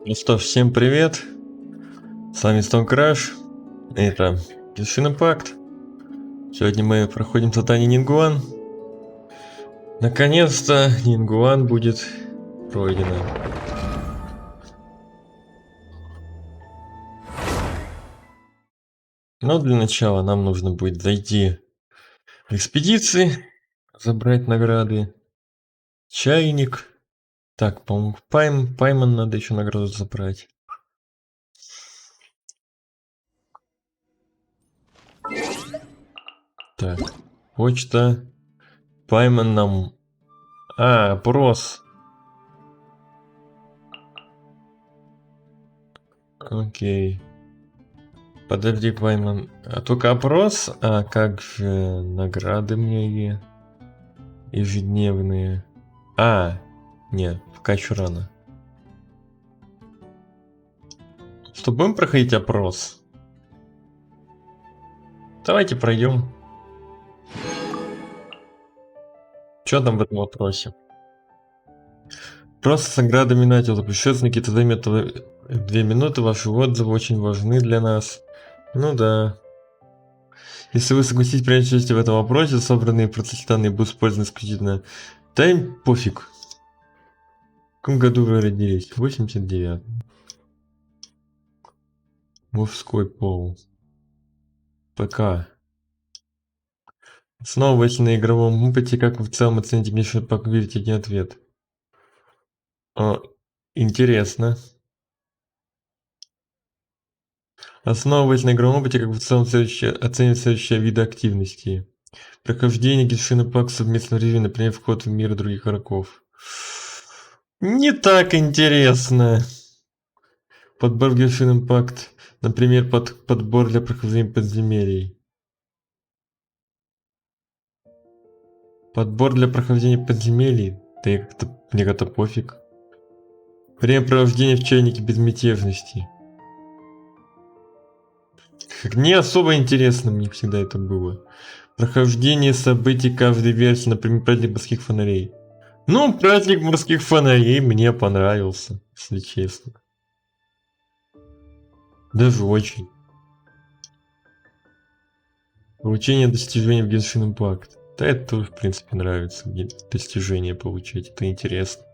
Ну что ж, всем привет! С вами Stonecrush. Это Genshin Impact. Сегодня мы проходим задание Нингуан. Наконец-то Нингуан будет пройдено. Но для начала нам нужно будет зайти в экспедиции, забрать награды. Чайник. Так, по-моему, Пайман надо еще награду забрать. Так, почта. Пайман нам... опрос. Окей. Подожди, Пайман. А только опрос? А как же награды мне ежедневные? Нет, пока еще рано. Что, будем проходить опрос? Давайте пройдем. Что там в этом вопросе? Просто с наградами начал. Путешественники, это займет 2 минуты. Ваши отзывы очень важны для нас. Ну да. Если вы согласитесь принять участие в этом вопросе, собранные в процессе данные будут использованы исключительно. Да им пофиг. В каком году вы родились? 89. Мужской пол. ПК. Основываясь на игровом опыте, как вы в целом оцените Genshin Impact, видите один ответ. Интересно. Основываясь на игровом опыте, как вы в целом оцените следующие виды активности. Прохождение Genshin Impact в совместном режиме, например, вход в мир других игроков. Не так интересно. Подбор в Genshin Impact, например, подбор для прохождения подземелий. Подбор для прохождения подземелий? Да мне как-то пофиг. Время провождения в чайнике безмятежности. Не особо интересно мне всегда это было. Прохождение событий каждой версии, например, праздник морских фонарей. Ну, праздник морских фонарей мне понравился, если честно. Даже очень. Получение достижений в Genshin Impact. Да, это тоже, в принципе, нравится. Достижения получать, это интересно.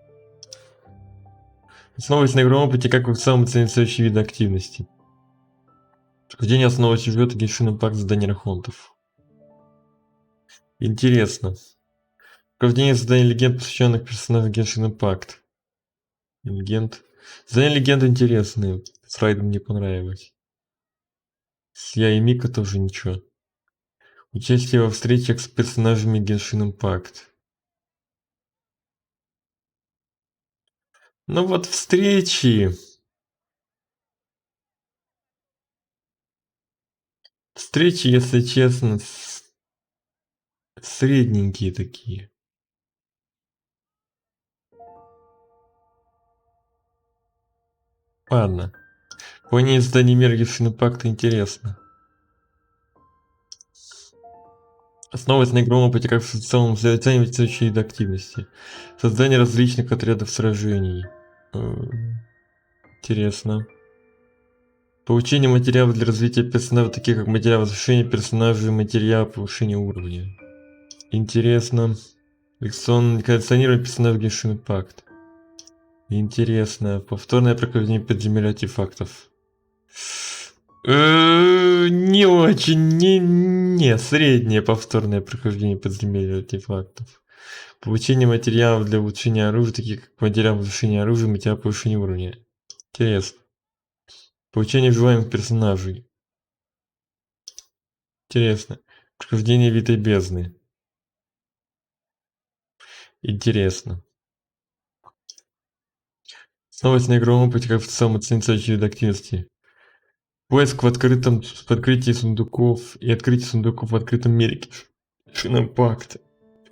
Основываясь на игровом опыте, как вы в целом оцените следующие виды активности. Прохождение основного сюжета Genshin Impact задания архонтов. Интересно. Прохождение заданий легенд, посвященных персонажам Genshin Impact. Легенд. Задания легенды интересные. С Райдом мне понравилось. С Я и Мика тоже ничего. Участие во встречах с персонажами Genshin Impact. Ну вот встречи. Встречи, если честно, средненькие такие. Ладно. Выполнение заданий мира Genshin Impact интересно. Основываясь на игровом опыте, как в целом оценивать следующие виды активности. Создание различных отрядов сражений. Интересно. Получение материалов для развития персонажа, таких как материал возвышения персонажей, материал повышения уровня. Интересно. Коллекционирование персонажей Genshin Impact. Интересно. Повторное прохождение подземелья артефактов. Не очень, не среднее повторное прохождение подземелья артефактов. Получение материалов для улучшения оружия, таких как материал повышения оружия, материал повышения уровня. Интересно. Получение желаемых персонажей. Интересно. Прохождение Витой бездны. Интересно. Снова на игровом опыте, как в целом оценить следующие виды активности. Поиск в открытии сундуков и открытие сундуков в открытом мире. Genshin Impact.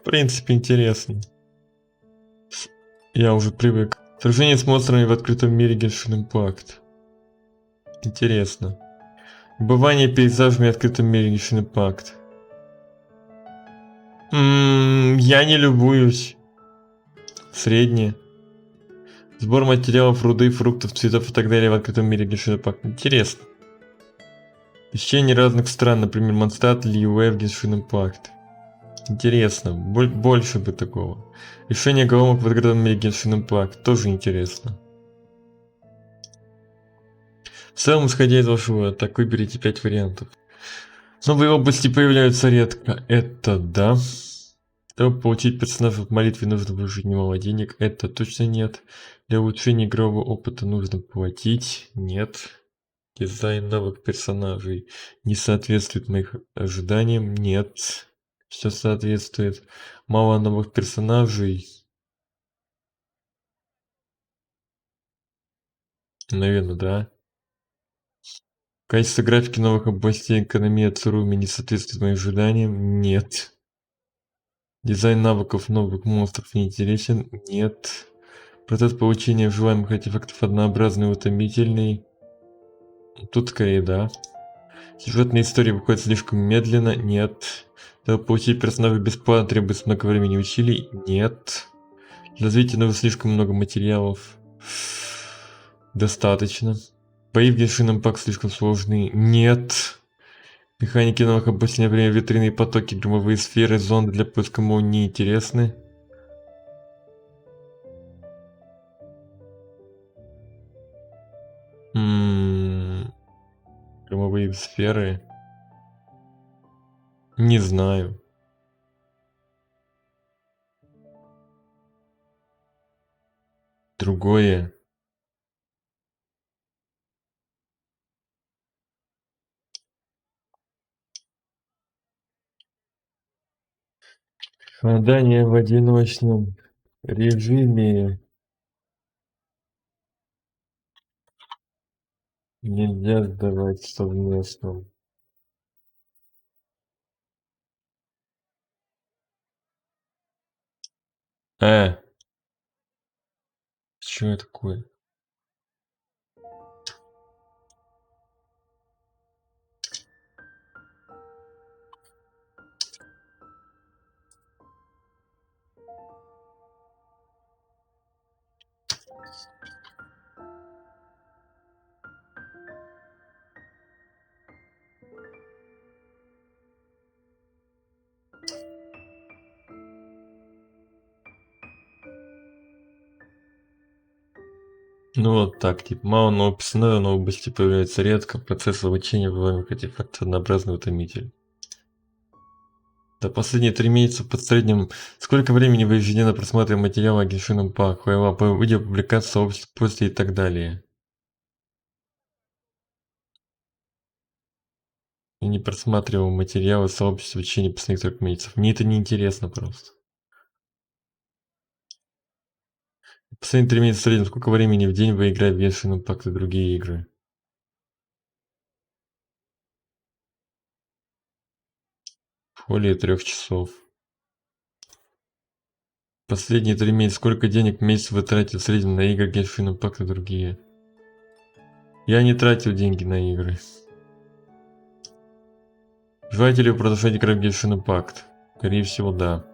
В принципе, интересно. Я уже привык. Сражение с монстрами в открытом мире Genshin Impact. Интересно. Бывание пейзажами в открытом мире Genshin Impact. Я не любуюсь. Среднее. Сбор материалов, руды, фруктов, цветов и так далее в открытом мире Genshin Impact. Интересно. Посещение разных стран, например, Монстат или UF Genshin Impact. Интересно. Больше бы такого. Решение головок в открытом мире Genshin Impact. Тоже интересно. В целом, исходя из вашего, так выберите 5 вариантов. Новые области появляются редко. Это да. Чтобы получить персонажа в молитве, нужно вложить немало денег. Это точно нет. Для улучшения игрового опыта нужно платить. Нет. Дизайн новых персонажей не соответствует моим ожиданиям. Нет. Все соответствует. Мало новых персонажей. Наверное, да. Качество графики новых областей, экономия Цуруми не соответствует моим ожиданиям. Нет. Дизайн навыков новых монстров не интересен. Нет. Процесс получения желаемых артефактов однообразный и утомительный. Тут скорее да. Сюжетная история выходит слишком медленно. Нет. Чтобы получить персонажа бесплатно требуется много времени и усилий. Нет. Для развития нужно слишком много материалов. Достаточно. Бои в Genshin Impact слишком сложные. Нет. Механики новых областей, например, витрины и потоки, громовые сферы, зонды для поиска молний неинтересны. Громовые сферы. Не знаю. Другое. Страдания в одиночном режиме нельзя сдавать в совместном. Что это такое? Ну вот так, типа, мало нового персонажа, но области появляется редко, процесс обучения вызываемых артефактов однообразный утомитель. За последние 3 месяца под среднем сколько времени вы ежедневно просматриваете материалы о Genshin Impact, по видео, публикации, сообществ, посты и так далее? Я не просматривал материалы сообщества в течение последних 3 месяцев. Мне это не интересно просто. Последние 3 месяца в среднем сколько времени в день вы играете в Genshin Impact и другие игры? Более 3 часов. Последние 3 месяца сколько денег в месяц вы тратите в среднем на игры Genshin Impact и другие? Я не тратил деньги на игры. Желаете ли вы продолжать играть в Genshin Impact? Скорее всего, да.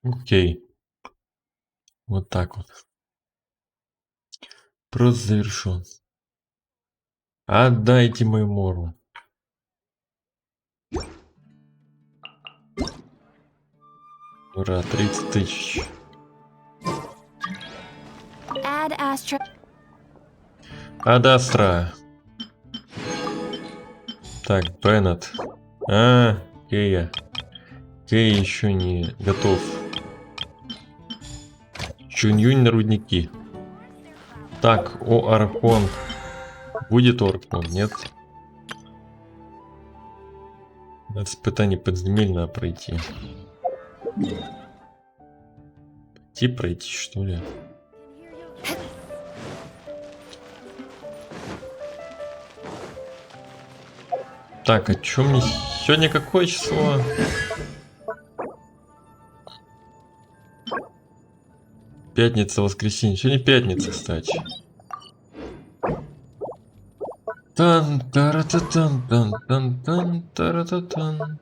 Окей. Вот так вот. Просто завершен. Отдайте мою мору. Ура, 30 тысяч. Ад Астра. Так, Беннет. А, Кея. Кея еще не готов. Чунь-юнь на рудники. Так, о Архон. Будет Оркмон, нет? Испытание подземель надо пройти. Пройти, что ли? Так, а чё мне... Сегодня какое число? Пятница, воскресенье. Сегодня пятница, кстати. Тан-тара-та-тан-тан-тан-тан-тара-та-тан.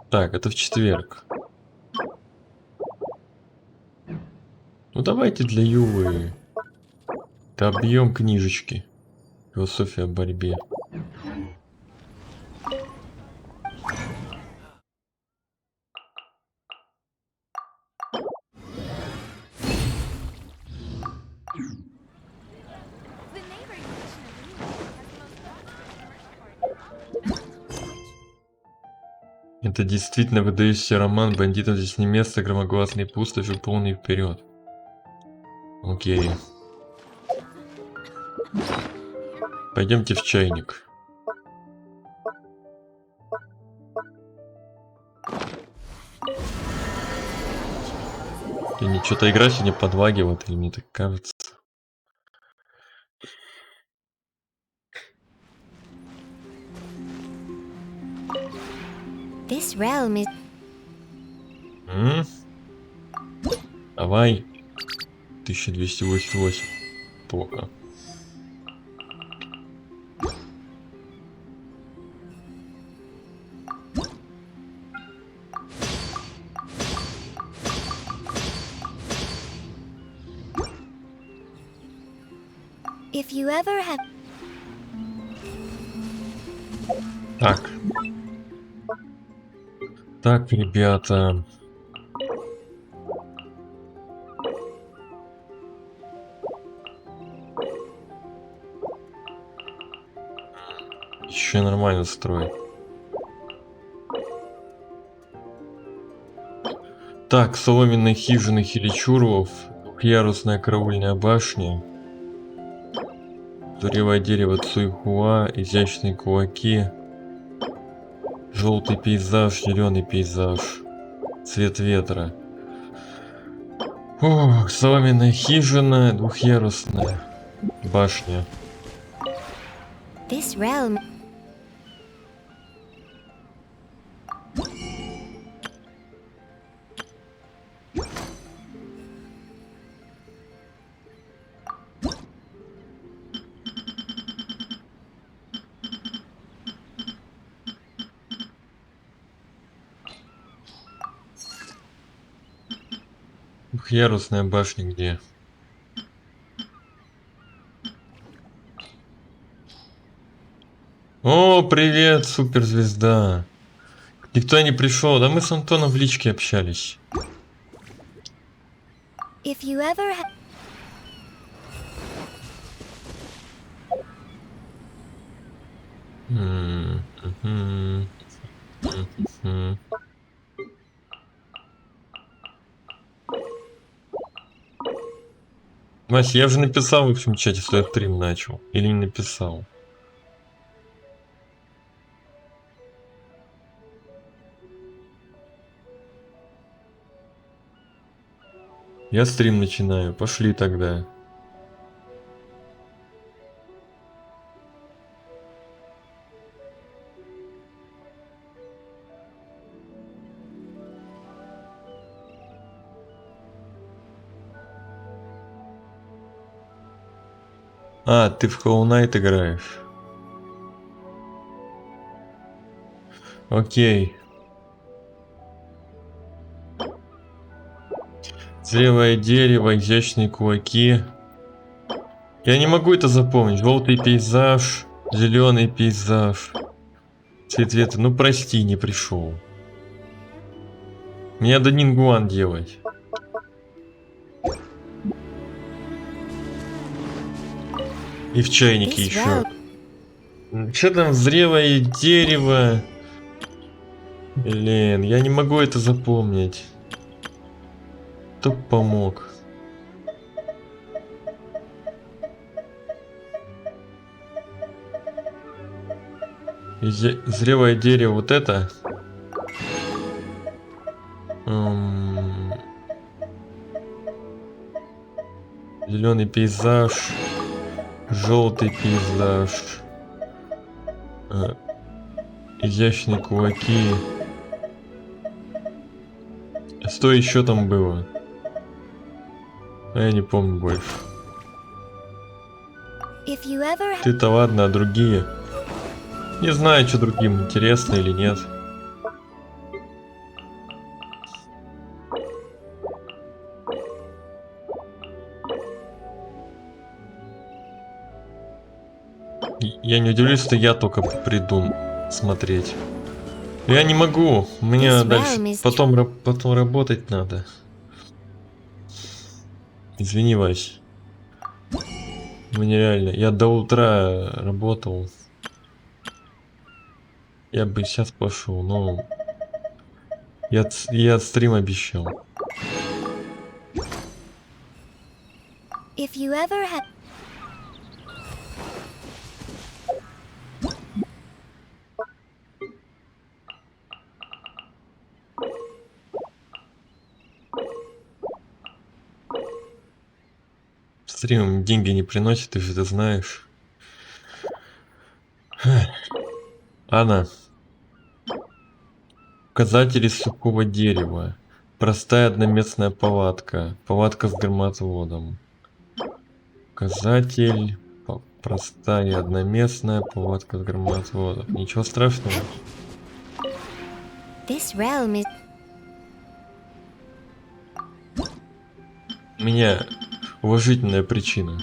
Так, это в четверг. Ну давайте для Ювы добьем книжечки. Философия о борьбе. Это действительно выдающийся роман, бандитам здесь не место, громогласный пустошь и полный вперед. Окей. Пойдемте в чайник. И что-то игра сегодня подвагивает, или мне так кажется. This realm is... Давай. 1288. Плохо. If you ever have... Так. Так, ребята. Еще нормально строй. Так, соломенные хижины хиличурлов, двухъярусная караульная башня, дуревое дерево Цуйхуа, изящные кулаки, желтый пейзаж, зеленый пейзаж, цвет ветра. О, соломенная хижина, двухъярусная башня. This realm... Двухъярусная башня где? О, привет, суперзвезда. Никто не пришел, да мы с Антоном в личке общались. If you ever have... Вася, я же написал в общем чате, что я стрим начал. Или не написал? Я стрим начинаю. Пошли тогда. А, ты в Hollow Knight играешь? Окей. Зрелое дерево, изящные кулаки. Я не могу это запомнить. Желтый пейзаж, зеленый пейзаж. Цвет ветра. Ну прости, не пришел. Мне надо нингуан делать. И в чайнике This еще. realm... Что там зрелое дерево? Блин, я не могу это запомнить. Кто помог? Зрелое дерево вот это? Зеленый пейзаж, желтый пейзаж, изящные кулаки. Что еще там было? Я не помню больше. If you ever ha- Ты-то ладно, а другие? Не знаю, что другим интересно или нет. Я не удивлюсь, что я только приду смотреть. Я не могу. Мне This дальше realm is потом работать надо. Извини, Вась. Мне реально. Я до утра работал. Я бы сейчас пошел, но я стрим обещал. if you ever have Стрим деньги не приносит, ты же это знаешь. Анна. Указатели сухого дерева. Простая одноместная палатка. Палатка с громоотводом. Указатель. Простая одноместная палатка с громоотводом. Ничего страшного. this realm is У меня уважительная причина.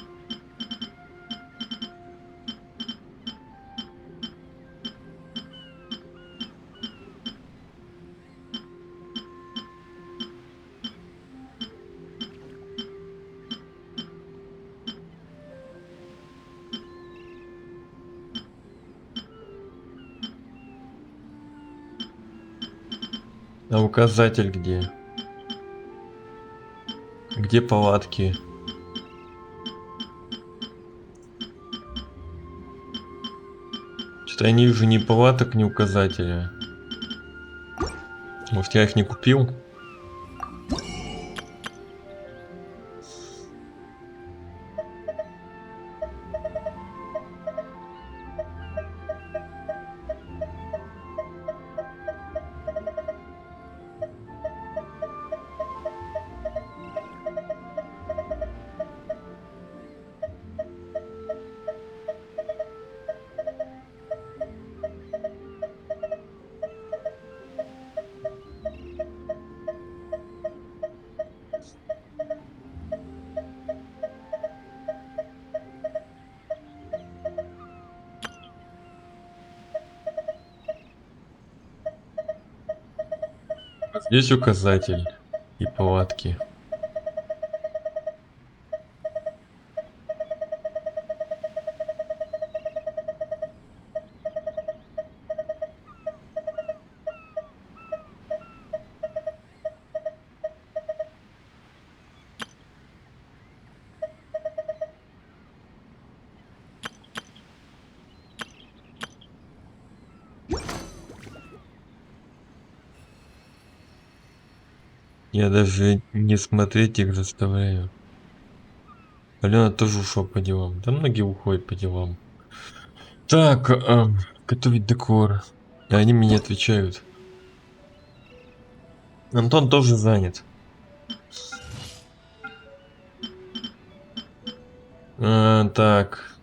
А указатель где? Где палатки? Что-то я не вижу ни палаток, ни указателя. Может, я их не купил? Здесь указатель и палатки. Я даже не смотреть их заставляю. Алена тоже ушла по делам. Да многие уходят по делам. Так, готовить декор. И они мне не отвечают. Антон тоже занят. Так.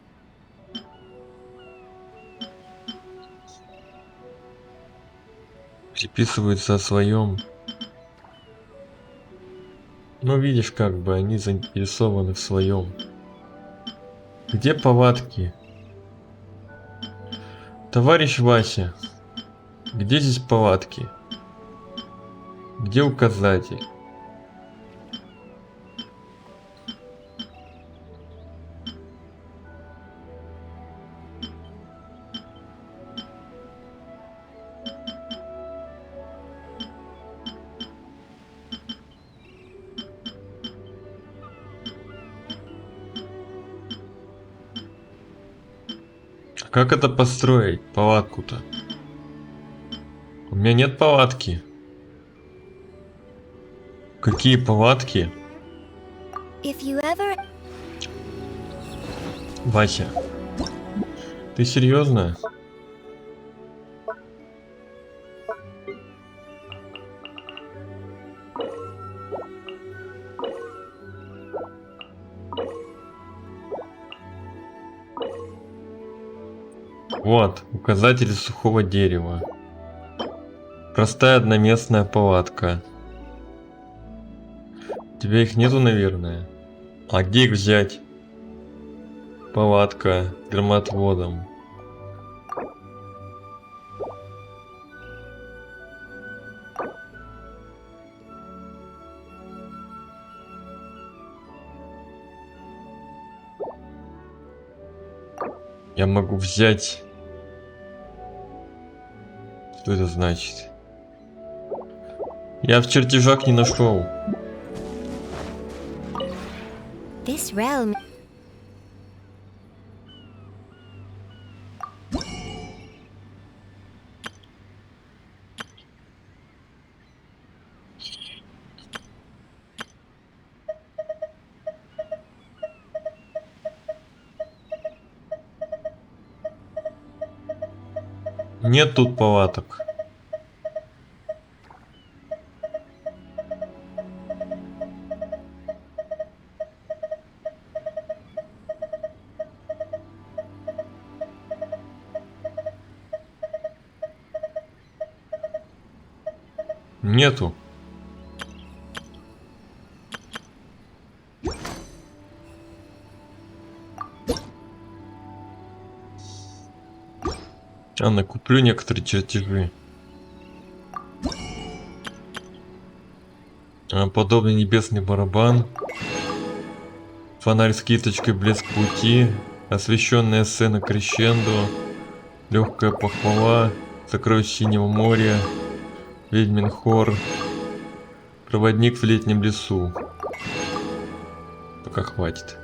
Переписываются о своем. Ну, видишь, как бы они заинтересованы в своем. Где палатки? Товарищ Вася, где здесь палатки? Где указатель? Как это построить? Палатку-то. У меня нет палатки. Какие палатки? If you ever Вася, ты серьезно? Вот, указатели сухого дерева. Простая одноместная палатка. У тебя их нету, наверное? А где их взять? Палатка громотводом. Я могу взять... Что это значит? Я в чертежах не нашел. this realm Нет тут палаток. Нету. А, накуплю некоторые чертежи. Подобный небесный барабан. Фонарь с кисточкой, блеск пути. Освещенная сцена крещендо. Легкая похвала. Сокровища синего моря. Ведьмин хор. Проводник в летнем лесу. Пока хватит.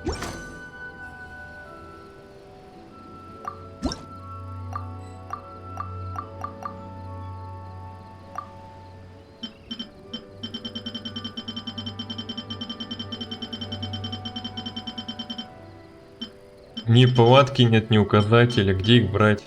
Ни палатки нет, ни указателя, где их брать.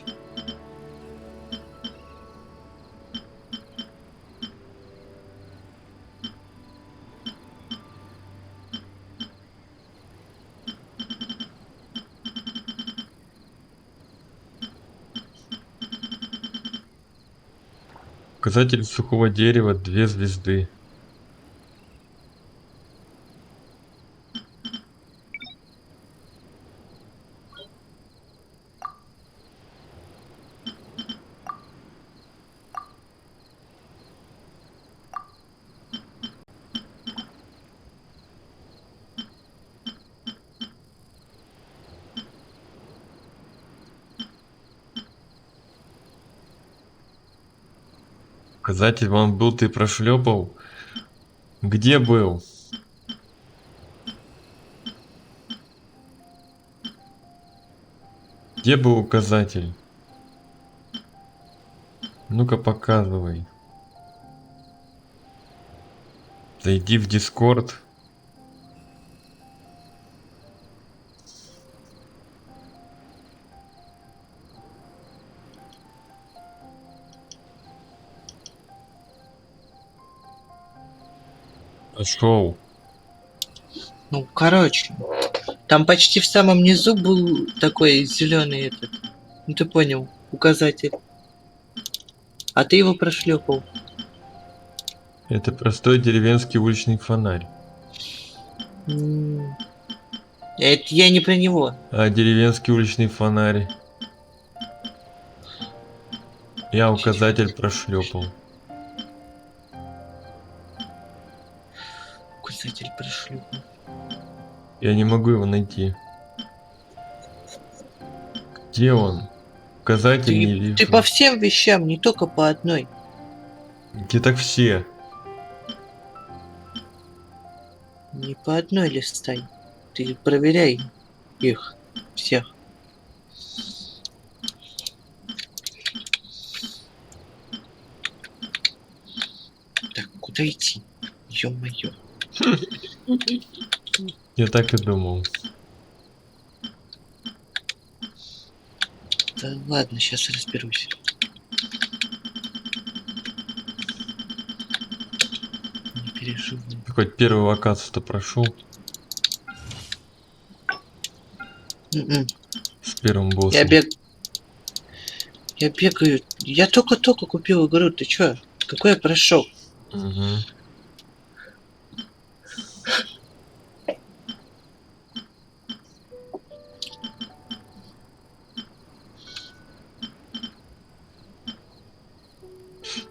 Указатель сухого дерева 2 звезды. Указатель вон был, ты прошлепал. Где был? Где был указатель? Ну-ка показывай. Зайди в Дискорд. Пошел. Ну, короче, там почти в самом низу был такой зеленый этот. Ну ты понял, указатель. А ты его прошлепал. Это простой деревенский уличный фонарь. Это я не про него. А деревенский уличный фонарь. Я указатель прошлепал. Указатель прошлепал. Я не могу его найти. Где он? Указатель не вижу. Ты по всем вещам, не только по одной. Где так все? Не по одной листай. Ты проверяй их всех. отойти. Ё-моё. Я так и думал. Да ладно, сейчас разберусь. Не переживай. Хоть первую локацию-то прошел М-м. с первым Я боссом. Я бегаю. Я только-только купил игру. Ты чё? Какой я прошел? Угу.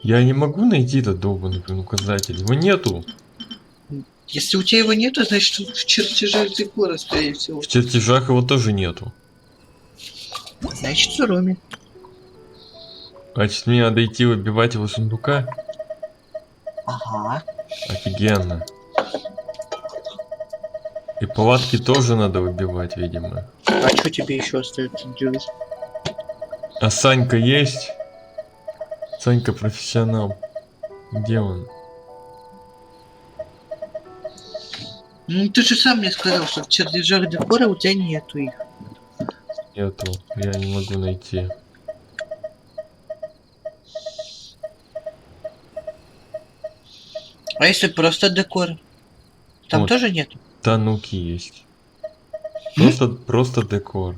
Я не могу найти этот долбанный, блин, указатель. Его нету. Если у тебя его нету, значит он в чертежах декора, скорее всего. В чертежах его тоже нету. Значит, в роме. Значит, мне надо идти выбивать его с сундука. Ага. Офигенно. И палатки тоже надо выбивать, видимо. А что тебе еще остается делать? А Санька есть? Санька профессионал. Где он? Ну, ты же сам мне сказал, что в чертежах декора у тебя нету их. Нету. Я не могу найти. А если просто декор? Там Вот. тоже нету? Тануки есть. М? Просто декор.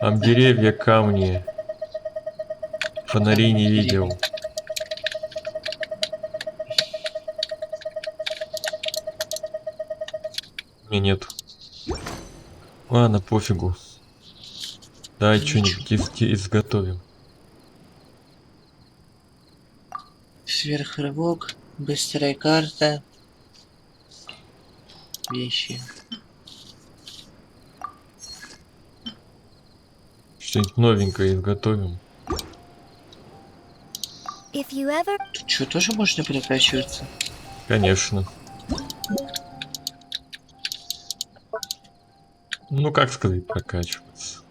Там деревья, камни. Фонари не видел. У меня нет. Ладно, пофигу. Давай что-нибудь изготовим. Сверхрывок, быстрая карта, вещи. Что-нибудь новенькое изготовим. If you ever Тут что, тоже можно прокачиваться? Конечно. Ну, как сказать, прокачиваться.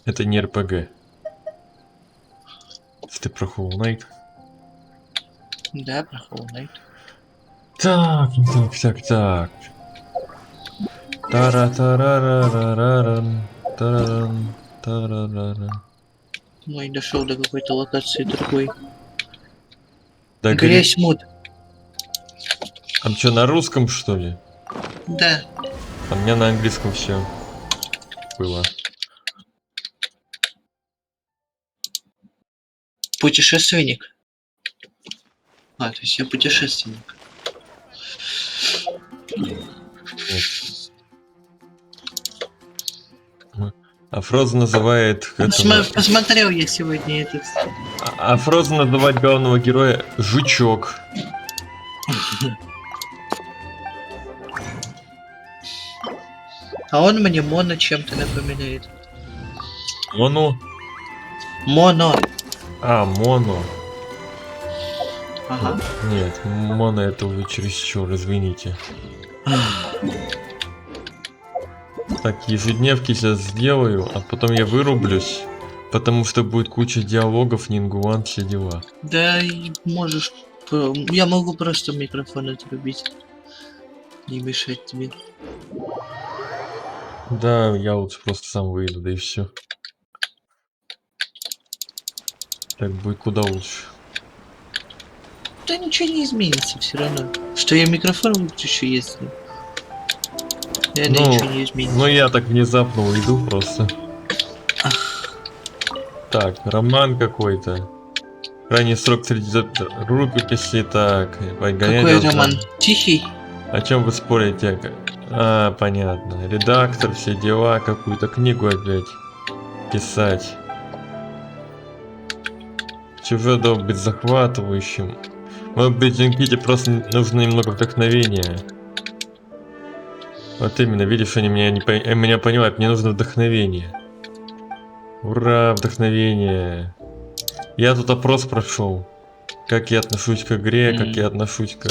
Это не РПГ. Если ты про Hollow Knight. Да, про Hollow Knight. Так. Тара-тарарарараран, тараран, тарараран. Ну и дошел до какой-то локации другой. Да, Грязь мод. А что, на русском, что ли? Да. А у меня на английском все было. Путешественник. А, то есть я путешественник. Нет. А Фроз называет этого... Посмотрел я сегодня этот. А Фроз называет главного героя Жучок. А он мне Моно чем-то напоминает. Моно? Моно. А, Моно. Ага. Нет, Моно это вы чересчур, извините. Так, ежедневки сейчас сделаю, а потом я вырублюсь, потому что будет куча диалогов, нингуан, все дела. Да, и можешь. Я могу просто микрофон отрубить. Не мешать тебе. Да, я лучше просто сам выйду, да и все. Так будет куда лучше. Да ничего не изменится все равно. Что я микрофон выключу, если. Ничего не изменится. Ну я так внезапно уйду просто. Так, роман какой-то. Крайний срок среди рукописей, так. Какой роман? Тихий? О чем вы спорите? А, понятно. Редактор, все дела, какую-то книгу опять писать. Чужой должен быть захватывающим. Может быть, Джинките просто нужно немного вдохновения. Вот именно, видишь, они меня понимают, мне нужно вдохновение. Ура, вдохновение. Я тут опрос прошел. Как я отношусь к игре, как я отношусь к...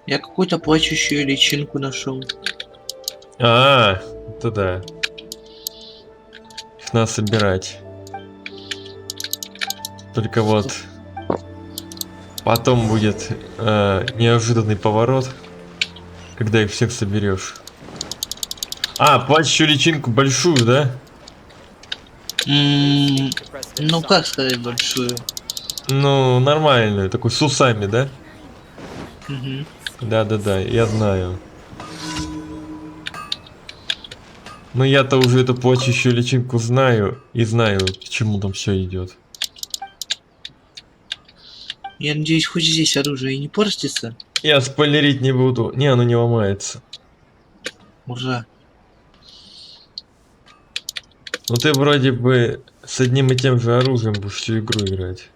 Я какую-то плачущую личинку нашел. А, это да. Их надо собирать. Только вот потом будет неожиданный поворот, когда их всех соберешь. А, платишь еще личинку большую, да? Ну как сказать большую? Ну, нормальную, такой с усами, да? Угу. Да-да-да, я знаю. Но я-то уже эту плачущую личинку знаю и знаю, к чему там все идет. Я надеюсь, хоть здесь оружие не портится. Я спойлерить не буду. Не, оно не ломается. Ура. Ну ты вроде бы с одним и тем же оружием будешь всю игру играть.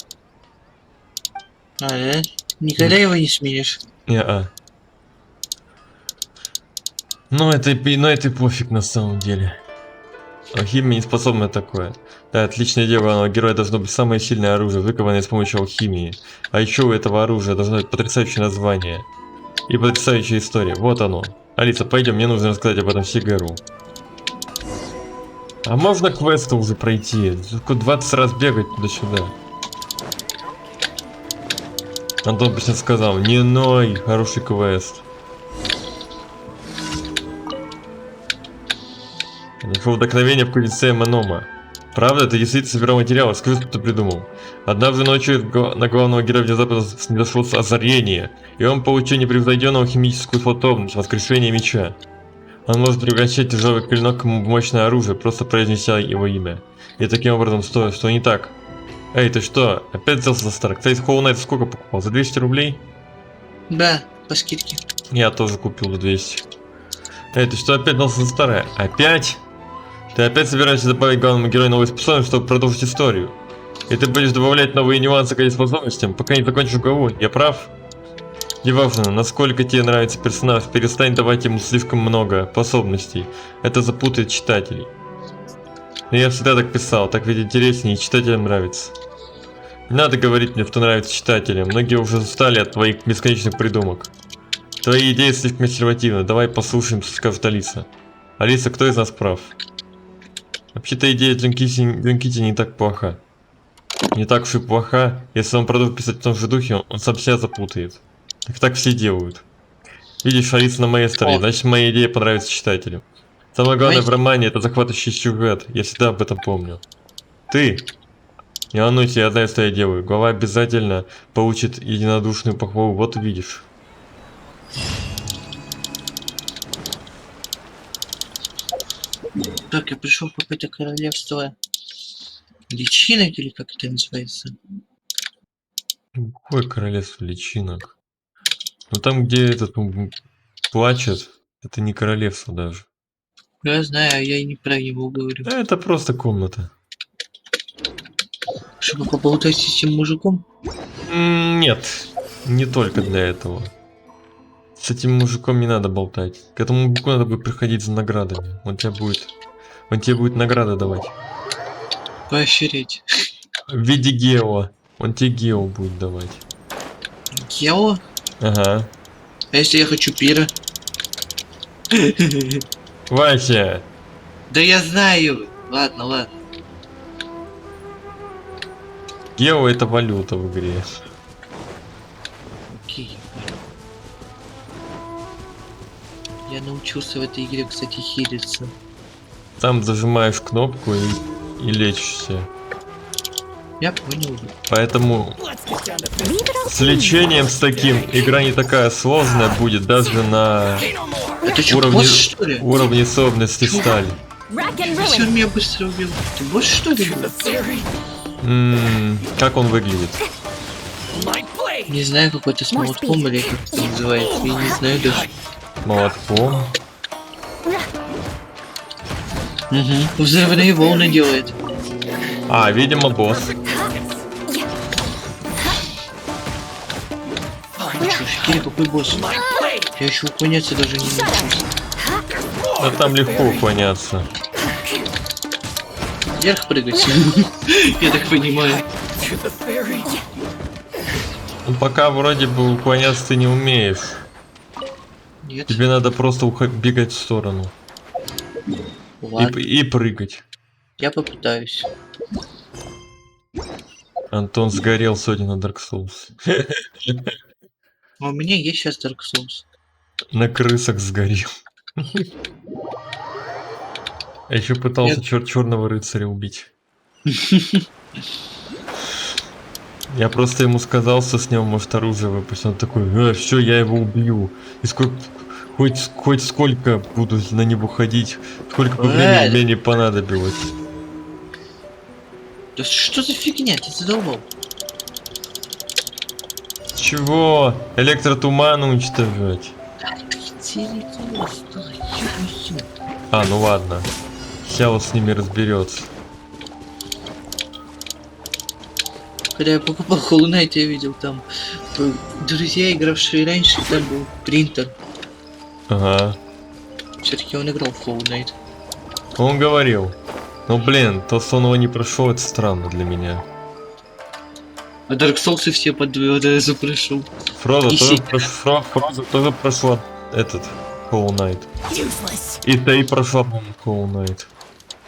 А, да? Никогда его не сменишь. Не-а. Ну это и пофиг на самом деле. Алхимия не способна такое. Да, отличное дело, главного героя должно быть самое сильное оружие, выкованное с помощью алхимии. А еще у этого оружия должно быть потрясающее название. И потрясающая история. Вот оно. Алиса, пойдем, мне нужно рассказать об этом Сигару. А можно квесты уже пройти? Только 20 раз бегать туда-сюда. Антон бы сейчас сказал, не ной, хороший квест. Нашло вдохновение в курице Манома. Правда, ты действительно собирал материалы, скажи, что ты придумал. Однажды ночью на главного героя внезапно снизошло озарение, и он получил непревзойденную химическую способность воскрешения меча. Он может превращать тяжелый клинок в мощное оружие, просто произнеся его имя. И таким образом, что не так? Эй, ты что? Опять взялся за старый? Кстати, Hollow Knight сколько покупал? За 200 рублей? Да, по скидке. Я тоже купил за 200. Эй, ты что опять взялся за старое? Опять? Ты опять собираешься добавить главному герою новые способности, чтобы продолжить историю? И ты будешь добавлять новые нюансы к этим способностям, пока не закончишь главу. Я прав? Неважно, насколько тебе нравится персонаж, перестань давать ему слишком много способностей. Это запутает читателей. Но я всегда так писал, так ведь интереснее и читателям нравится. Не надо говорить мне, что нравится читателям, многие уже устали от твоих бесконечных придумок. Твои идеи слишком консервативны, давай послушаем, что скажет Алиса. Алиса, кто из нас прав? Вообще-то идея Джункити не так плоха. Не так уж и плоха, если он продолжит писать в том же духе, он сам себя запутает. Так все делают. Видишь, Алиса на моей стороне, значит моя идея понравится читателю. Самое главное в романе это захватывающий сюжет, я всегда об этом помню. Ты! Не волнуйся, я знаю, что я делаю. Глава обязательно получит единодушную похвалу, вот увидишь. Так, я пришел в какое-то королевство личинок, или как это называется? Какое королевство личинок? Ну там, где этот плачет, это не королевство даже. Я знаю, я и не про него говорю. Это просто комната. Чтобы поболтать с этим мужиком? Нет, не только для этого. С этим мужиком не надо болтать. К этому мужику надо будет приходить за наградами. Он тебе будет награды давать. Поощрять. В виде гео. Он тебе гео будет давать. Гео? Ага. А если я хочу пира? Вася! Да я знаю. Ладно, ладно. Гео это валюта в игре. Окей. Я научился в этой игре, кстати, хилиться. Там зажимаешь кнопку и лечишься. Я понял. Поэтому с лечением с таким игра не такая сложная будет даже на Это что, босс, что ли? уровне сложности стали. Если он меня быстро убил. Ты босс, что ли? Как он выглядит? Не знаю, какой-то с молотком или как это называется. Я не знаю даже. Молотком? Угу. Взрывные волны делает. А, видимо, босс. Что, Шкири, какой босс? Я еще уклоняться даже не научился. Да там легко уклоняться. Вверх прыгать. Я так понимаю. Ну, пока вроде бы уклоняться ты не умеешь. Нет. Тебе надо просто бегать в сторону. Ладно. И прыгать. Я попытаюсь. Антон сгорел сегодня на Dark Souls. А у меня есть сейчас Dark Souls. На крысах сгорел. А еще пытался черного рыцаря убить. Я просто ему сказал, что с него может оружие выпустить. Он такой, все, я его убью. И хоть сколько буду на него ходить, сколько бы времени мне не понадобилось. Да что за фигня, ты задолбал? Чего? Электротуман уничтожать. А, ну ладно. Сейчас с ними разберется. Когда я покупал Hollow Knight, я видел там друзья, игравшие раньше, там был принтер. Ага. Все-таки он играл в Hollow Knight. Он говорил. Ну блин, то, что он его не прошел, это странно для меня. А Dark Souls все по 2 раза прошел. Фроза тоже прошла этот Hollow Knight. И Тей прошла Hollow Knight.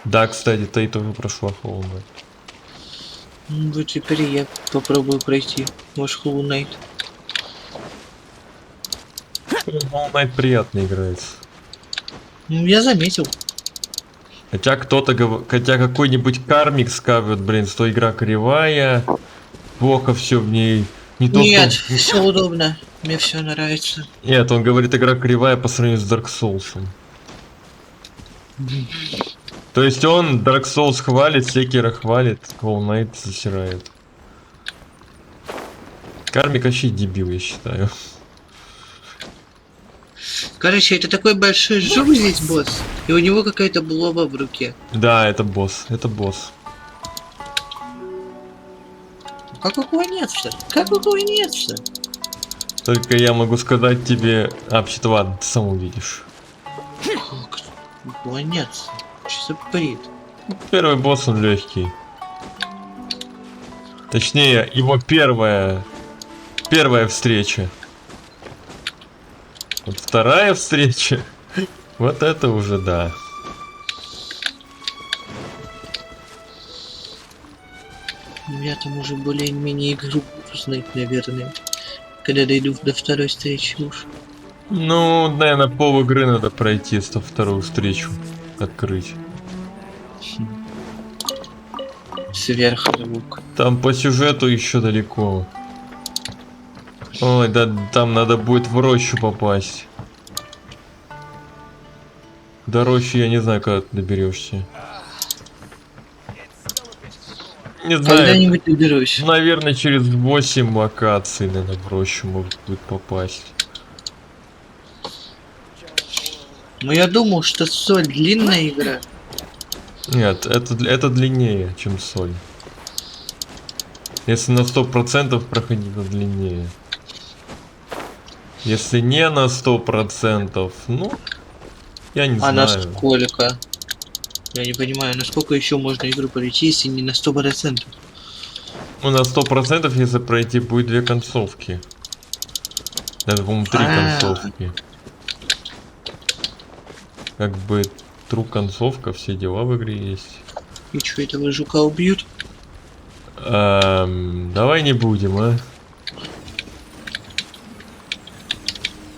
Да, кстати, Тей тоже прошла Hollow Knight. Вот теперь я попробую пройти ваш Hollow Knight. Hollow Knight приятно играется. Ну, я заметил. Хотя хотя какой-нибудь кармик скажет, блин, что игра кривая, плохо все в ней. Нет, все удобно. Мне все нравится. Нет, он говорит, игра кривая по сравнению с Dark Souls. То есть он Dark Souls хвалит, Секера хвалит, Hollow Knight засирает. Кармик вообще дебил, я считаю. Короче, это такой большой жук здесь босс, и у него какая-то булава в руке. Да, это босс, это босс. Как уклоняться? Как уклоняться? Только я могу сказать тебе... А, вообще-то ладно, ты сам увидишь. Как уклоняться? Что за бред? Первый босс, он легкий. Точнее, его первая встреча. Вот вторая встреча. Вот это уже да. Я там уже более-менее игру буду знать, наверное. Когда дойду до второй встречи уж. Ну, наверное, пол игры надо пройти, чтобы вторую встречу открыть. Сверхзвук. Там по сюжету еще далеко. Ой, да там надо будет в рощу попасть. До рощи я не знаю, когда ты доберешься. Не знаю. Когда-нибудь доберусь. Наверное, через 8 локаций, наверное, в рощу может будет попасть. Но я думал, что соль длинная игра. Нет, это длиннее, чем соль. Если на 100% проходить, то длиннее. Если не на 100%, ну, я не знаю. А на сколько? Я не понимаю, насколько еще можно игру пройти, если не на 100%? Ну, на 100%, если пройти, будет 2 концовки. Даже, по-моему, 3 концовки. Как бы, true концовка, все дела в игре есть. И что, этого жука убьют? Давай не будем, а?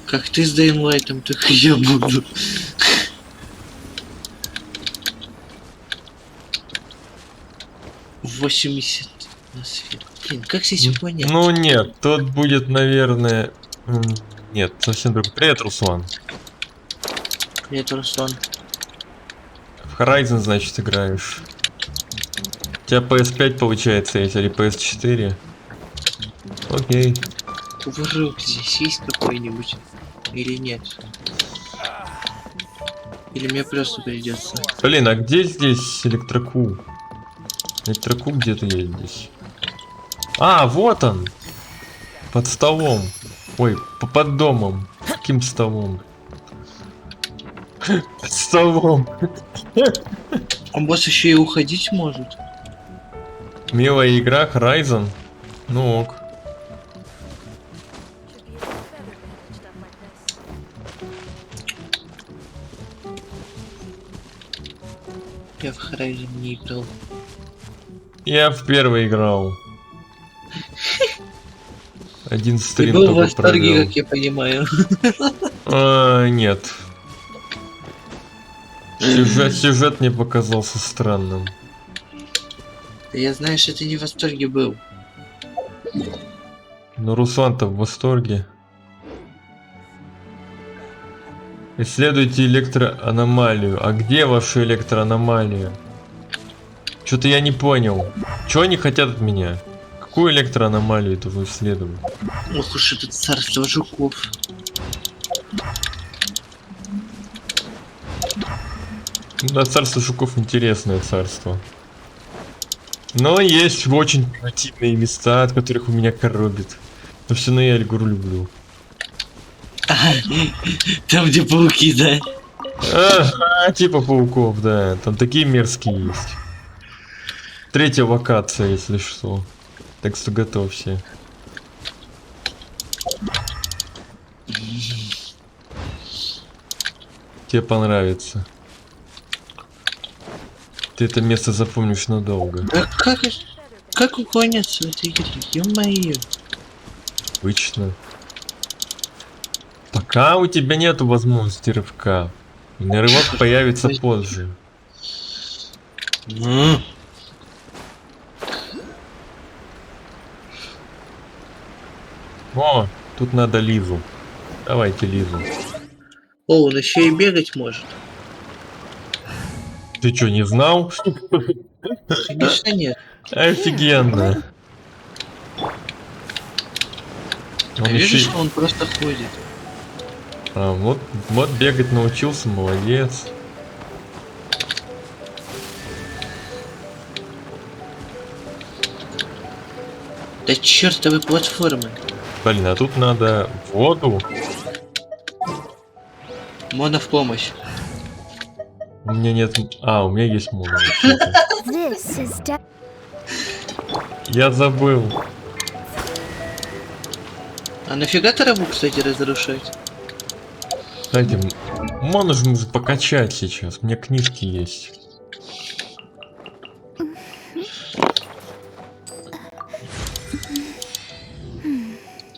Как ты с Дейнлайтом, так и я буду. — 80 на свет. Блин, как здесь понять? Ну нет, тот будет, наверное... Нет, совсем другой. Привет, Руслан. Привет, Руслан. В Horizon, значит, играешь. У тебя PS5 получается есть, или PS4? Окей. Кувырок здесь есть какой-нибудь? Или нет? Или мне просто придется? Блин, а где здесь электрокуб? Электрокуб где-то есть здесь. А, вот он! Под столом. Ой, под домом. Каким столом? Под столом. А босс еще и уходить может. Милая игра, Horizon. Ну ок. Я в Horizon не играл. Я в первый играл. Один Ты стрим был в только восторге, провел. как я понимаю. Нет. Сюжет мне показался странным. Я знаю, что ты не в восторге был. Но Руслан-то в восторге. Исследуйте электроаномалию. А где ваша электроаномалия? Что-то я не понял. Чего они хотят от меня? Какую электроаномалию это вы исследовать? Ох уж это царство жуков. Да, царство жуков интересное царство. Но есть очень противные места, от которых у меня коробит. Но все равно я игру люблю. Там, где пауки, да? Ага, типа пауков, да. Там такие мерзкие есть. Третья локация, если что. Так что готовься. Тебе понравится. Ты это место запомнишь надолго. Да как уклоняться в этой игре? Ё-моё. Обычно. Пока у тебя нету возможности рывка. И на рывок появится позже. О, тут надо Лизу. Давайте Лизу. О, он еще и бегать может. Ты что, не знал? Конечно нет. Офигенно. А Он вижу, еще... что он просто ходит. Вот бегать научился, молодец. Да чертовы платформы. Блин, а тут надо воду. Моно в помощь. У меня нет... у меня есть моно. вообще-то. This is Я забыл. А нафига траву, кстати, разрушать? Кстати, моно же можно покачать сейчас. У меня книжки есть.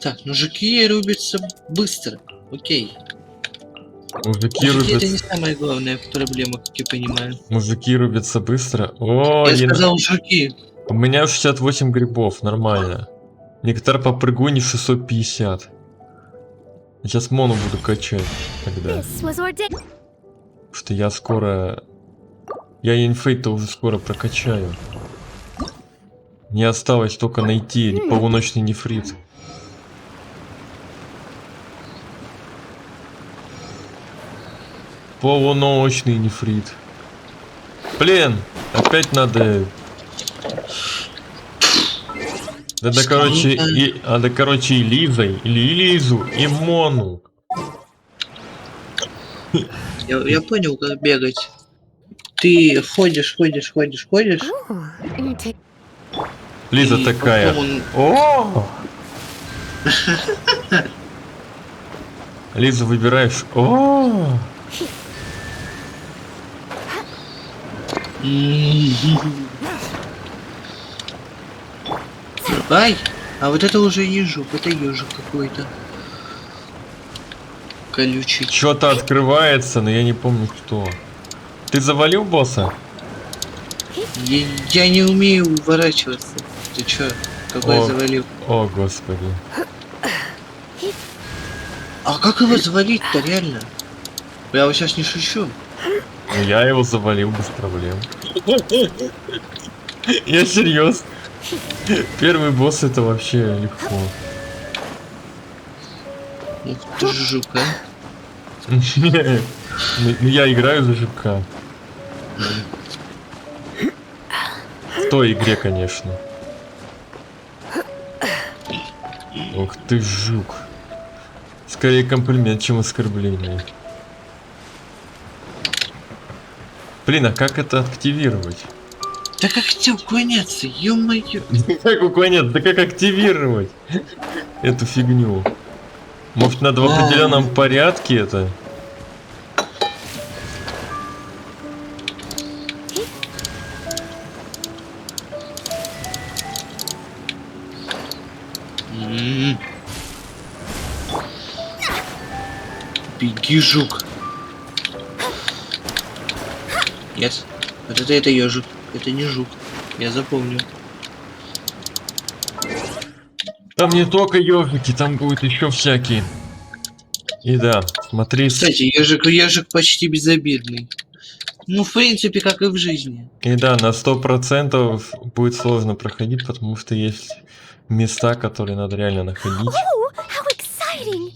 Так, ну жуки рубятся быстро. Окей. Мужики Жуки это рубятся... не самая главная проблема, как я понимаю. Мужики рубятся быстро. О, Я сказал жуки. у меня 68 грибов, нормально. Нектар попрыгуни 650. Сейчас моно буду качать тогда. this was ordained. Потому что я скоро... Я инфейта уже скоро прокачаю. Не осталось только найти полуночный нефрит. Полуночный нефрит. Блин, опять надо... Надо, короче, и Лизой, или Лизу, и Мону. Я понял, как бегать. Ты ходишь. Oh, you take Лиза И такая. потом О! Лизу выбираешь. О! Ай! А вот это уже ежик, это ежик какой-то. Колючий. Что-то открывается, но я не помню что. Ты завалил босса? Я не умею уворачиваться. Ты чё? Какой О. завалил? О, господи. А как его завалить-то реально? Я вот сейчас не шучу. Ну, я его завалил без проблем. Я серьезно. Первый босс это вообще легко. Ух ты ж жук, а. Ну, я играю за жука. В той игре, конечно. Ух ты, жук. Скорее комплимент, чем оскорбление. Блин, а как это активировать? Да как тебе уклоняться, ё-моё. Как уклоняться? Да как активировать эту фигню? Может, надо в определенном порядке это? Беги, жук. Нет. Вот это ежик. Это не жук. Я запомню. Там не только ежики, там будут еще всякие. И да, смотри. Кстати, ежик почти безобидный. Ну, в принципе, как и в жизни. И да, на 100% будет сложно проходить, потому что есть места, которые надо реально находить. Oh, how exciting!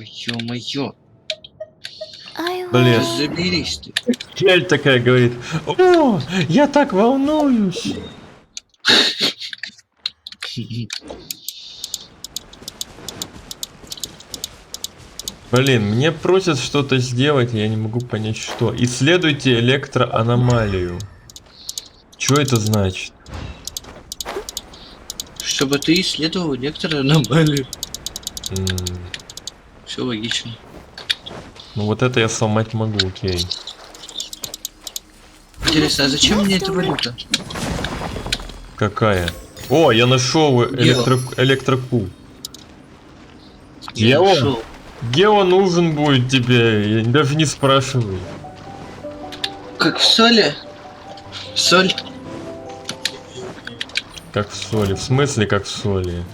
Ё-моё. I Блин. will... Заберись ты. Чель такая говорит: о, я так волнуюсь. Блин, мне просят что-то сделать, я не могу понять что. Исследуйте электроаномалию. Что это значит? Чтобы ты исследовал электроаномалию. Все логично. Ну вот это я сломать могу, окей. Интересно, а зачем мне эта валюта? Какая? О, я нашел электрокуб. Где Я он? нашел. Где он нужен будет тебе? Я даже не спрашиваю. Как в соли? Соль? Как в соли. В смысле как в соли?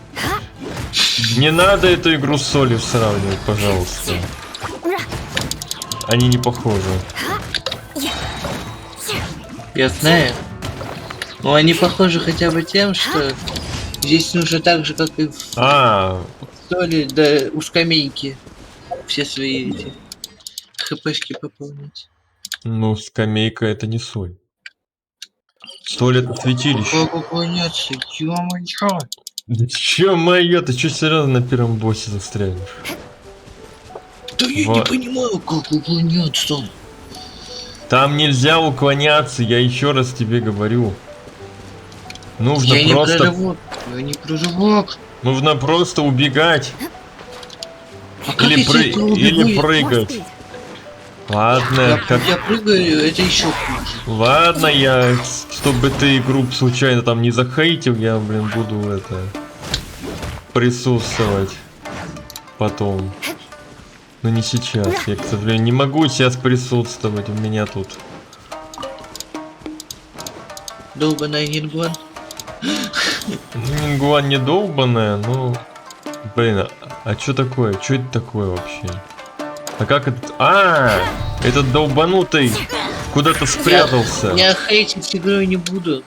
Не надо эту игру с солью сравнивать, пожалуйста. Они не похожи. Я знаю. Но они похожи хотя бы тем, что здесь нужно так же, как и в соли, да у скамейки. Все свои эти хпшки пополнить. Ну, скамейка это не соль. Соль это святилище. Как уклоняться? Ё-моё! Да чё моё, ты чё серьезно на первом боссе застрянешь? Да я не понимаю, как уклоняться. Там нельзя уклоняться, я еще раз тебе говорю. Нужно Я просто... не прорывок. Я не прорывок. Нужно просто убегать. А как я Или, теперь или убегу? прыгать. Ладно, Я прыгаю, это еще хуже. Ладно, чтобы ты игру случайно там не захейтил, я, блин, буду это... присутствовать потом. Но не сейчас. Я, к сожалению, не могу сейчас присутствовать. У меня тут... Долбаная нингуан. Нингуан не долбаная, ну... Блин, а что такое? Что это такое вообще? А как это... этот долбанутый куда-то спрятался. Я хейтить игру не буду.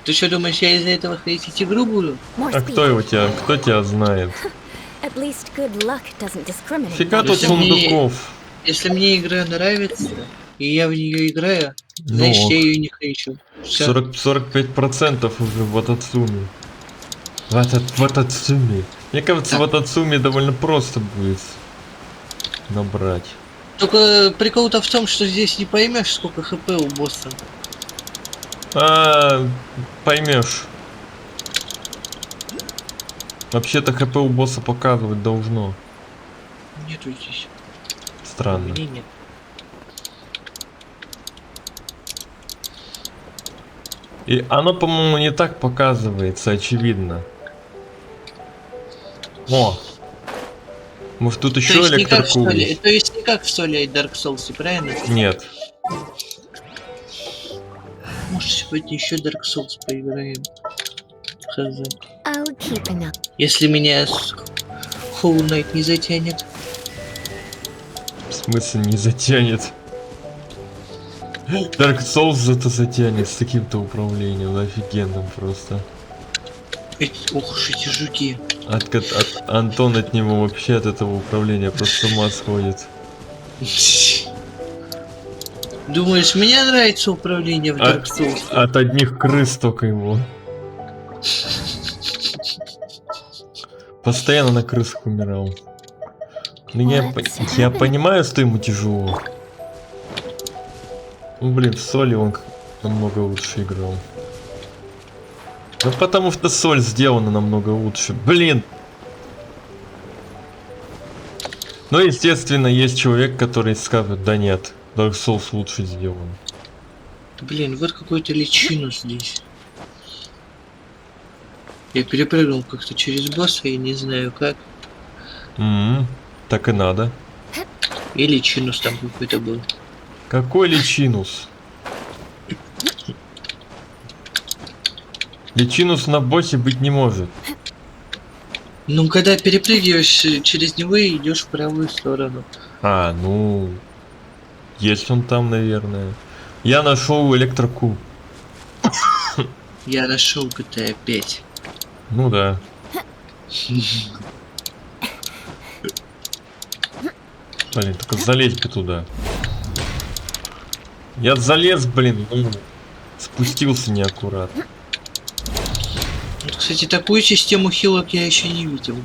Ты что думаешь, я из-за этого хейтить игру буду? А кто тебя знает? At least good luck doesn't discriminate. Фига тут Если сундуков. Если мне игра нравится, и я в нее играю, Ну, значит я ее не хейчу. Всё. 45% уже в Атацуме. В Атацуме. Мне кажется, в Атацуме довольно просто будет набрать. Только прикол-то в том, что здесь не поймешь, сколько хп у босса. Поймешь. Вообще-то хп у босса показывать должно. Нету здесь. Странно. Мне нет. И оно, по-моему, не так показывается, очевидно. О! Может тут еще электрокуб? То есть не как в соли и Dark Souls, правильно? Нет. Может сегодня еще Dark Souls поиграем. Хз. I'll keep an eye. Если меня Hollow Knight не затянет. В смысле не затянет? Dark Souls зато затянет с таким-то управлением, офигенным просто. Ох уж эти жуки. Антон от него вообще от этого управления просто с ума сходит. Думаешь, мне нравится управление в Dark Souls? От одних крыс только его. Постоянно на крысах умирал. Ну, я понимаю, что ему тяжело. Ну, блин, в соли он намного лучше играл. Ну потому что соль сделана намного лучше. Блин! Но естественно есть человек, который скажет: да нет, Dark Souls лучше сделан. Блин, вот какой-то личину здесь. Я перепрыгнул как-то через босса, я не знаю как. Так и надо. Или чинус там какой-то был. Какой личинус? Личинус на боссе быть не может. Ну, когда перепрыгиваешь через него и идешь в правую сторону. А, ну... Есть он там, наверное. Я нашел электроку. Я нашел GTA 5. Ну да. Блин, только залезть бы туда. Я залез, блин, ну, спустился неаккуратно. Вот, кстати, такую систему хилок я еще не видел.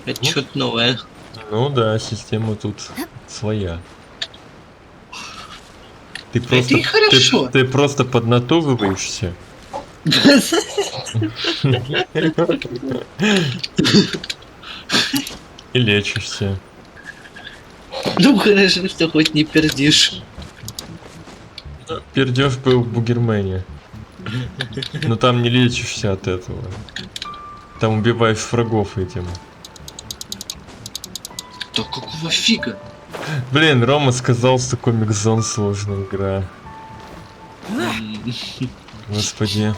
Это Ну. что-то новое. Ну да, система тут своя. Ты Это просто, и хорошо. ты просто поднатуживаешься. И лечишься. Ну хорошо, что хоть не пердишь. Пердеж был в Бугермене. Но там не лечишься от этого. Там убиваешь врагов этим. Да какого фига? Блин, Рома сказал, что Комик Зон сложная игра. Господи.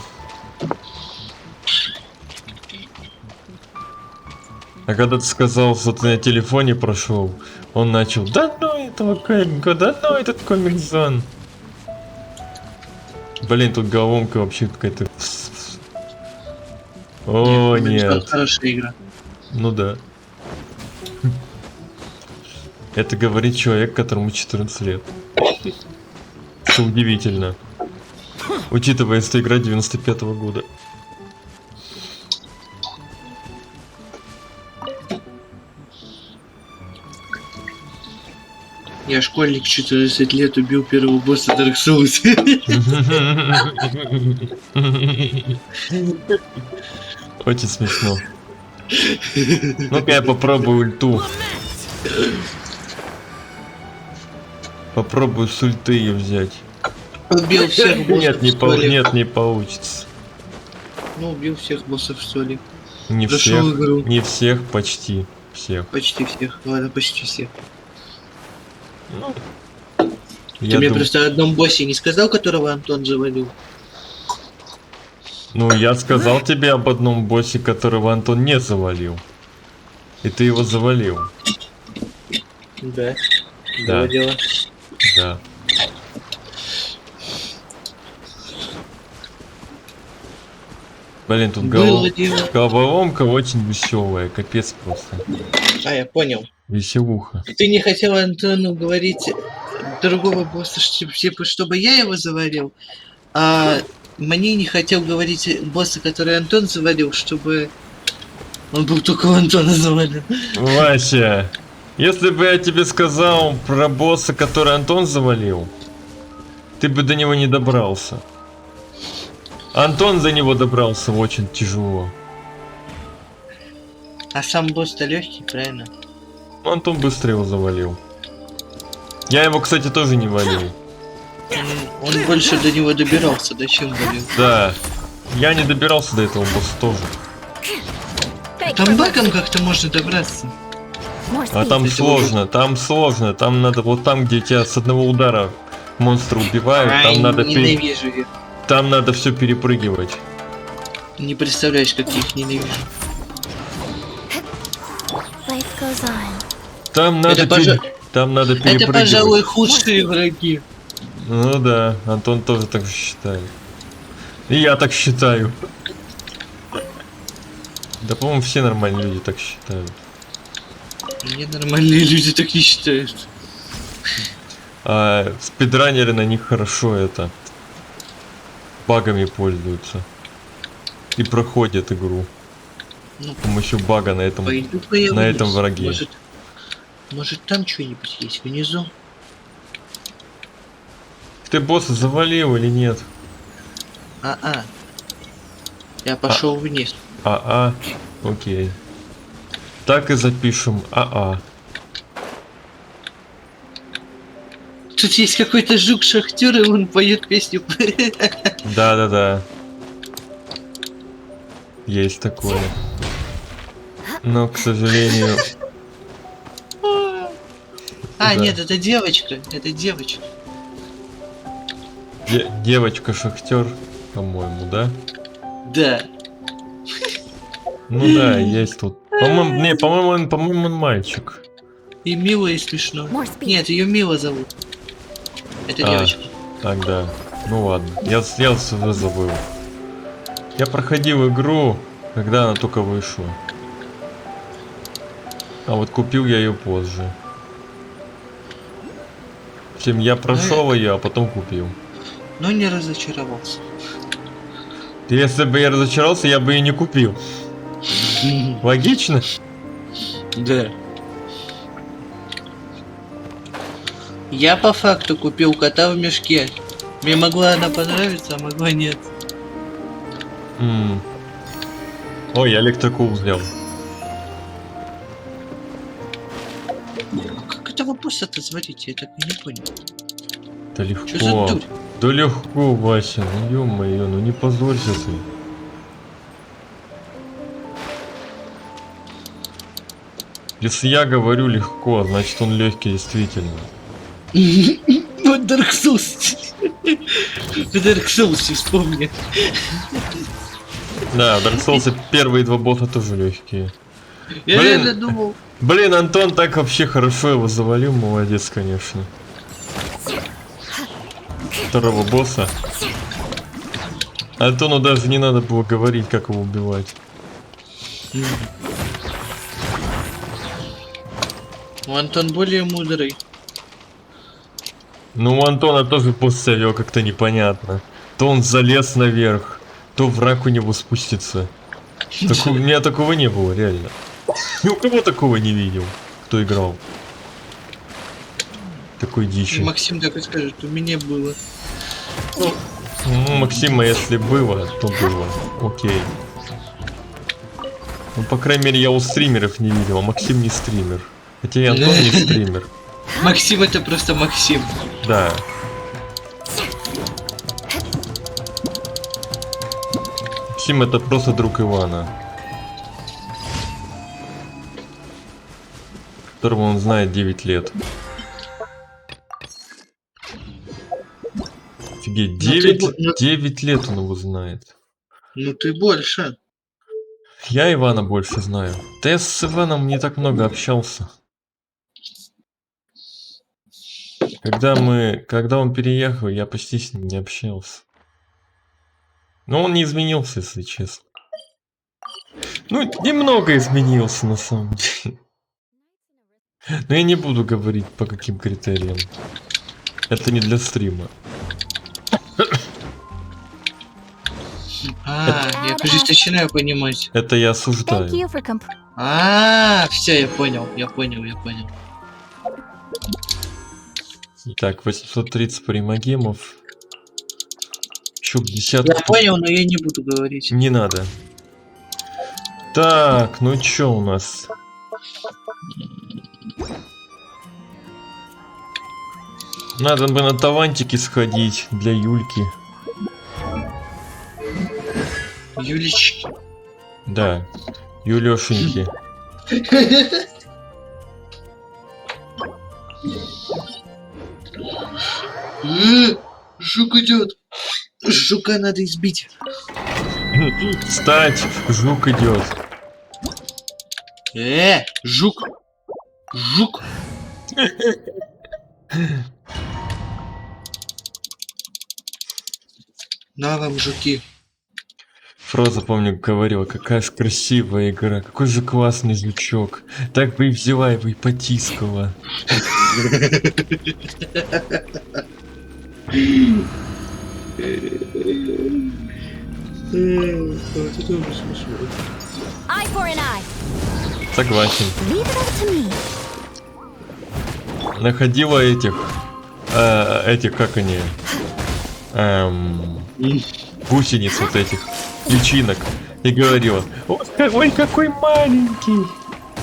А когда ты сказал, что ты на телефоне прошел, он начал: да ну этого комика, да ну этот Комик Зон. Блин, тут головомка вообще какая-то. О, нет. Хорошая игра. Ну да. Это говорит человек, которому 14 лет. Что удивительно. Учитывая, что игра 95-го года. Я школьник, 14 лет, убил первого босса Dark Souls. Очень смешно. Ну-ка я попробую ульту. Попробую с ульты ее взять. Убил всех боссов. Нет, не что ли? нет, не получится. Ну, убил всех боссов, что ли. Не Прошел всех. игру. Не всех, почти всех. Почти всех. Ладно, почти всех. Я Ты мне дум- просто о одном боссе не сказал, которого Антон завалил? Ну, я сказал тебе об одном боссе, которого Антон не завалил. И ты его завалил. Да. Да. Было дело. Да. Блин, тут Было дело. головоломка очень веселая, капец просто. А, я понял. Веселуха. Ты не хотел Антону говорить другого босса, типа, чтобы я его завалил, а мне не хотел говорить босса, который Антон завалил, чтобы он был только у Антона завален. Вася, если бы я тебе сказал про босса, который Антон завалил, ты бы до него не добрался. Антон до него добрался очень тяжело. А сам босс-то легкий, правильно? Антон быстро его завалил. Я его, кстати, тоже не валил. Он больше до него добирался, до чем валил. Да. Я не добирался до этого босса тоже. Там багом как-то можно добраться. А там сложно, там надо вот там, где тебя с одного удара монстра убивают, там надо ненавижу их. там надо все перепрыгивать. Не представляешь, как я их ненавижу. Life goes on. Там надо там надо перепрыгивать. Это, пожалуй, худшие враги. Ну да, Антон тоже так считает. И я так считаю. Да, по-моему, все нормальные люди так считают. Мне нормальные люди так не считают. А спидранеры на них хорошо это багами пользуются и проходят игру Ну, с помощью бага на этом пойду-ка я на вниз. этом враге. Может там что-нибудь есть внизу? Ты босса завалил или нет? А-а. Я пошел вниз. Окей. Так и запишем. Тут есть какой-то жук-шахтер, и он поет песню. Да. Есть такое. Но, к сожалению, А, Да. нет, это девочка. Это девочка. Девочка-шахтер, по-моему, да? Да. Ну да, есть тут. По-моему, он мальчик. И мило, и смешно. More speed. Нет, ее Мила зовут. Это девочка. Тогда. Ну ладно, я уже забыл. Я проходил игру, когда она только вышла. А вот купил я ее позже. В общем, я прошел ее, а потом купил. Но не разочаровался. Если бы я разочаровался, я бы и не купил. Логично? Да. Я по факту купил кота в мешке. Мне могла она понравиться, а могла нет. Ой, я электроку взял. Как этого босса-то сварить? Я так и не понял. Да Что за легко. дурь? Да легко, Вася. Ну ё-моё, ну не позорься ты. Если я говорю легко, значит он легкий действительно. Вот Dark Souls. В Dark Souls вспомни. Да, в Dark Souls первые два босса тоже легкие. Я Блин. реально думал. Блин, Антон так вообще хорошо его завалил, молодец, конечно. Второго босса. Антону даже не надо было говорить, как его убивать. Антон более мудрый. Ну, у Антона тоже босс себя вел как-то непонятно. То он залез наверх, то враг у него спустится. У меня такого не было, реально. Ни у кого такого не видел, кто играл. Такой дичи. Максим так и скажет, у меня было. Ну, Максима, если было, то было. Окей. Ну, по крайней мере, я у стримеров не видел, а Максим не стример. Хотя и Антон не стример. Максим это просто Максим. Да. Максим это просто друг Ивана. Которого он знает 9 лет. Офигеть, Ну, ты 9 лет он его знает. Ну ты больше. Я Ивана больше знаю. Да я с Иваном не так много общался. Когда он переехал, я почти с ним не общался. Но он не изменился, если честно. Ну, немного изменился на самом деле. Но я не буду говорить по каким критериям. Это не для стрима. Я, кажется, начинаю понимать. Это я Thank осуждаю. you for Все, я понял. Так, 830 примагемов. Чё, 50? Я понял, но я не буду говорить. Не надо. Так, ну чё у нас? Надо бы на тавантики сходить для Юльки. Юлечки. Да, Юлёшеньки. Жук идет. Жука надо избить. Встать, жук идет. Жук. Жук. На вам, жуки. Фроза, помню, говорила, какая же красивая игра, какой же классный жучок. Так бы и взяла его и потискала. eye for an eye. Согласен. Leave it up to me. Находила этих, как они, гусениц вот этих, личинок, и говорила, ой, какой маленький.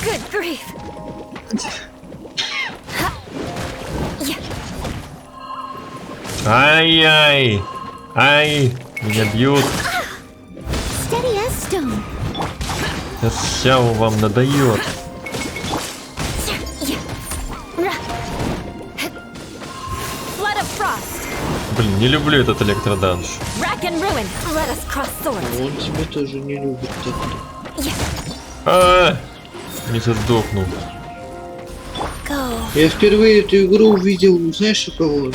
Good grief. Ай-яй, ай, меня бьют. Steady as stone. Сейчас вам надоет. Блин, не люблю этот электроданж. Rack and ruin. Let us cross swords. Он тебя тоже не любит так-то. А, не сдохнул. Go. Я впервые эту игру увидел, знаешь, у кого?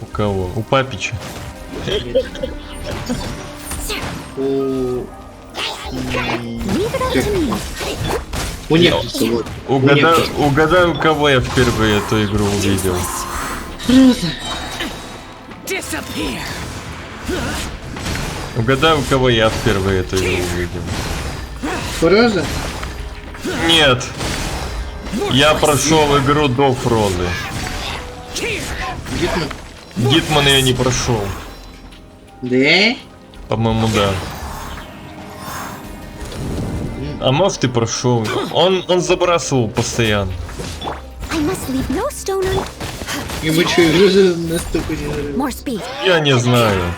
У кого? У Папича. У... Leave it up to me. У Некроса, вот. Угадай, у кого я впервые эту игру увидел. Роза. Угадай, у кого я впервые эту игру увидел. Роза? Нет. Я прошел игру до Фрозы. Гитман? Гитман я не прошел. Да? По-моему, да. А может, ты прошел. Он забрасывал постоянно. I must leave no stone un... Ему что, игру настолько не нравится? More speed. Я не знаю.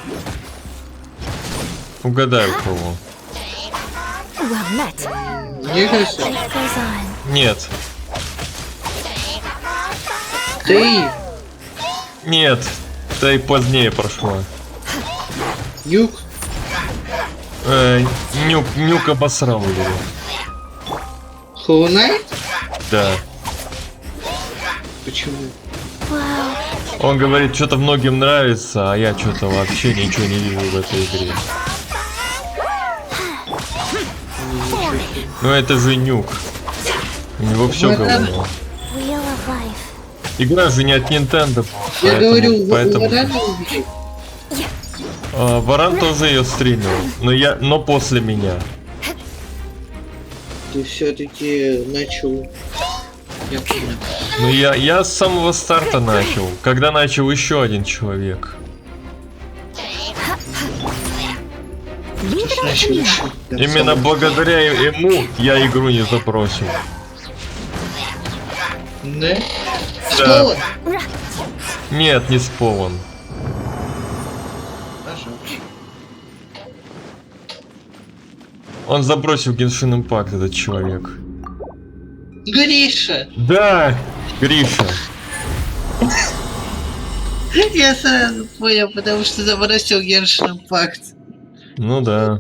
Угадай, у кого. Well met. Некроса? Life goes on. Нет. Ты? Нет. Ты позднее прошла. Юг? Нюк обосрал его. Hollow Knight? Да. Почему? Wow. Он говорит, что-то многим нравится, а я что-то вообще ничего не вижу в этой игре. Ну это же Нюк. У него все говно. Wheel of life. Игра же не от Nintendo. Я говорю, поэтому... Варана увидел. Варан тоже ее стримил, но после меня. Ты все-таки начал. Я понял. Ну я с самого старта начал, когда начал еще один человек. Leave it up to Начал me. еще. Именно благодаря ему я игру не забросил. Да? Да. Что? Нет, не спован. Он забросил Genshin Impact, этот человек. Гриша! Да, Гриша. Я сразу понял, потому что забросил Genshin Impact. Ну да.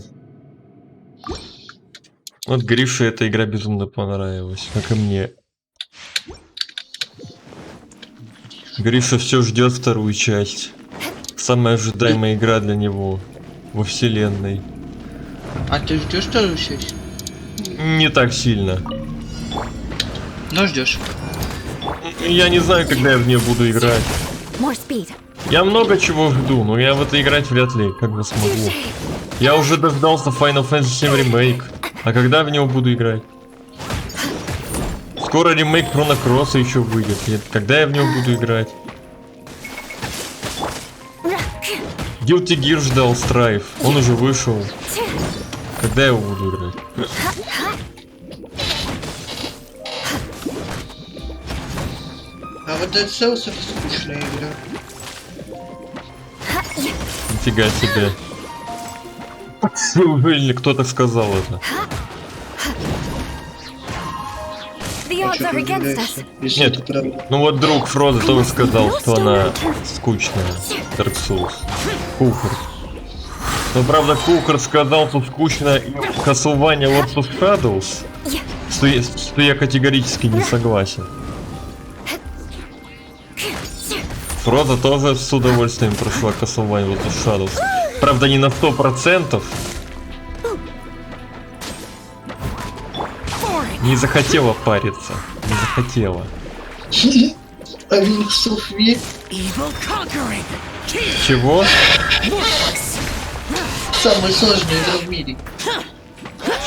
Вот Грише эта игра безумно понравилась, как и мне. Гриша все ждет вторую часть. Самая ожидаемая игра для него во вселенной. А ты ждешь вторую часть? Не так сильно. Ну ждешь. Я не знаю, когда я в нее буду играть. More speed. Я много чего жду, но я в это играть вряд ли как бы смогу. Я уже дождался Final Fantasy VII Remake. А когда в него буду играть? Скоро ремейк Chrono Cross еще выйдет. Когда я в него буду играть? Guilty Gear ждал Strife. Он уже вышел. Когда я его буду играть? А вот Dead Cells это скучная игра. Нифига себе. Или кто-то сказал это. The А odds чё are ты against us. удивляешься, если Нет. это правда? Ну вот друг Фроза тоже сказал, что она скучная. Dark Souls. Кухар. Но правда Кухар сказал, что скучно и Castlevania Lords of Shadows. Что я категорически не согласен. Фроза тоже с удовольствием прошла Castlevania Lords of Shadows. Правда не на 100%. Не захотела париться. Не захотела. А Wings of V? Чего? Самая сложная игра в мире.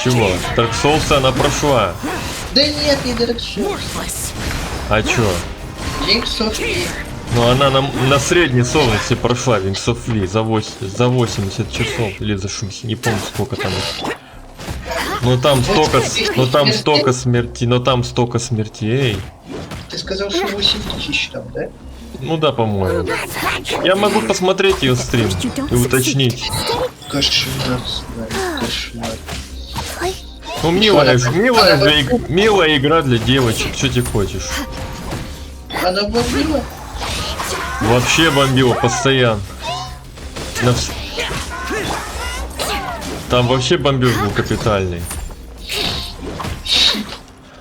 Чего? Dark Souls она прошла. Да нет, не Dark Souls. А чё? Wings of V. Ну она на средней сложности прошла Wings of V за 80 часов или за 60, не помню сколько там. Но там столько смертей. Ты сказал, что 8000 там, да? Ну да, по-моему. Я могу посмотреть ее стрим и уточнить. Кошмар, кошмар. Ну милая игра для девочек, что ты хочешь? Она бомбила? Вообще бомбила постоянно. Там вообще бомбеж был капитальный.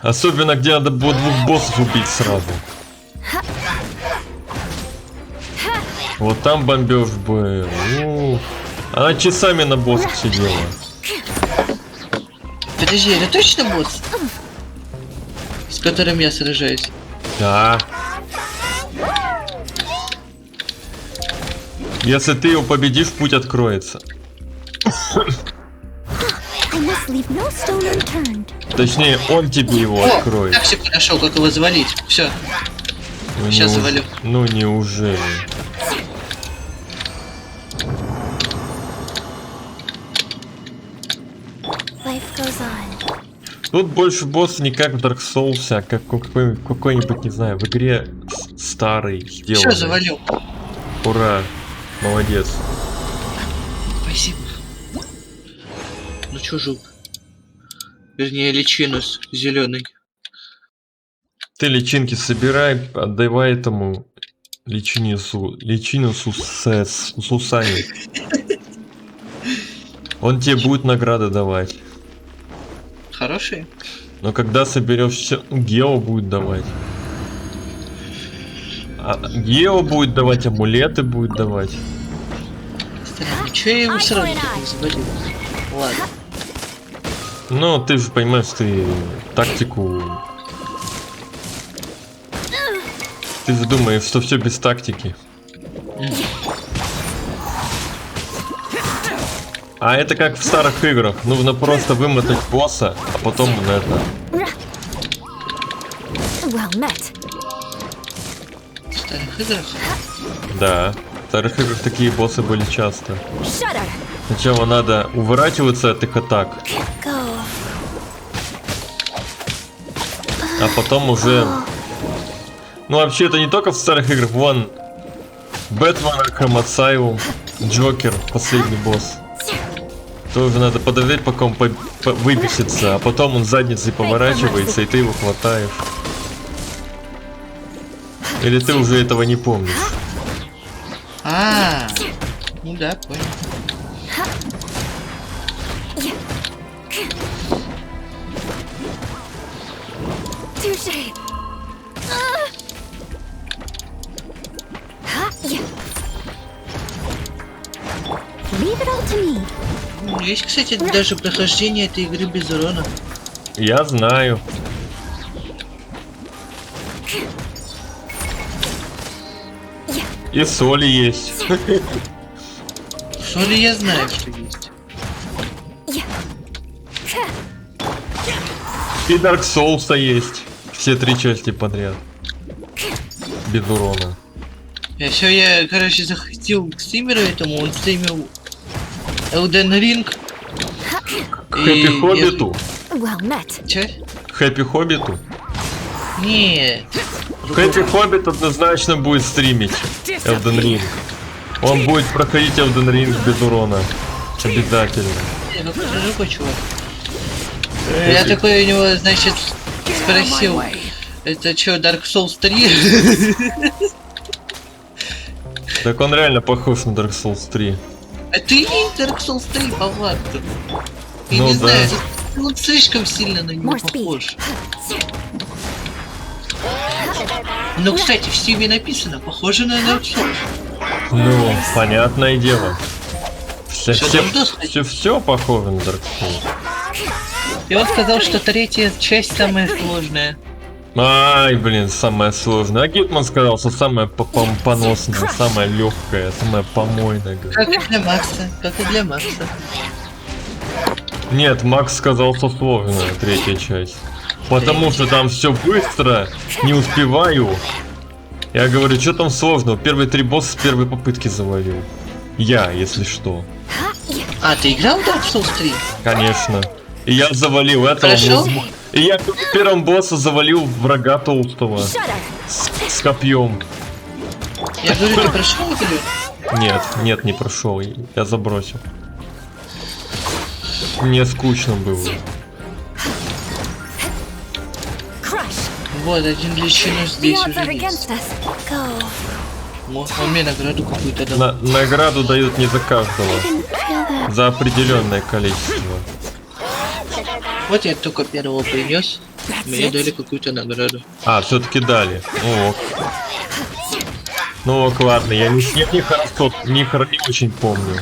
Особенно где надо было 2 боссов убить сразу. Вот там бомбеж был. Она часами на боссах сидела. Подожди, это точно босс? С которым я сражаюсь? Да. Если ты его победишь, путь откроется. I must leave no stone unturned. Точнее, он тебе его откроет. Так все нашел, как его завалить. Все. Ну, Сейчас завалю. Ну неужели? Life goes on. Тут больше босс не как в Dark Souls, а как какой-нибудь, не знаю, в игре старый сделанный. Все, завалю. Ура! Молодец. Спасибо. Ну чё жук? Вернее, личину с зеленой. Ты личинки собирай, отдавай этому личину с усами. Он тебе будет награды давать. Хорошие? Но когда соберешь все, Гео будет давать. Гео будет давать, амулеты будет давать. Странно, чё я его сразу так не завалил? Ладно. Ну, ты же понимаешь, ты тактику... Ты же думаешь, что все без тактики. А это как в старых играх. Нужно просто вымотать босса, а потом на это. Well met. В старых играх? Да. В старых играх такие боссы были часто. Shudder. Сначала надо уворачиваться от их атак, Go. а потом уже... Ну вообще это не только в старых играх. Вон, Бэтмен, Arkham Asylum, Джокер, последний босс. Тоже надо подождать, пока он выбесится, а потом он задницей поворачивается, и ты его хватаешь. Или ты уже этого не помнишь? Ну да, понял. Touché. Leave it all to me. Есть, кстати, даже прохождение этой игры без урона. Я знаю. И соли есть. Соли я знаю, что есть. И Dark Souls есть. Все 3 части подряд. Без урона. Я, короче, захотел к стримеру этому, он стримил Elden Ring. Хэппи Хоббиту? Well met. Че? Хэппи Хоббиту? Нет. Хэппи Хоббит однозначно будет стримить Elden Ring. Он будет проходить Elden Ring без урона. Обязательно. Другой чувак. Я такой у него, значит, спросил, это что, Dark Souls 3? Так он реально похож на Dark Souls 3. Это и есть Dark Souls 3 по факту. Я Ну не да. знаю, он слишком сильно на него More speed. похож. Ну, кстати, в Стиме написано, похоже на Dark Souls. Ну, понятное дело. Всё, там доска. Все похоже на Dark Souls. И он сказал, что 3-я часть самая сложная. Ай, блин, самое сложное. А Гитман сказал, что самое поносное, самое легкое, самое помойное. Как и для Макса, как и для Макса. Нет, Макс сказал, что сложная 3-я часть. Потому что там все быстро, не успеваю. Я говорю, что там сложного? Первые 3 босса с первой попытки завалил. Я, если что. А, ты играл в Dark Souls 3? Конечно. И я завалил этого. Хорошо? И я в первом босса завалил врага толстого. С копьем. Я говорю, ты прошел игру? Нет, не прошел. Я забросил. Мне скучно было. Crush. Вот, один личину The здесь odds уже are есть. against us. Go. Он мне награду какую-то дал. Награду дают не за каждого, Didn't feel that. за определенное количество. Вот я только первого принес. Мне дали какую-то награду. А, все-таки дали. Ну ок. Ну ок, ладно, я не хорошо, не очень помню.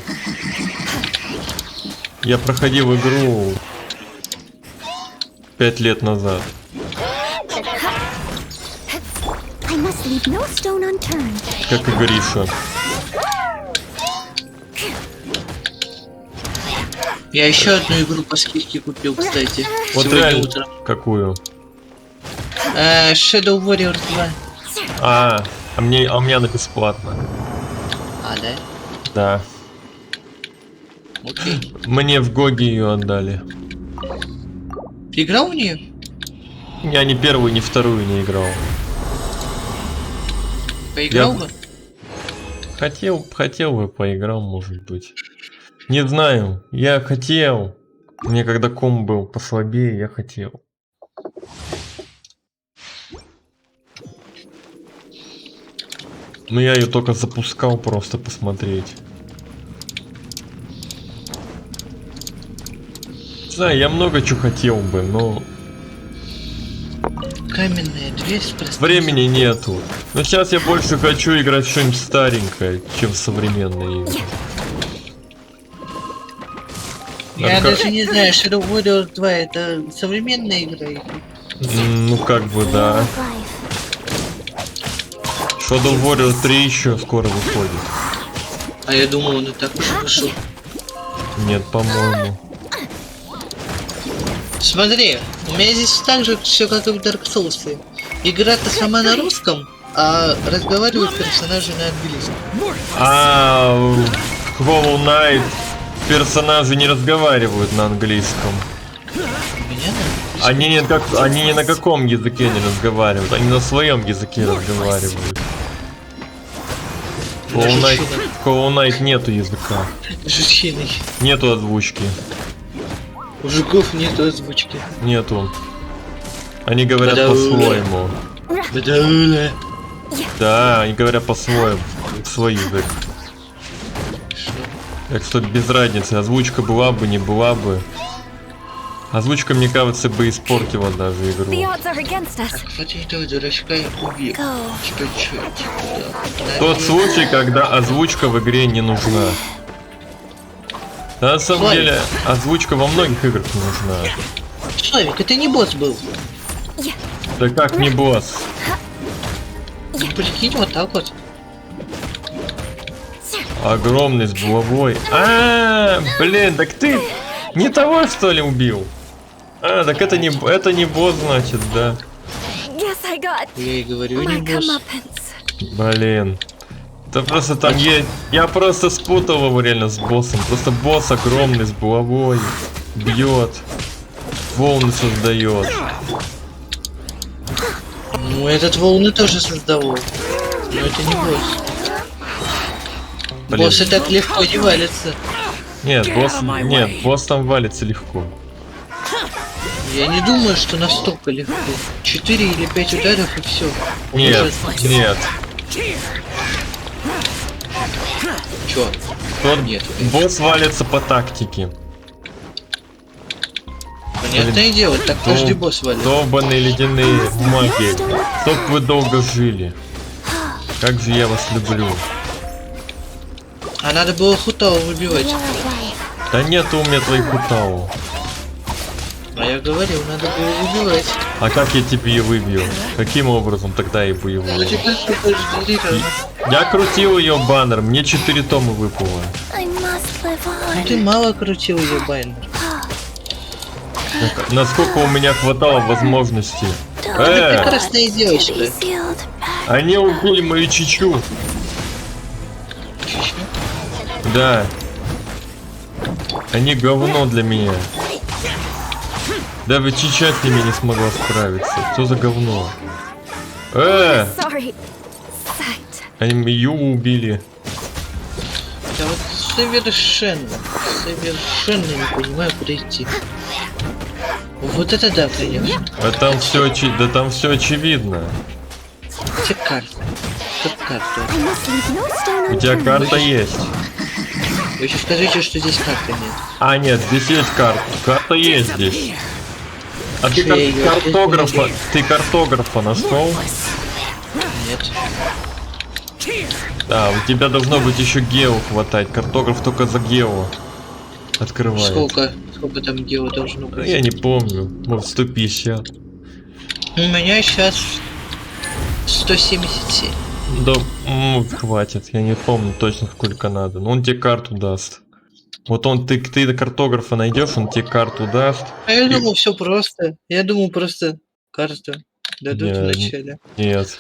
Я проходил игру 5 лет назад. I must leave no stone unturned. Как и Гриша. Я еще одну игру по скидке купил, кстати. Вот сегодня реально. утром. Какую? Shadow Warrior 2. А у меня она бесплатно. А, да? Да. Окей. Мне в Гоге ее отдали. Ты играл в нее? Я ни первую, ни вторую не играл. Поиграл Я- бы? Хотел бы, поиграл, может быть. Не знаю, я хотел. Мне когда ком был послабее, я хотел. Но я ее только запускал просто посмотреть. Не знаю, я много чего хотел бы, но Каменная дверь с простым времени нету. Но сейчас я больше хочу играть в что-нибудь старенькое, чем в современные игры. Я как- даже не знаю, Shadow Warrior 2 это современная игра? Ну как бы да. Of life. Shadow Warrior 3 еще скоро выходит. А я думал, он и так уже вышел. Нет, по-моему. Смотри, у меня здесь так же все как и в Dark Souls. Игра-то сама на русском, а разговаривают персонажи на английском. А в Hollow Knight персонажи не разговаривают на английском. У меня на Они ни на каком языке не разговаривают, они на своем языке разговаривают. В Hollow Knight нету языка, жучиной. нету озвучки, У жуков нету озвучки. нету. Они говорят Бадауля. по-своему. Бадауля. Да, они говорят по-своему, свой язык. Так что без разницы, озвучка была бы, не была бы. Озвучка, мне кажется, бы испортила даже The игру. odds are against us. Вот этого дурачка я убил. Go. Что, типа, Тот случай, когда озвучка в игре не нужна. Да, на самом Славик. деле, озвучка во многих играх не нужна. Славик, это не босс был. Да как не босс? Ну, прикинь, вот так вот. Огромный с булавой. Блин, так ты не того что ли убил? Так это не босс, значит, да. Guess I got Я и говорю, не my босс. comeuppance. Блин. Да просто там есть. Я просто спутал его реально с боссом. Просто босс огромный с булавой. Бьет. Волны создает. Ну, этот волны тоже создавал. Но это не босс. Блин. Боссы так легко не валятся. Нет, босс там валится легко. Я не думаю, что настолько легко. 4 или 5 ударов и все. Нет, нет. Чё? Тот Нет. босс валится по тактике. Понятное дело, так каждый босс валит. Долбаные ледяные маги. Чтоб вы долго жили. Как же я вас люблю. А надо было Хутау выбивать. Wheel of life. Да нету у меня твоих утау. А я говорил, надо было выбивать. А как я тебе ее выбью? Каким образом тогда я бы его? Ну теперь подожди, Я крутил ее баннер, мне 4 тома выпало. I must live ну on. ты мало крутил ее байнер. Насколько у меня хватало возможностей. Прекрасная девочка. Sealed back. Они убили мою чичу. Чичу? Да. Они говно для меня. Даже чича с ними не смогла справиться. Что за говно? Sorry. Sight. Они ее убили. Я вот совершенно не понимаю, куда идти. Вот это да, конечно. А там все там все очевидно. Где карта? Тут карту. I must leave no stone У тебя unturned. карта есть. Вы еще скажите, что здесь карты нет. А, нет, здесь есть карта. Карта есть здесь. А ты Что я её картографа, здесь ты картографа нашел? Нет. Да, у тебя должно быть еще гео хватать. Картограф только за гео открывает. Сколько там гео должно Ну, быть? я не помню. Может 150. У меня сейчас 177. Да, хватит. Я не помню точно сколько надо. Но он тебе карту даст. Вот ты до картографа найдешь, он тебе карту даст. А я И- думал, все просто. Я думал, просто карту дадут в Не, начале. Нет.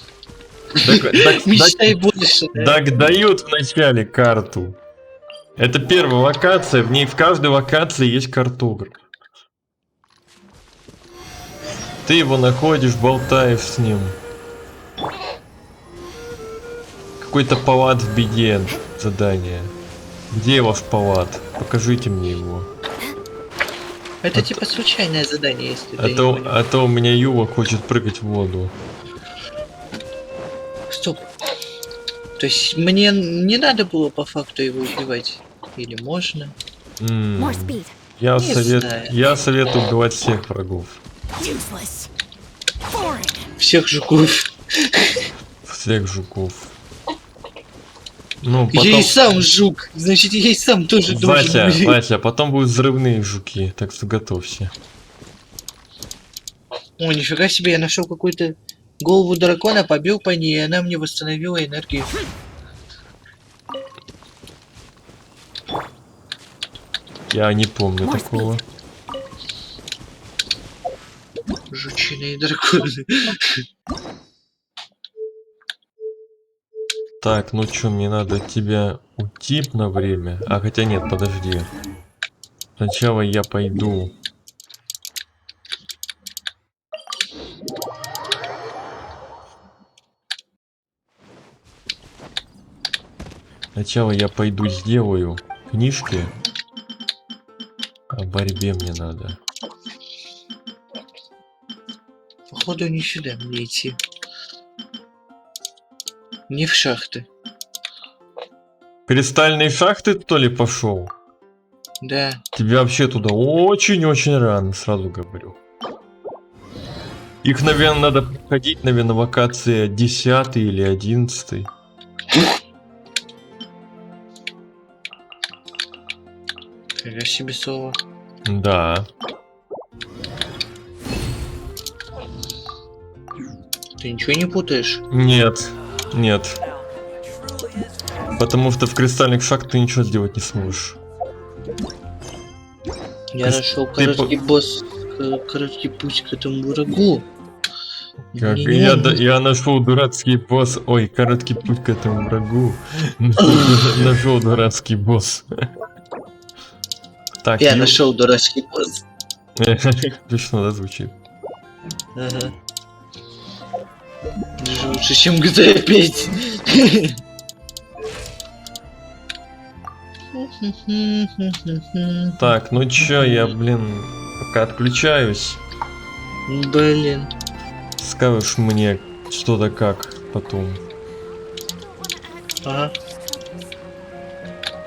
Так Мечтай больше, да? дают в начале карту. Это первая локация, в ней в каждой локации есть картограф. Ты его находишь, болтаешь с ним. Какой-то палат в беде задание. Где ваш палат? Покажите мне его. Это типа случайное задание, если ты А не понял. то у меня Юла хочет прыгать в воду. Стоп. То есть мне не надо было по факту его убивать? Или можно? More speed. Я Не знаю. советую убивать всех врагов. Useless. Boring. Всех жуков. Всех жуков. Ну, Я потом... и сам жук. Значит, я и сам тоже должен быть. Вася, потом будут взрывные жуки, так что готовься. О, нифига себе, я нашел какую-то голову дракона, побил по ней, и она мне восстановила энергию. Я не помню такого. Жучиные драконы. Так, ну чё, мне надо тебя уйти на время. А хотя нет, подожди. Сначала я пойду. Сначала я пойду сделаю книжки. О борьбе мне надо. Походу не сюда мне идти. Не в шахты. Кристальные шахты, что ли, пошел? Да. Тебе вообще туда очень-очень рано, сразу говорю. Их, наверное, надо проходить, наверное, локация 10 или 11. Фига себе слово. Да. Ты ничего не путаешь? Нет. Нет. Потому что в кристальных шахтах ты ничего сделать не сможешь. Я нашел короткий босс, короткий путь к этому врагу. Как Не я нашел дурацкий босс. Ой, короткий путь к этому врагу. Нашел дурацкий босс. Так, Я нашел дурацкий босс. Точно, да, звучит. Ага. Даже лучше, чем GTA 5. Так, ну чё, я, блин, пока отключаюсь. Блин. Скажешь мне что-то как потом. Ага.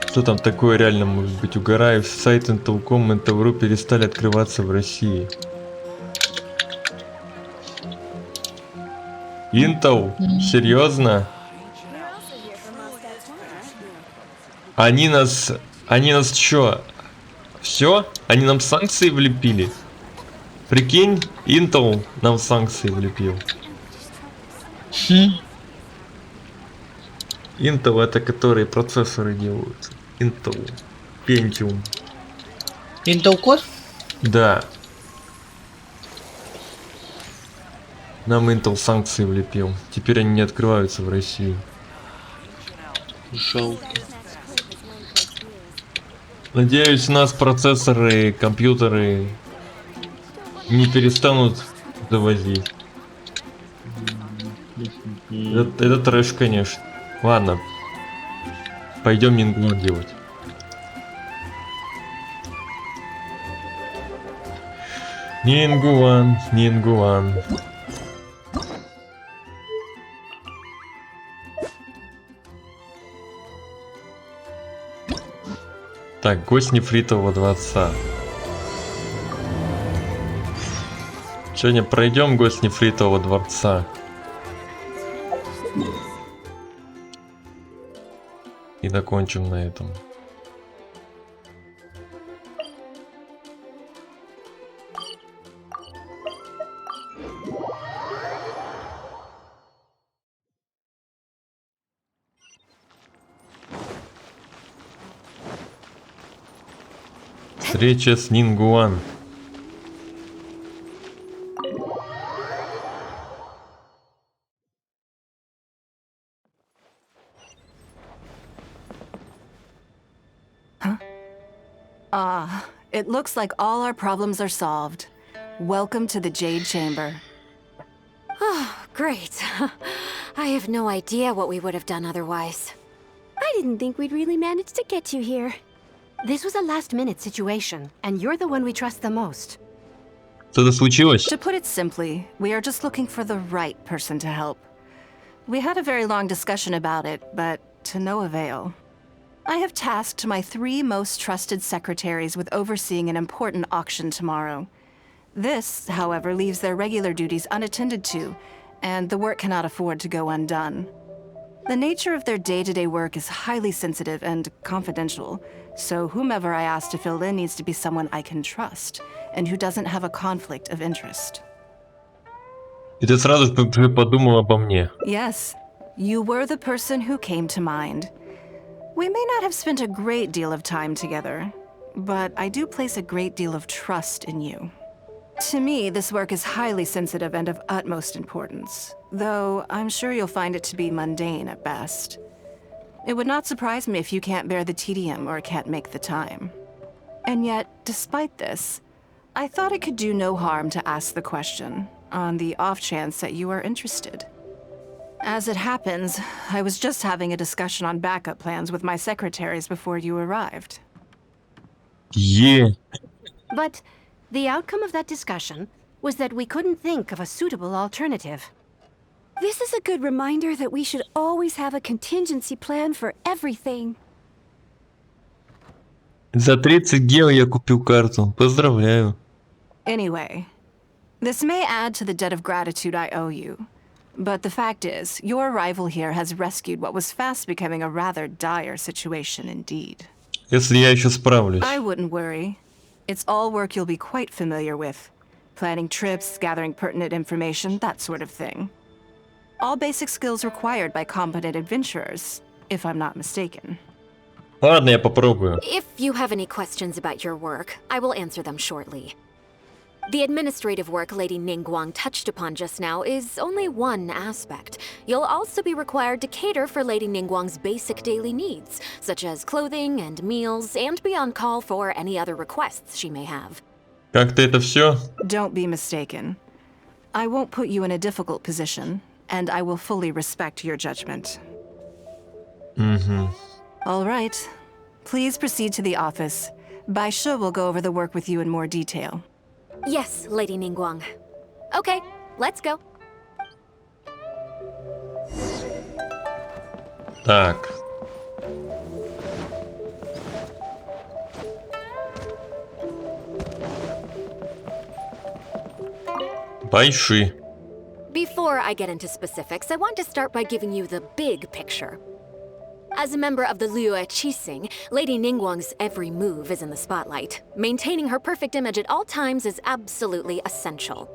Что там такое реально может быть? Угораю. Сайт Intel.com и Intel.ru перестали открываться в России. Intel? Серьезно? Они нас чё? Все? Они нам санкции влепили? Прикинь, Intel нам санкции влепил. Intel это которые процессоры делают. Intel. Pentium. Intel Core? Да. Нам Intel санкции влепил. Теперь они не открываются в России. Жалко. Надеюсь, у нас процессоры, компьютеры не перестанут довозить. Это трэш, конечно. Ладно. Пойдем Мингу делать. Нингуан. Так, гость нефритового дворца. Сегодня пройдем гость нефритового дворца. И закончим на этом. Встреча с Нингуан. It looks like all our problems are solved. Welcome to the Jade Chamber. Oh, great. I have no idea what we would have done otherwise. I didn't think we'd really manage to get you here. This was a last-minute situation, and you're the one we trust the most. Что-то случилось? To put it simply, we are just looking for the right person to help. We had a very long discussion about it, but to no avail. I have tasked my 3 most trusted secretaries with overseeing an important auction tomorrow. This, however, leaves their regular duties unattended to, and the work cannot afford to go undone. The nature of their day-to-day work is highly sensitive and confidential, so whomever I ask to fill in needs to be someone I can trust, and who doesn't have a conflict of interest. И ты сразу же подумал обо мне. Yes, you were the person who came to mind. We may not have spent a great deal of time together, but I do place a great deal of trust in you. To me, this work is highly sensitive and of utmost importance, though I'm sure you'll find it to be mundane at best. It would not surprise me if you can't bear the tedium or can't make the time. And yet, despite this, I thought it could do no harm to ask the question, on the off chance that you are interested. As it happens, I was just having a discussion on backup plans with my secretaries before you arrived. Yeah. But the outcome of that discussion was that we couldn't think of a suitable alternative. This is a good reminder that we should always have a contingency plan for everything. За 30 гео я купил карту. Поздравляю. Anyway, this may add to the debt of gratitude I owe you. But the fact is, your arrival here has rescued what was fast becoming a rather dire situation indeed. Если я еще справлюсь. I wouldn't worry. It's all work you'll be quite familiar with. Planning trips, gathering pertinent information, that sort of thing. All basic skills required by competent adventurers, if I'm not mistaken. Ладно, я попробую. If you have any questions about your work, I will answer them shortly. The administrative work Lady Ningguang touched upon just now is only one aspect. You'll also be required to cater for Lady Ningguang's basic daily needs, such as clothing and meals, and be on call for any other requests she may have. Как-то это все? Don't be mistaken. I won't put you in a difficult position, and I will fully respect your judgment. All right. Please proceed to the office. Bai Shi will go over the work with you in more detail. Yes, Lady Ningguang. Okay, let's go. Так. Байши. Before I get into specifics, I want to start by giving you the big picture. As a member of the Liyue Qixing, Lady Ningguang's every move is in the spotlight. Maintaining her perfect image at all times is absolutely essential.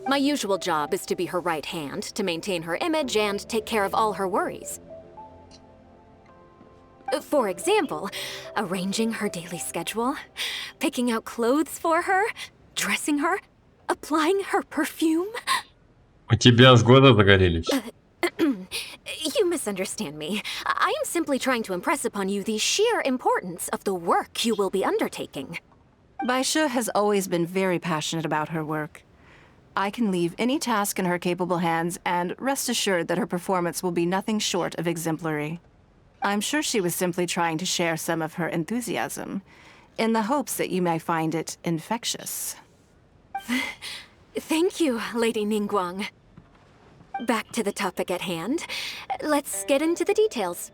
My usual job is to be her right hand, to maintain her image and take care of all her worries. For example, arranging her daily schedule, picking out clothes for her, dressing her, applying her perfume. У тебя аж глаза загорелись. You misunderstand me. I am simply trying to impress upon you the sheer importance of the work you will be undertaking. Bai Shi has always been very passionate about her work. I can leave any task in her capable hands and rest assured that her performance will be nothing short of exemplary. I'm sure she was simply trying to share some of her enthusiasm, in the hopes that you may find it infectious. Thank you, Lady Ningguang. Back to the topic at hand. Let's get into the details.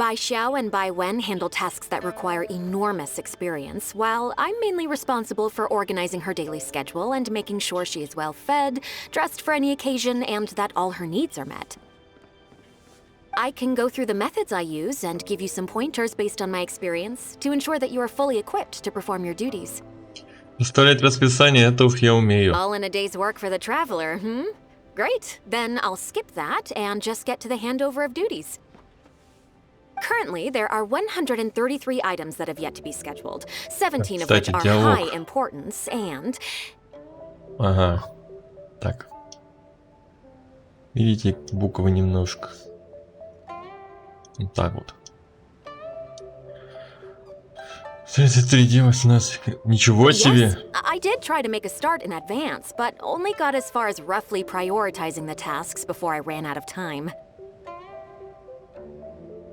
Bai Xiao and Bai Wen handle tasks that require enormous experience, while I'm mainly responsible for organizing her daily schedule and making sure she is well fed, dressed for any occasion, and that all her needs are met. I can go through the methods I use and give you some pointers based on my experience to ensure that you are fully equipped to perform your duties. Составлять расписание, это уж я умею. All in a day's work for the traveler, hmm? Great, then I'll skip that and just get to the handover of duties. Currently, there are 133 items that have yet to be scheduled, 17 of which Кстати, are диалог. high importance, and... Ага. Так. Видите, буквы немножко. Вот так вот. 33 дел, 18. Ничего себе! Yes, I did try to make a start in advance, but only got as far as roughly prioritizing the tasks before I ran out of time.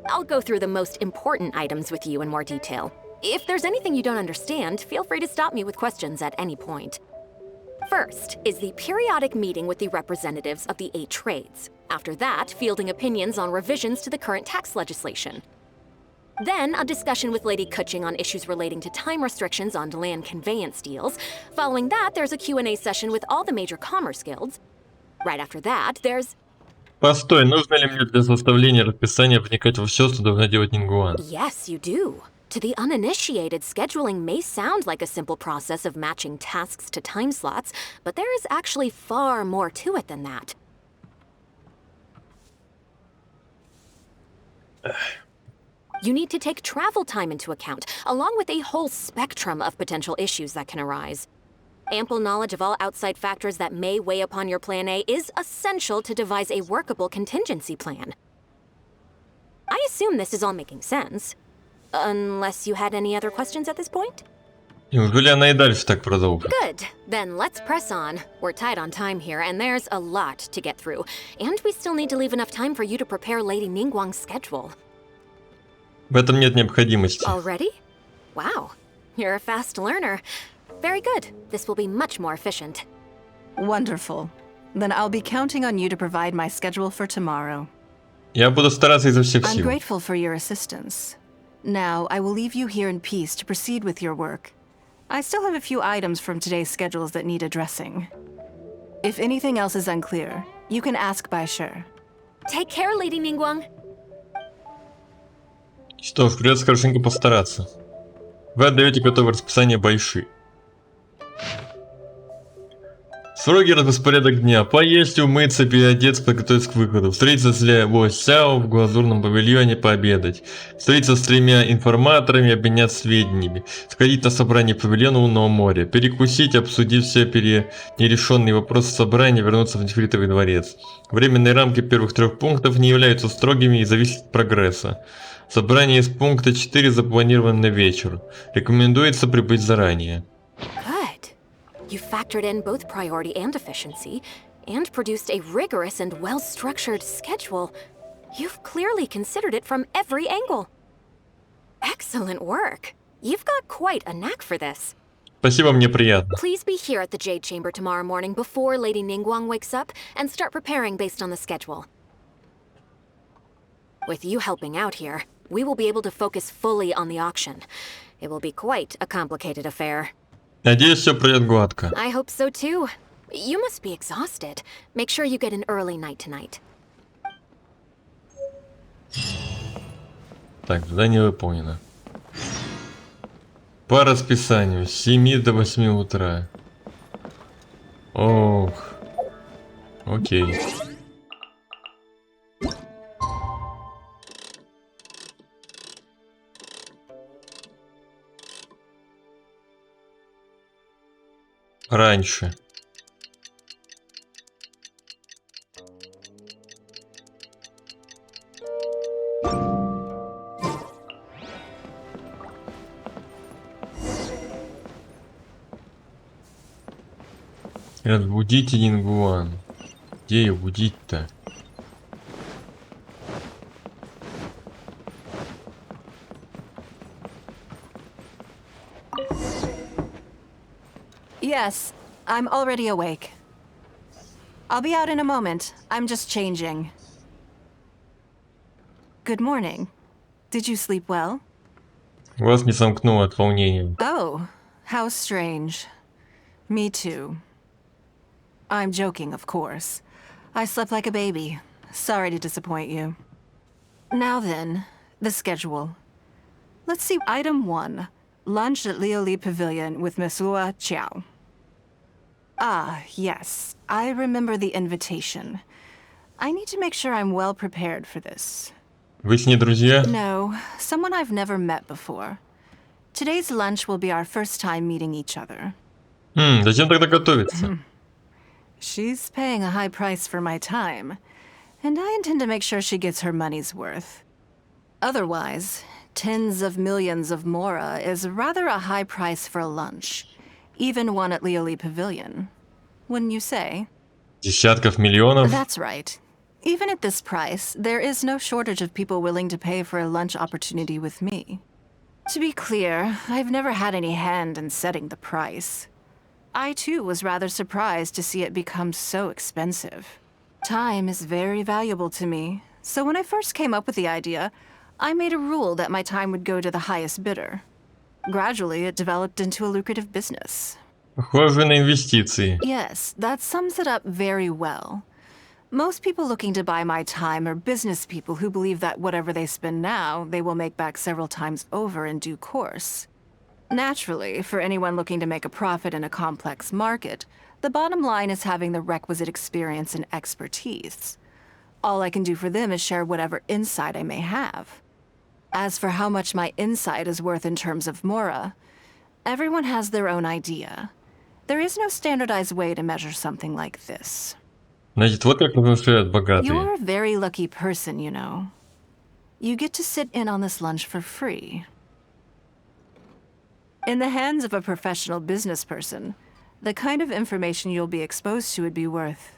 I'll go through the most important items with you in more detail. If there's anything you don't understand, feel free to stop me with questions at any point. First is the periodic meeting with the representatives of the 8 trades. After that, fielding opinions on revisions to the current tax legislation. Then, a discussion with Lady Kuching on issues relating to time restrictions on land conveyance deals. Following that, there's a Q&A session with all the major commerce guilds. Right after that, there's... Постой, нужно ли мне для составления расписания вникать во все, что должна делать Нингуан? Yes, you do. To the uninitiated, scheduling may sound like a simple process of matching tasks to time slots, but there is actually far more to it than that. You need to take travel time into account, along with a whole spectrum of potential issues that can arise. Ample knowledge of all outside factors that may weigh upon your Plan A is essential to devise a workable contingency plan. I assume this is all making sense. Unless you had any other questions at this point? Неужели она и дальше так продолжит? Good. Then let's press on. We're tight on time here, and there's a lot to get through. And we still need to leave enough time for you to prepare Lady Ningguang's schedule. В этом нет необходимости. Already? Wow. You're a fast learner. Very good. This will be much more efficient. Wonderful. Then I'll be counting on you to provide my schedule for tomorrow. Я буду стараться изо всех I'm сил. grateful for your assistance. Now, I will leave you here in peace to proceed with your work. I still have a few items from today's schedules that need addressing. If anything else is unclear, you can ask Bai Shi. Take care, Lady Ningguang. Что ж, придется хорошенько постараться. Вы отдаете готовое расписание Байши. Строгий распорядок дня. Поесть, умыться, переодеться, подготовиться к выходу. Встретиться с Лео Сяо в глазурном павильоне, пообедать. Встретиться с 3 информаторами, обменяться сведениями. Сходить на собрание павильона Лунного моря. Перекусить, обсудить все нерешенные вопросы собрания, вернуться в Нефритовый дворец. Временные рамки первых 3 пунктов не являются строгими и зависят от прогресса. Собрание из пункта 4 запланировано на вечер. Рекомендуется прибыть заранее. Good. You factored in both priority and efficiency, and produced a rigorous and well-structured schedule. You've clearly considered it from every angle. Excellent work. You've got quite a knack for this. Спасибо, мне приятно. Please be here at the Jade Chamber tomorrow morning before Lady Ningguang wakes up, and start preparing based on the schedule. With you helping out here, we will be able to focus fully on the auction. It will be quite a complicated affair. Надеюсь, все пройдет гладко. I hope so too. You must be exhausted. Make sure you get an early night tonight. Так, задание выполнено. По расписанию с 7 до 8 утра. Ох. Окей. Раньше. Разбудите Нингуан. Где ее будить-то? Yes, I'm already awake. I'll be out in a moment. I'm just changing. Good morning. Did you sleep well? Вас не сомкнуло от волнения. Oh, how strange. Me too. I'm joking, of course. I slept like a baby. Sorry to disappoint you. Now then, the schedule. Let's see. Item 1. Lunch at Lioli Pavilion with Miss Lua Chiao. Ah, yes. I remember the invitation. I need to make sure I'm well prepared for this. Вы с ней друзья? No, someone I've never met before. Today's lunch will be our first time meeting each other. Зачем тогда готовиться? She's paying a high price for my time, and I intend to make sure she gets her money's worth. Otherwise, tens of millions of mora is rather a high price for a lunch, even one at Lioli Pavilion. Wouldn't you say? Десятков миллионов? That's right. Even at this price, there is no shortage of people willing to pay for a lunch opportunity with me. To be clear, I've never had any hand in setting the price. I too was rather surprised to see it become so expensive. Time is very valuable to me, so when I first came up with the idea, I made a rule that my time would go to the highest bidder. Gradually, it developed into a lucrative business. Похоже на инвестиции. Yes, that sums it up very well. Most people looking to buy my time are business people who believe that whatever they spend now, they will make back several times over in due course. Naturally, for anyone looking to make a profit in a complex market, the bottom line is having the requisite experience and expertise. All I can do for them is share whatever insight I may have. As for how much my insight is worth in terms of mora, everyone has their own idea. There is no standardized way to measure something like this. Значит, вот как размышляют богатые. You're a very lucky person, you know. You get to sit in on this lunch for free. In the hands of a professional business person, the kind of information you'll be exposed to would be worth,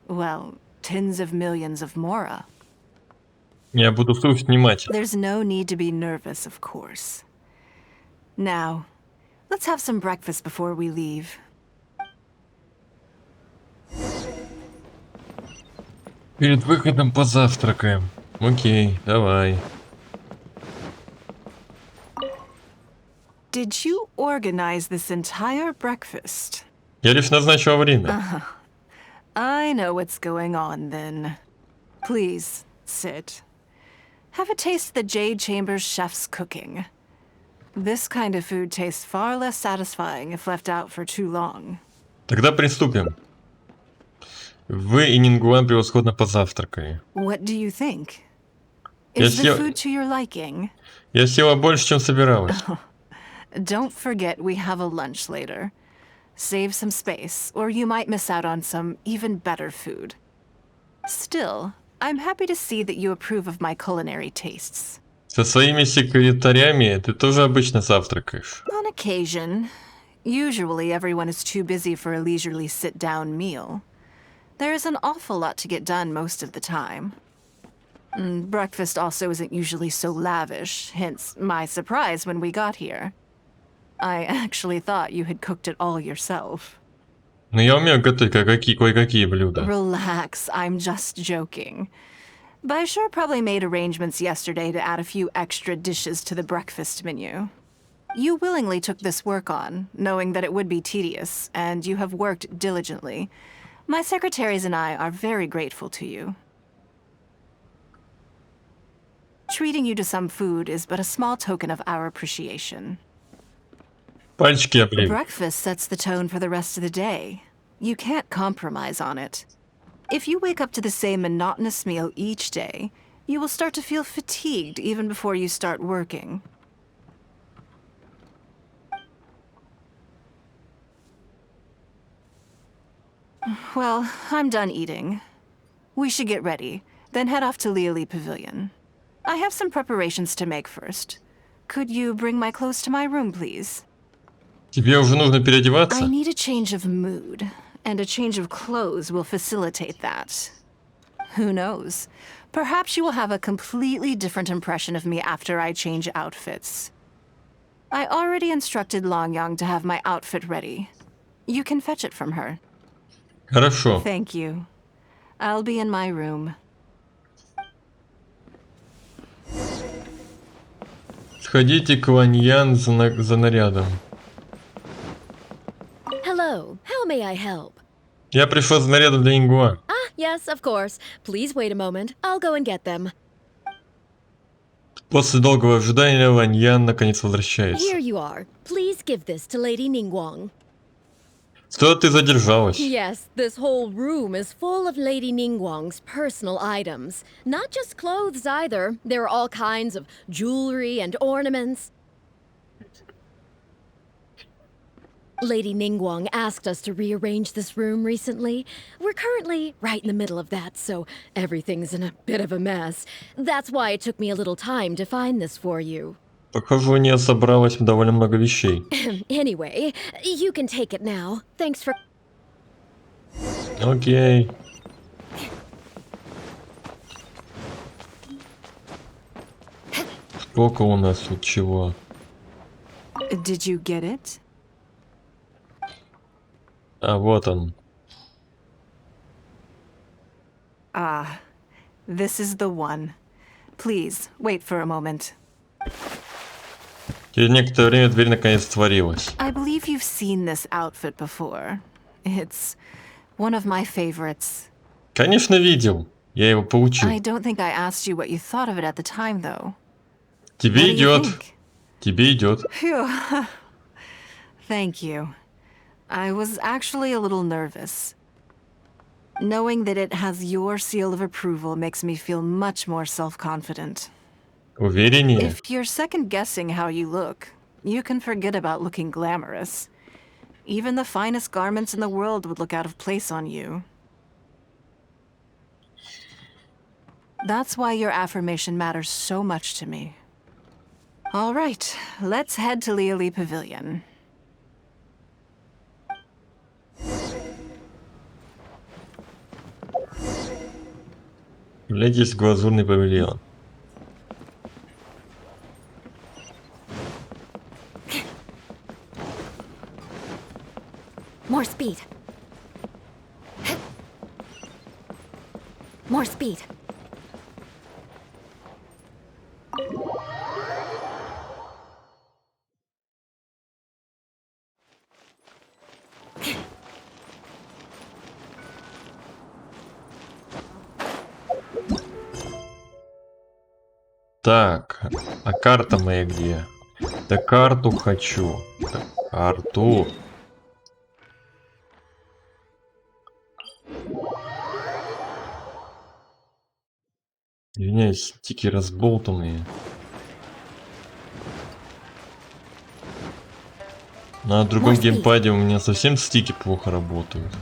well, tens of millions of mora. Я буду слушать внимательно. There's no need to be nervous, of course. Now, let's have some breakfast before we leave. Перед выходом позавтракаем. Окей, давай. Did you organize this entire breakfast? Я лишь назначил время. I know what's going on, then. Please, sit. Have a taste of the Jade Chamber's chef's cooking. This kind of food tastes far less satisfying if left out for too long. Тогда приступим. Вы и Нингуан превосходно позавтракали. What do you think? Я Is the съел- food to your liking? Я съела больше, чем собиралась. Don't forget we have a lunch later. Save some space, or you might miss out on some even better food. Still, I'm happy to see that you approve of my culinary tastes. Со своими секретарями ты тоже обычно завтракаешь. On occasion. Usually everyone is too busy for a leisurely sit-down meal. There is an awful lot to get done most of the time. Breakfast also isn't usually so lavish, hence my surprise when we got here. I actually thought you had cooked it all yourself. Но я умею готовить кое-какие блюда. Relax, I'm just joking. Baishar probably made arrangements yesterday to add a few extra dishes to the breakfast menu. You willingly took this work on, knowing that it would be tedious, and you have worked diligently. My secretaries and I are very grateful to you. Treating you to some food is but a small token of our appreciation. Пальчики облей. Breakfast sets the tone for the rest of the day. You can't compromise on it. If you wake up to the same monotonous meal each day, you will start to feel fatigued even before you start working. Well, I'm done eating. We should get ready, then head off to Lioli Pavilion. I have some preparations to make first. Could you bring my clothes to my room, please? Тебе уже нужно переодеваться? I need a change of mood, and a change of clothes will facilitate that. Who knows? Perhaps you will have a completely different impression of me after I change outfits. I already instructed Longyang to have my outfit ready. You can fetch it from her. Хорошо. Thank you. I'll be in my room. Сходите к Ваньян за нарядом. Hello, how may I help? Я пришел за нарядом для Ингуа. Ah, yes, of course. Please wait a moment. I'll go and get them. После долгого ожидания Ваньян наконец возвращается. Here you are. Please give this to Lady Ningguang. Что ты задержалась? Yes, this whole room is full of Lady Ningguang's personal items. Not just clothes either. There are all kinds of jewelry and ornaments. Lady Ningguang asked us to rearrange this room recently. We're currently right in the middle of that, so everything's in a bit of a mess. That's why it took me a little time to find this for you. Похоже, у нее собралось довольно много вещей. Anyway, you can take it now. Thanks for... Окей. Сколько у нас тут чего? Did you get it? А вот он. Ah, this is the one. Please, wait for a moment. Через некоторое время дверь наконец отворилась. I believe you've seen this outfit before. It's one of my favorites. Конечно, видел. Я его получил. I don't think I asked you what you thought of it at the time, though. What Тебе do you идет. think? Тебе идет. Phew. Thank you. I was actually a little nervous. Knowing that it has your seal of approval makes me feel much more self-confident. Увереннее. If you're second-guessing how you look, you can forget about looking glamorous. Even the finest garments in the world would look out of place on you. That's why your affirmation matters so much to me. All right, let's head to Liali Pavilion. Летись в глазурный павильон. More speed. More speed. Так, а карта моя где? Да карту хочу. Да, карту. Извиняюсь, стики разболтанные. На другом Может быть. геймпаде у меня совсем стики плохо работают.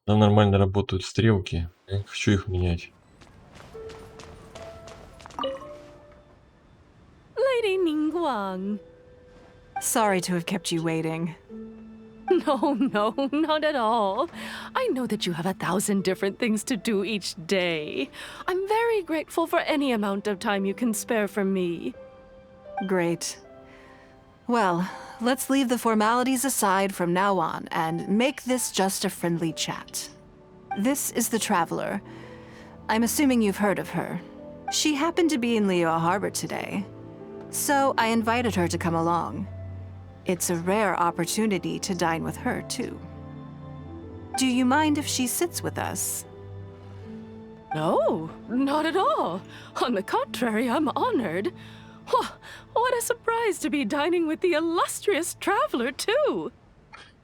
Там нормально работают стрелки. Я не хочу их менять. Lady Ningguang. Sorry to have kept you waiting. No, not at all. I know that you have 1,000 different things to do each day. I'm very grateful for any amount of time you can spare for me. Great. Well, let's leave the formalities aside from now on and make this just a friendly chat. This is the Traveler. I'm assuming you've heard of her. She happened to be in Liyue Harbor today, so I invited her to come along. It's a rare opportunity to dine with her, too. Do you mind if she sits with us? No, not at all. On the contrary, I'm honored. What a surprise to be dining with the illustrious Traveler, too.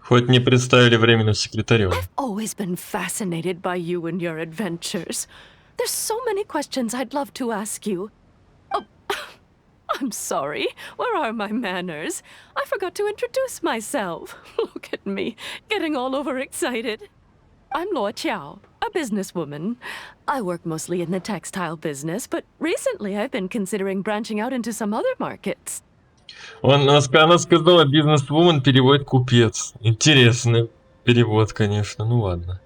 Хоть не представили временным секретарем. I've always been fascinated by you and your adventures. There's so many questions I'd love to ask you. Oh, I'm sorry. Where are my manners? I forgot to introduce myself. Look at me, getting all overexcited. I'm Luo Qiao, a businesswoman. I work mostly in the textile business, but recently I've been considering branching out into some other markets. Она сказала бизнес-вумен, переводит купец. Интересный перевод, конечно. Ну ладно.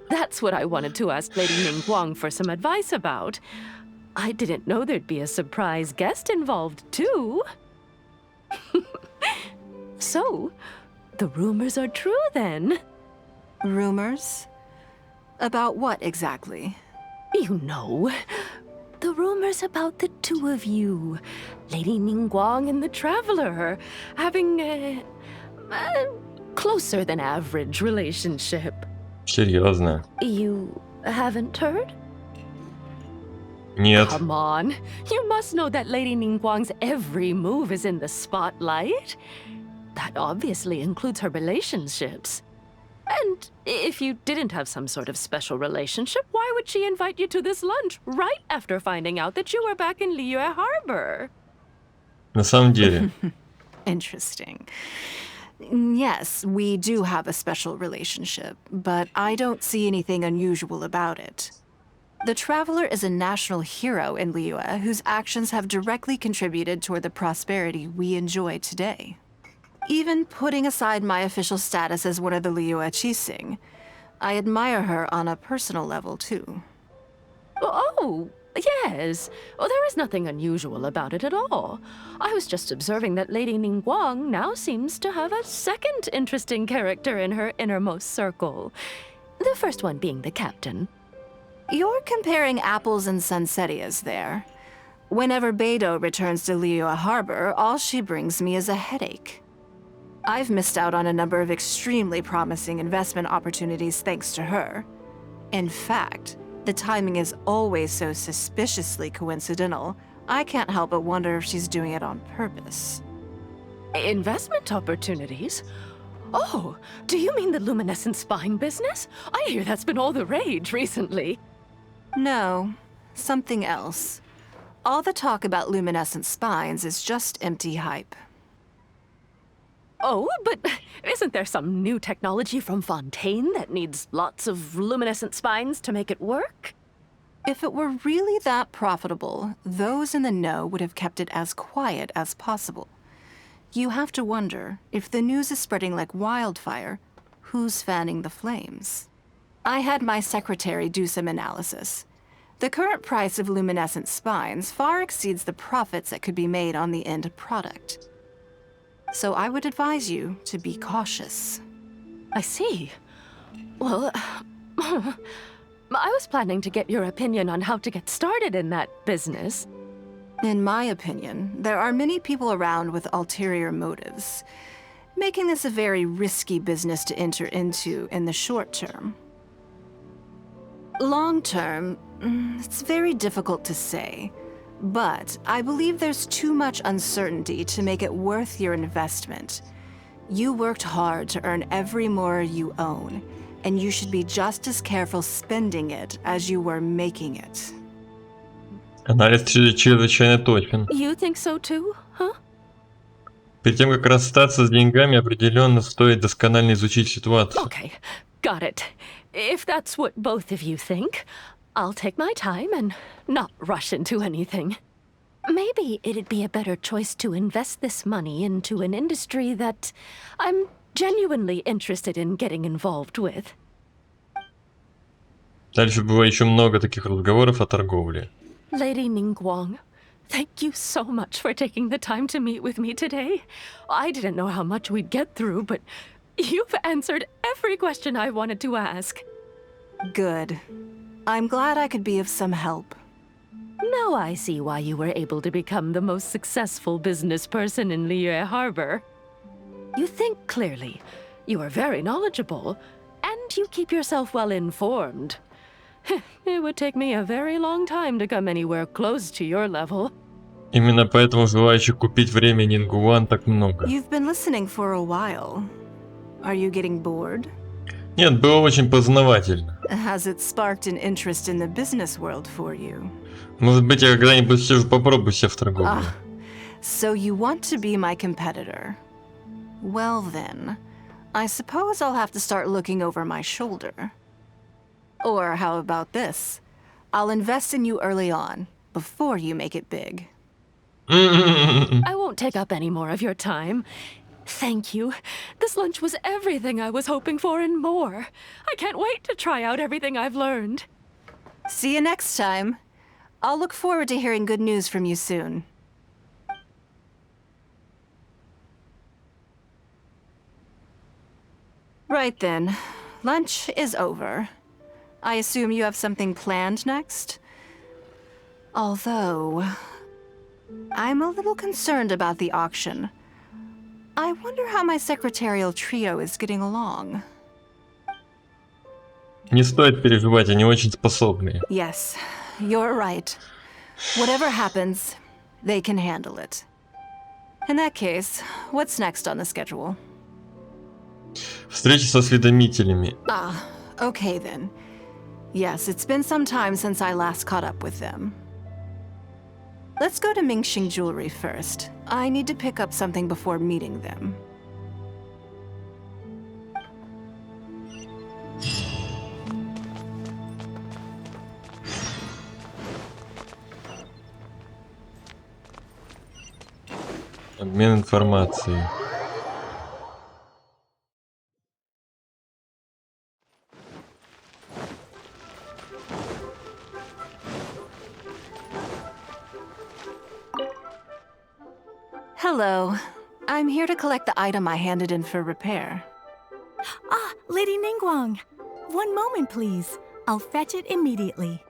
That's what I wanted to ask Lady Ningguang for some advice about. I didn't know there'd be a surprise guest involved, too. So, the rumors are true then. Rumors? About what exactly? You know, the rumors about the two of you, Lady Ningguang and the Traveler, having a closer than average relationship. Серьезно? You haven't heard? Нет. Come on. You must know that Lady Ningguang's every move is in the spotlight. That obviously includes her relationships. And if you didn't have some sort of special relationship, why would she invite you to this lunch right after finding out that you were back in Liyue Harbor? На самом деле. Interesting. Yes, we do have a special relationship, but I don't see anything unusual about it. The Traveler is a national hero in Liyue whose actions have directly contributed toward the prosperity we enjoy today. Even putting aside my official status as one of the Liyue Qixing, I admire her on a personal level too. Oh, yes. Oh, there is nothing unusual about it at all. I was just observing that Lady Ningguang now seems to have a second interesting character in her innermost circle. The first one being the captain. You're comparing apples and sunsettias there. Whenever Beidou returns to Liyue Harbor, all she brings me is a headache. I've missed out on a number of extremely promising investment opportunities thanks to her. In fact, the timing is always so suspiciously coincidental, I can't help but wonder if she's doing it on purpose. Investment opportunities? Oh, do you mean the luminescent spine business? I hear that's been all the rage recently. No, something else. All the talk about luminescent spines is just empty hype. Oh, but isn't there some new technology from Fontaine that needs lots of luminescent spines to make it work? If it were really that profitable, those in the know would have kept it as quiet as possible. You have to wonder, if the news is spreading like wildfire, who's fanning the flames? I had my secretary do some analysis. The current price of luminescent spines far exceeds the profits that could be made on the end product. So I would advise you to be cautious. I see. Well, I was planning to get your opinion on how to get started in that business. In my opinion, there are many people around with ulterior motives, making this a very risky business to enter into in the short term. Long term, it's very difficult to say, but I believe there's too much uncertainty to make it worth your investment. You worked hard to earn every more you own, and you should be just as careful spending it as you were making it. Анализ чрезвычайно точен. You think so too, huh? Перед тем, как расстаться с деньгами, определенно стоит досконально изучить ситуацию. Okay, got it. If that's what both of you think, I'll take my time and not rush into anything. Maybe it'd be a better choice to invest this money into an industry that I'm genuinely interested in getting involved with. Дальше было еще много таких разговоров о торговле. Lady Ningguang, thank you so much for taking the time to meet with me today. I didn't know how much we'd get through, but you've answered every question I wanted to ask. Good. I'm glad I could be of some help. Now I see why you were able to become the most successful business person in Liyue Harbor. You think clearly, you are very knowledgeable, and you keep yourself well informed. It would take me a very long time to come anywhere close to your level. Именно поэтому желающих купить время Нингуан так много. You've been listening for a while. Are you getting bored? Нет, было очень познавательно. Has it sparked an interest in the business world for you? Может быть, я когда-нибудь все же попробую себя в торговле. So you want to be my competitor? Well then, I suppose I'll have to start looking over my shoulder. Or how about this? I'll invest in you early on, before you make it big. I won't take up any more of your time. Thank you. This lunch was everything I was hoping for and more. I can't wait to try out everything I've learned. See you next time. I'll look forward to hearing good news from you soon. Right then, lunch is over. I assume you have something planned next? Although, I'm a little concerned about the auction. I wonder how my secretarial trio is getting along. Не стоит переживать, они очень способные. Yes, you're right. Whatever happens, they can handle it. In that case, what's next on the schedule? Встреча со осведомителями. Ah, okay then. Yes, it's been some time since I last caught up with them. Let's go to Mingxing Jewelry first. I need to pick up something before meeting them. Обмен информацией. Hello. I'm here to collect the item I handed in for repair. Ah, Lady Ningguang. One moment, please. I'll fetch it immediately.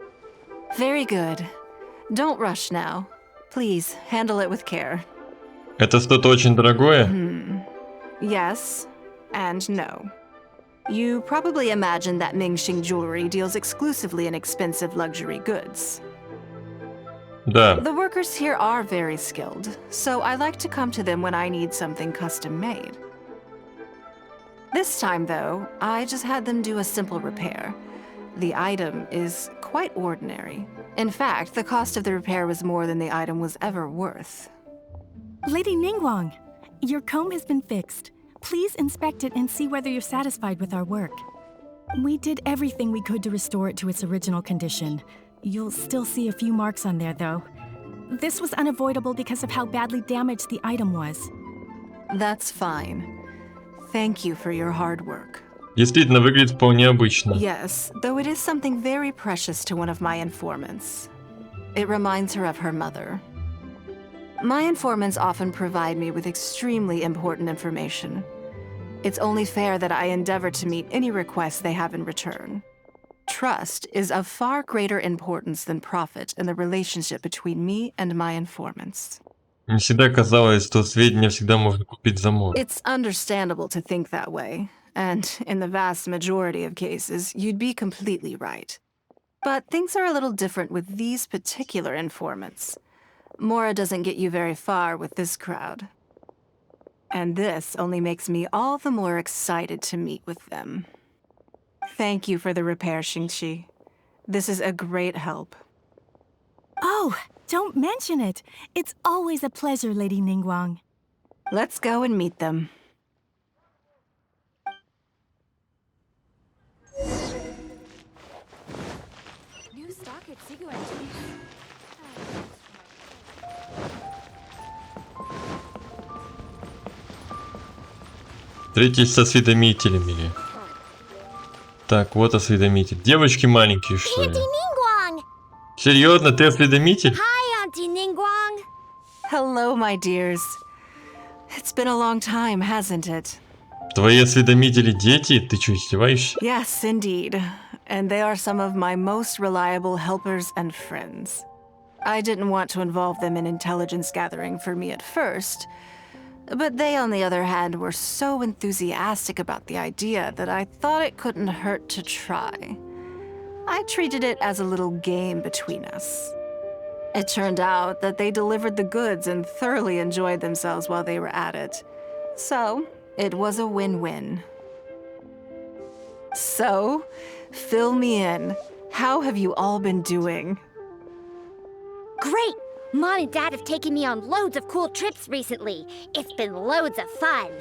Very good. Don't rush now. Please, handle it with care. Это что-то очень дорогое? Yes, and no. You probably imagine that Mingxing Jewelry deals exclusively in expensive luxury goods. Да. The workers here are very skilled, so I like to come to them when I need something custom made. This time, though, I just had them do a simple repair. The item is quite ordinary. In fact, the cost of the repair was more than the item was ever worth. Lady Ningguang, your comb has been fixed. Please inspect it and see whether you're satisfied with our work. We did everything we could to restore it to its original condition. You'll still see a few marks on there, though. This was unavoidable because of how badly damaged the item was. That's fine. Thank you for your hard work. Действительно, выглядит вполне обычно. Yes, though it is something very precious to one of my informants. It reminds her of her mother. My informants often provide me with extremely important information. It's only fair that I endeavor to meet any requests they have in return. Trust is of far greater importance than profit in the relationship between me and my informants. Мне всегда казалось, что сведения всегда можно купить за мор. It's understandable to think that way, and in the vast majority of cases, you'd be completely right. But things are a little different with these particular informants. Mora doesn't get you very far with this crowd. And this only makes me all the more excited to meet with them. Thank you for the repair, Xingqi. This is a great help. Oh, don't mention it. It's always a pleasure, Lady Ningguang. Let's go and meet them. New stock at Sigu. Встретись с осведомителями. Так, вот осведомитель. Девочки маленькие, что ли? Ningguang! Серьезно, ты осведомитель? Hi, Auntie Ningguang! Hello, my dears. It's been a long time, hasn't it? Твои осведомители дети? Ты что, издеваешься? Yes, indeed. And they are some of my most reliable helpers and friends. I didn't want to involve them in intelligence gathering for me at first, but they, on the other hand, were so enthusiastic about the idea that I thought it couldn't hurt to try. I treated it as a little game between us. It turned out that they delivered the goods and thoroughly enjoyed themselves while they were at it. So, it was a win-win. So, fill me in. How have you all been doing? Great! Mom and Dad have taken me on loads of cool trips recently. It's been loads of fun.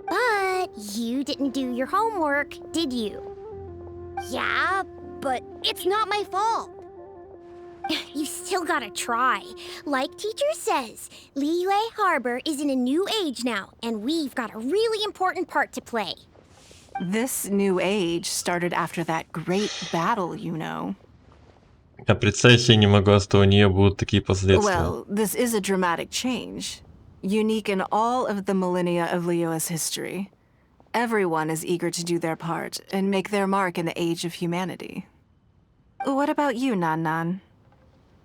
But you didn't do your homework, did you? Yeah, but it's not my fault. You still gotta try. Like teacher says, Liyue Harbor is in a new age now, and we've got a really important part to play. This new age started after that great battle, you know. Я представить себе не могла, что у нее будут такие последствия. Well, this is a dramatic change, unique in all of the millennia of Liyue's history. Everyone is eager to do their part and make their mark in the age of humanity. What about you, Nan?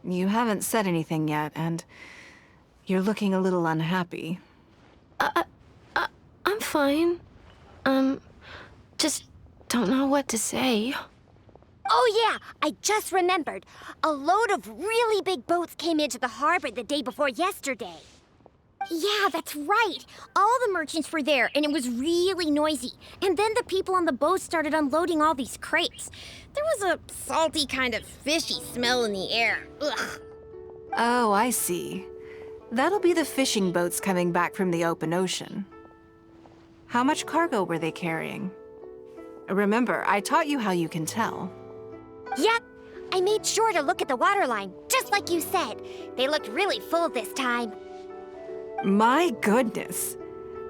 You haven't said anything yet, and you're looking a little unhappy. I'm fine. Just don't know what to say. Oh yeah, I just remembered. A load of really big boats came into the harbor the day before yesterday. Yeah, that's right. All the merchants were there, and it was really noisy. And then the people on the boat started unloading all these crates. There was a salty kind of fishy smell in the air. Ugh. Oh, I see. That'll be the fishing boats coming back from the open ocean. How much cargo were they carrying? Remember, I taught you how you can tell. Yep, I made sure to look at the waterline, just like you said. They looked really full this time. My goodness.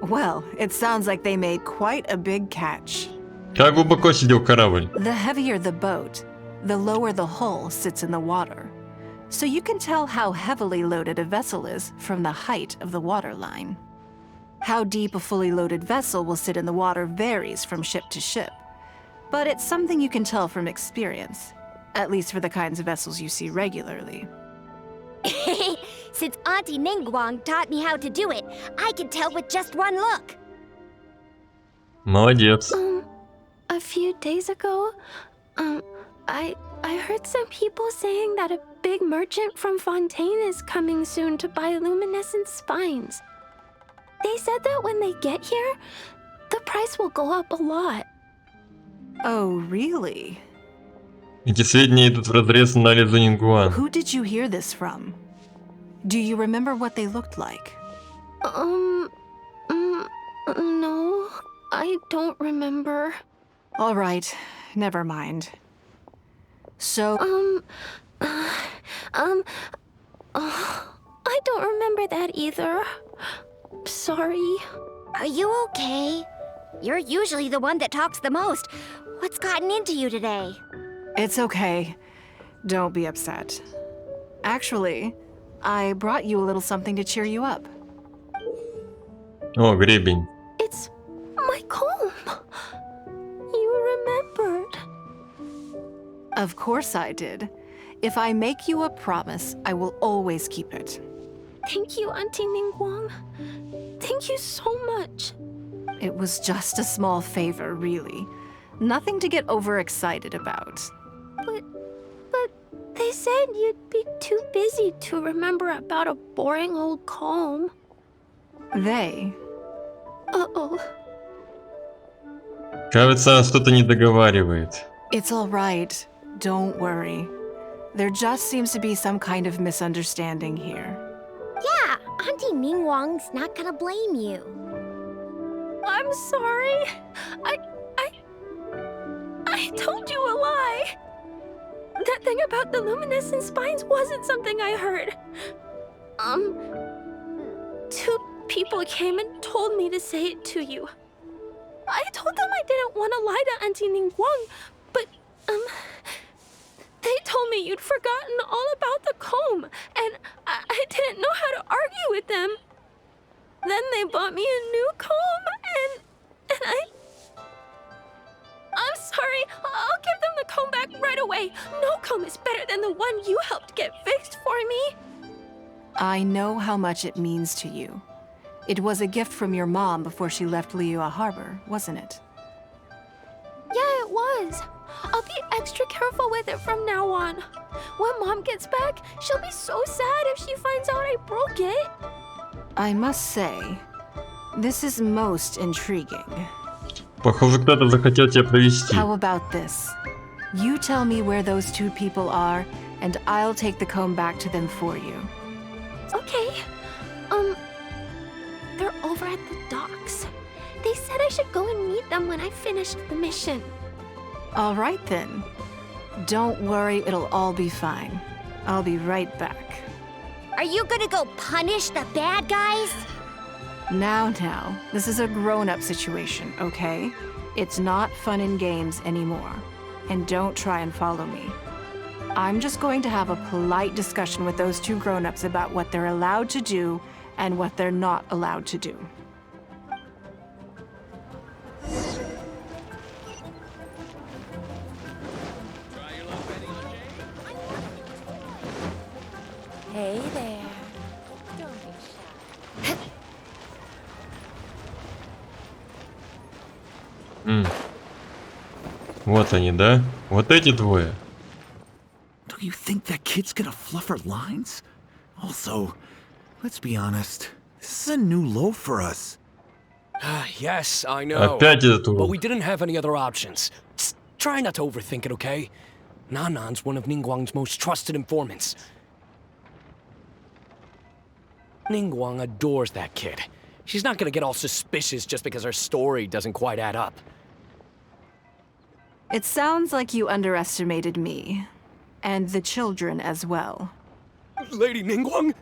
Well, it sounds like they made quite a big catch. Как глубоко сидел корабль? The heavier the boat, the lower the hull sits in the water. So you can tell how heavily loaded a vessel is from the height of the waterline. How deep a fully loaded vessel will sit in the water varies from ship to ship. But it's something you can tell from experience, at least for the kinds of vessels you see regularly. Since Auntie Ningguang taught me how to do it, I can tell with just one look. Молодец. A few days ago, I heard some people saying that a big merchant from Fontaine is coming soon to buy luminescent spines. They said that when they get here, the price will go up a lot. Oh, really? Эти сведения идут вразрез с анализом Нингуан. Who did you hear this from? Do you remember what they looked like? No, I don't remember. All right, never mind. So, I don't remember that either. Sorry. Are you okay? You're usually the one that talks the most. What's gotten into you today? it's okay. Don't be upset. Actually, I brought you a little something to cheer you up. О, гребень. It's my comb. You remembered. Of course I did. If I make you a promise, I will always keep it. Thank you, Auntie Ningguang. Thank you so much. It was just a small favor, really. Nothing to get overexcited about. But they said you'd be too busy to remember about a boring old comb. They? Uh-oh. Кажется, что-то не договаривает. It's all right. Don't worry. There just seems to be some kind of misunderstanding here. Yeah, Auntie Ningguang's not gonna blame you. I'm sorry. I told you a lie. That thing about the luminescent spines wasn't something I heard. Two people came and told me to say it to you. I told them I didn't want to lie to Auntie Ningguang, but, they told me you'd forgotten all about the comb, and I didn't know how to argue with them. Then they bought me a new comb, and I'm sorry. I'll give them the comb back right away. No comb is better than the one you helped get fixed for me. I know how much it means to you. It was a gift from your mom before she left Liyue Harbor, wasn't it? Yeah, it was. I'll be extra careful with it from now on. When Mom gets back, she'll be so sad if she finds out I broke it. I must say, this is most intriguing. Похоже, кто-то захотел тебя провести. How about this? You tell me where those two people are, and I'll take the comb back to them for you. Okay. They're over at the docks. They said I should go and meet them when I finished the mission. All right then. Don't worry, it'll all be fine. I'll be right back. Are you gonna go punish the bad guys? Now, this is a grown-up situation, okay? It's not fun and games anymore. And don't try and follow me. I'm just going to have a polite discussion with those two grown-ups about what they're allowed to do and what they're not allowed to do. Hey there. Don't be shy. Вот они, да? Вот эти двое. Do you think that kid's gonna fluff her lines? Also, let's be honest, this is a new low for us. Yes, I know. Опять этот But урод. we didn't have any other options. Just try not to overthink it, okay? Nanan's one of Ningguang's most trusted informants. Ningguang adores that kid. She's not gonna get all suspicious just because her story doesn't quite add up. It sounds like you underestimated me. And the children as well. Lady Ningguang?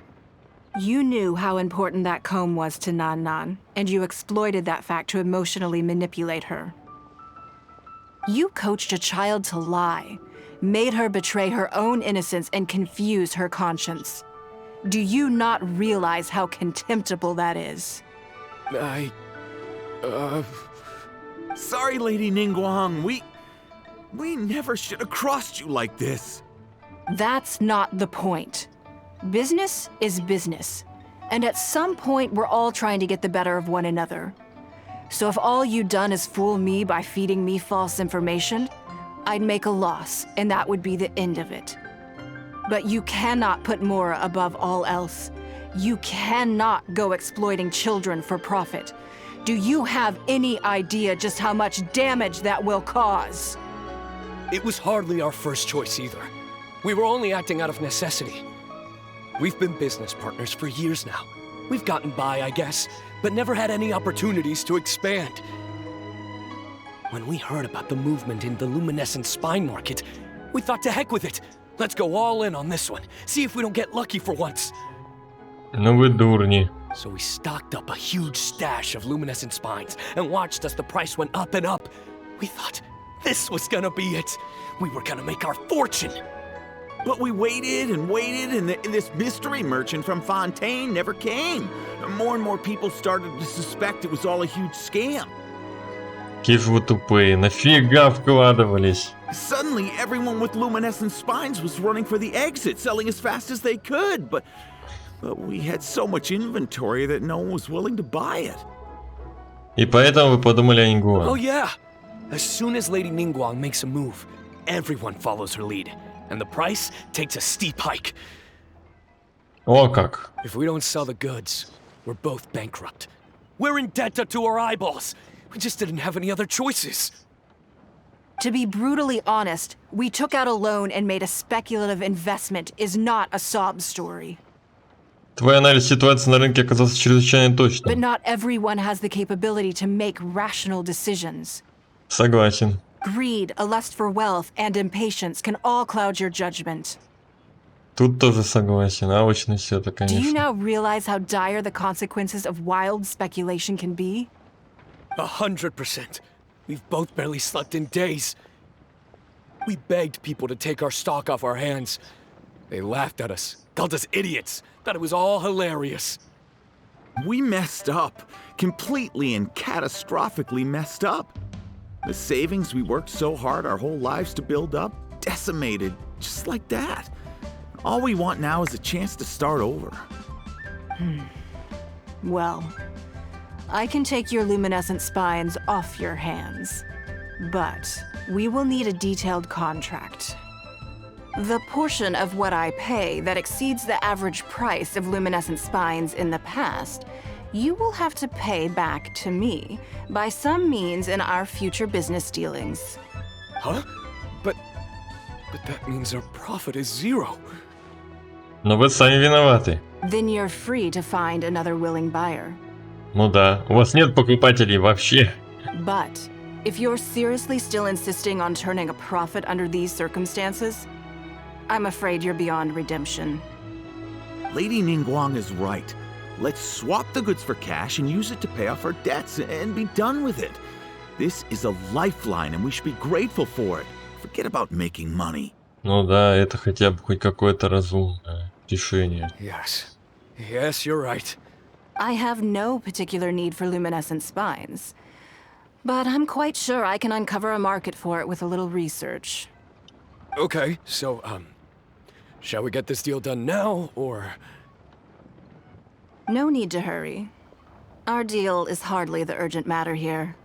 You knew how important that comb was to Nan Nan, and you exploited that fact to emotionally manipulate her. You coached a child to lie, made her betray her own innocence and confuse her conscience. Do you not realize how contemptible that is? Sorry, Lady Ningguang, we never should have crossed you like this. That's not the point. Business is business. And at some point, we're all trying to get the better of one another. So if all you've done is fool me by feeding me false information, I'd make a loss, and that would be the end of it. But you cannot put Mora above all else. You cannot go exploiting children for profit. Do you have any idea just how much damage that will cause? It was hardly our first choice either. We were only acting out of necessity. We've been business partners for years now. We've gotten by, I guess, but never had any opportunities to expand. When we heard about the movement in the luminescent spine market, we thought to heck with it. Let's go all in on this one. See if we don't get lucky for once. Ну вы дурни. So we stocked up a huge stash of luminescent spines and watched as the price went up and up. We thought this was gonna be it. We were gonna make our fortune. But we waited and waited, and this mystery merchant from Fontaine never came. More and more people started to suspect it was all a huge scam. Какие же вы тупые. Нафига вкладывались? Suddenly, everyone with luminescent spines was running for the exit, selling as fast as they could, but we had so much inventory that no one was willing to buy it. И поэтому вы подумали о Oh Нингуа. yeah! As soon as Lady Ningguang makes a move, everyone follows her lead, and the price takes a steep hike. О как. If we don't sell the goods, we're both bankrupt. We're in debt up to our eyeballs. We just didn't have any other choices. To be brutally honest, we took out a loan and made a speculative investment is not a sob story. Твой анализ ситуации на рынке оказался чрезвычайно But точным. not everyone has the capability to make rational decisions. Согласен. Greed, a lust for wealth, and impatience can all cloud your judgment. Тут тоже согласен. Алчность все это, Do you конечно. now realize how dire the consequences of wild speculation can be? 100%. We've both barely slept in days. We begged people to take our stock off our hands. They laughed at us, called us idiots, thought it was all hilarious. We messed up. Completely and catastrophically messed up. The savings we worked so hard our whole lives to build up, decimated, just like that. All we want now is a chance to start over. Well, I can take your luminescent spines off your hands. But we will need a detailed contract. The portion of what I pay that exceeds the average price of luminescent spines in the past, you will have to pay back to me by some means in our future business dealings. Huh? But that means our profit is zero. Но вы сами виноваты. Then you're free to find another willing buyer. Ну да. У вас нет покупателей вообще. But if you're seriously still insisting on turning a profit under these circumstances, I'm afraid you're beyond redemption. Lady Ningguang is right. Let's swap the goods for cash and use it to pay off our debts and be done with it. This is a lifeline and we should be grateful for it. Forget about making money. Ну да, это хотя бы хоть какое-то разумное решение. Yes. Yes, you're right. I have no particular need for luminescent spines, but I'm quite sure I can uncover a market for it with a little research. Okay, so, Shall we get this deal done now, or... No need to hurry. Our deal is hardly the urgent matter here.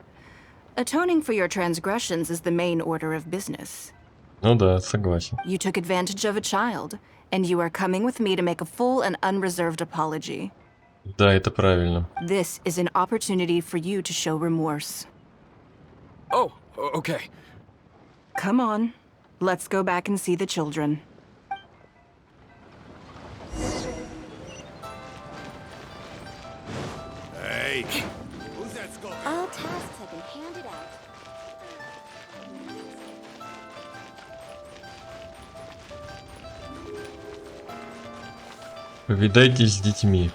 Atoning for your transgressions is the main order of business. Ну да, согласен. You took advantage of a child, and you are coming with me to make a full and unreserved apology. Да, это правильно. This is an opportunity for you to show remorse. Oh, okay. Come on, let's go back and see the children. Hey, who's that skull? All tasks have been handed out. Повидайтесь с детьми.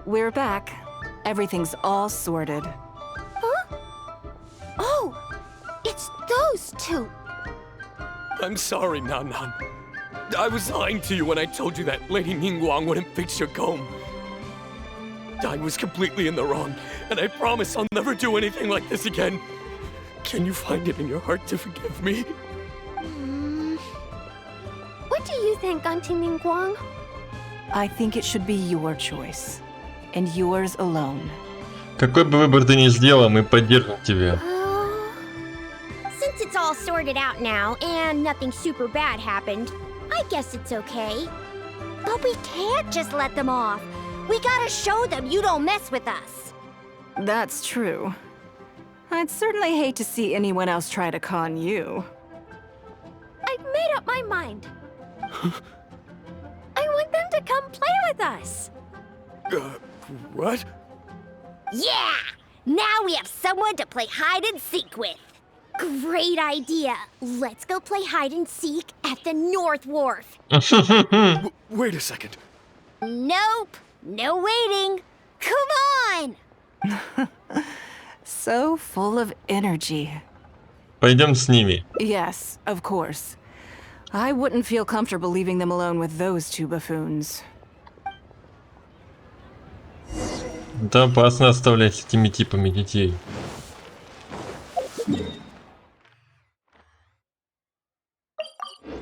We're back. Everything's all sorted. Oh, it's those two. I'm sorry, Nan Nan. I was lying to you when I told you that Lady Ningguang wouldn't fix your comb. I was completely in the wrong, and I promise I'll never do anything like this again. Can you find it in your heart to forgive me? What do you think, Auntie Ningguang? I think it should be your choice. And yours alone. Какой бы выбор ты ни сделал, мы поддержим тебя. Since it's all sorted out now and nothing super bad happened, I guess it's okay. But we can't just let them off. We gotta show them you don't mess with us. That's true. I'd certainly hate to see anyone else try to con you. I've made up my mind. I want them to come play with us. What? Yeah! Now we have someone to play hide and seek with. Great idea. Let's go play hide and seek at the North Wharf. Wait a second. Nope. No waiting. Come on! So full of energy. Пойдем с ними. Yes, of course. I wouldn't feel comfortable leaving them alone with those two buffoons. Это опасно оставлять с этими типами детей.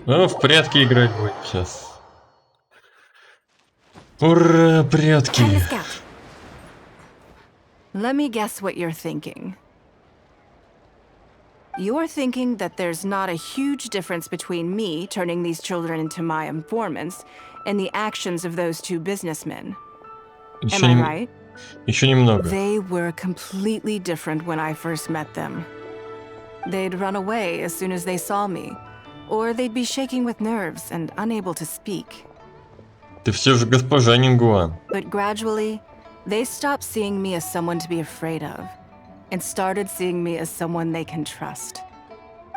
О, в прятки играть будем сейчас. Ура, прятки! Let me guess what you're thinking. You're thinking that there's not a huge difference between me turning these children into my informants and the actions of those two businessmen. Am I right? Еще немного. They were completely different when I first met them. They'd run away as soon as they saw me, or they'd be shaking with nerves and unable to speak. Ты все же госпожа Нингуан. But gradually, they stopped seeing me as someone to be afraid of, and started seeing me as someone they can trust.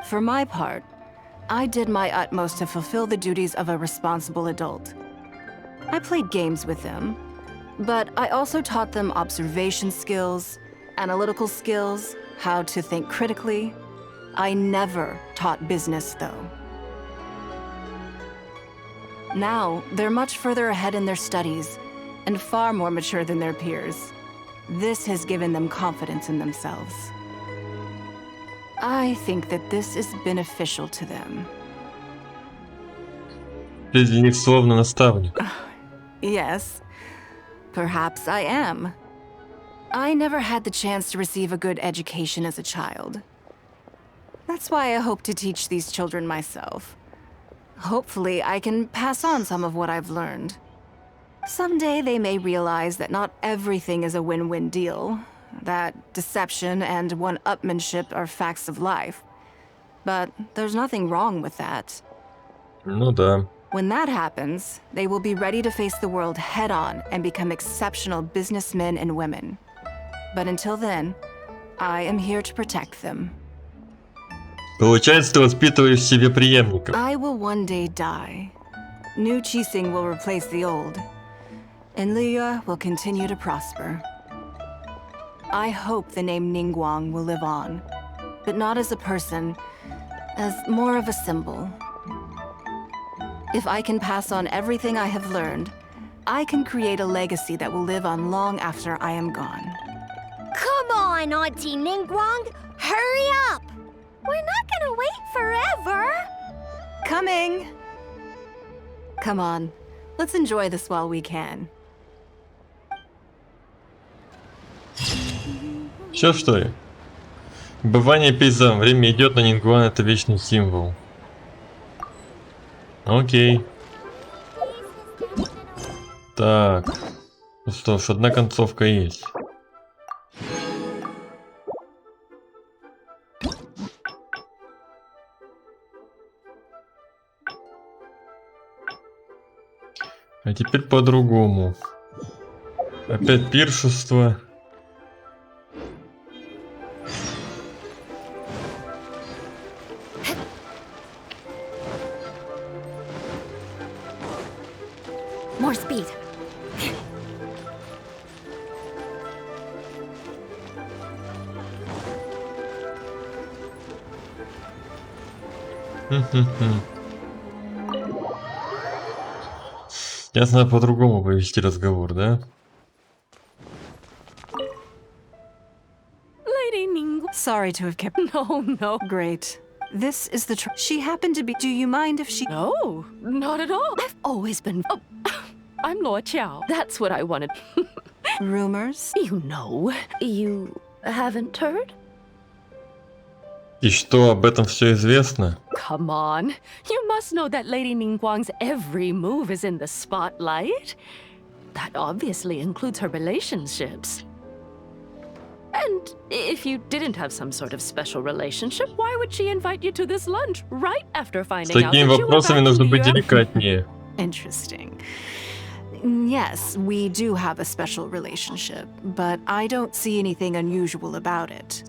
For my part, I did my utmost to fulfill the duties of a responsible adult. I played games with them, but I also taught them observation skills, analytical skills, how to think critically. I never taught business, though. Now, they're much further ahead in their studies, and far more mature than their peers. This has given them confidence in themselves. I think that this is beneficial to them. Ты для них словно наставник. Yes, perhaps I am. I never had the chance to receive a good education as a child. That's why I hope to teach these children myself. Hopefully, I can pass on some of what I've learned. Someday they may realize that not everything is a win-win deal, that deception and one-upmanship are facts of life. But there's nothing wrong with that. Ну да. When that happens, they will be ready to face the world head-on and become exceptional businessmen and women. But until then, I am here to protect them. Получается, ты воспитываешь в себе преемников. I will one day die. New Qixing will replace the old, and Liyue will continue to prosper. I hope the name Ningguang will live on, but not as a person, as more of a symbol. If I can pass on everything I have learned, I can create a legacy that will live on long after I am gone. Come on, on, Auntie Ningguang. Hurry up! We're not gonna wait forever. Coming! Come on, let's enjoy this while we can. Все что ли? Бывание пейзам. Время идет, но Нингуан это вечный символ. Окей. Так. Ну что ж, одна концовка есть. А теперь по-другому. Опять пиршество. More speed. Ясно, по-другому повести разговор, да? Lady Ning. Sorry to have kept. No. Great. This is the she happened to be. Do you mind if she. No, not at all. I've always been. Oh, I'm Luo Qiao. That's what I wanted. Rumors? You know. You haven't heard? И что, об этом все известно? Come on. You must know that Lady Ningguang's every move is in the spotlight. That obviously includes her relationships. And if you didn't have some sort of special relationship, why would she invite you to this lunch right after С finding out такими that you were вопросами back нужно in быть Europe? деликатнее. Interesting. Yes, we do have a special relationship, but I don't see anything unusual about it.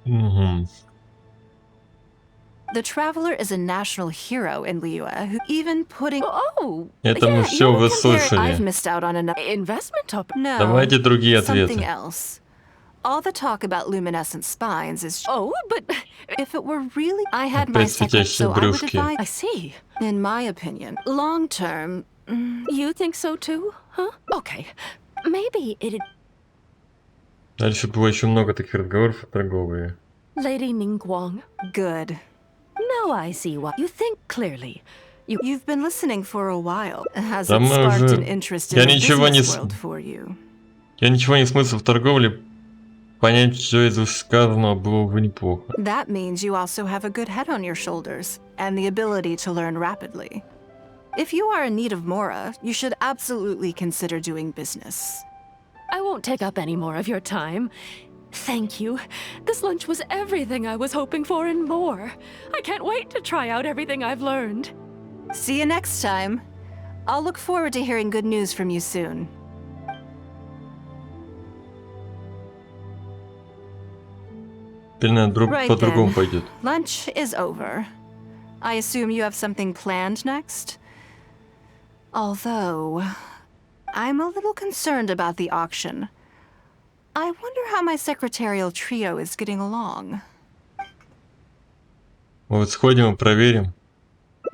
Угу. The Traveler is a national hero in Liyue who even putting. Oh, Это мы yeah, все you compare- выслушали. I've missed out on enough. Investment top. No. Давайте другие Something ответы. else. All the talk about luminescent spines is. Oh, but If it were really, I had my Опять second, светящие so I would брюшки. advise. I see. In my opinion, long term. You think so too, huh? Okay. Maybe it. Дальше было еще много таких разговоров торговые. Lady Ningguang. Good. Now I see why. You think clearly. You've been listening for a while. Has Да it мы sparked уже- an interest Я in the ничего не business с- world for you? Я ничего не смысл в торговле. Понять все из вышесказанного было бы неплохо. That means you also have a good head on your shoulders and the ability to learn rapidly. If you are in need of Mora, you should absolutely consider doing business. I won't take up any more of your time. Thank you. This lunch was everything I was hoping for and more. I can't wait to try out everything I've learned. See you next time. I'll look forward to hearing good news from you soon. Теперь, наверное, Right по-другому then. пойдет. Lunch is over. I assume you have something planned next? Although, I'm a little concerned about the auction. I wonder how my secretarial trio is getting along. Вот сходим и проверим.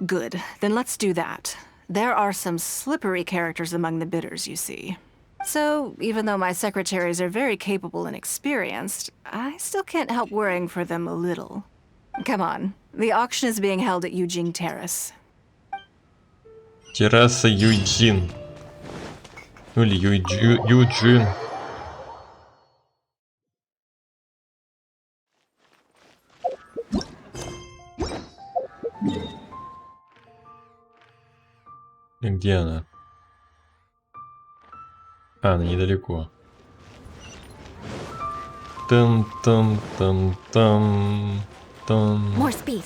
Good, then let's do that. There are some slippery characters among the bidders, you see. So, even though my secretaries are very capable and experienced, I still can't help worrying for them a little. Come on, the auction is being held at Eugene Terrace. Терраса Юджин. Ну или Юджин. И где она? А, она недалеко. Там-там-там-там-там. More speed.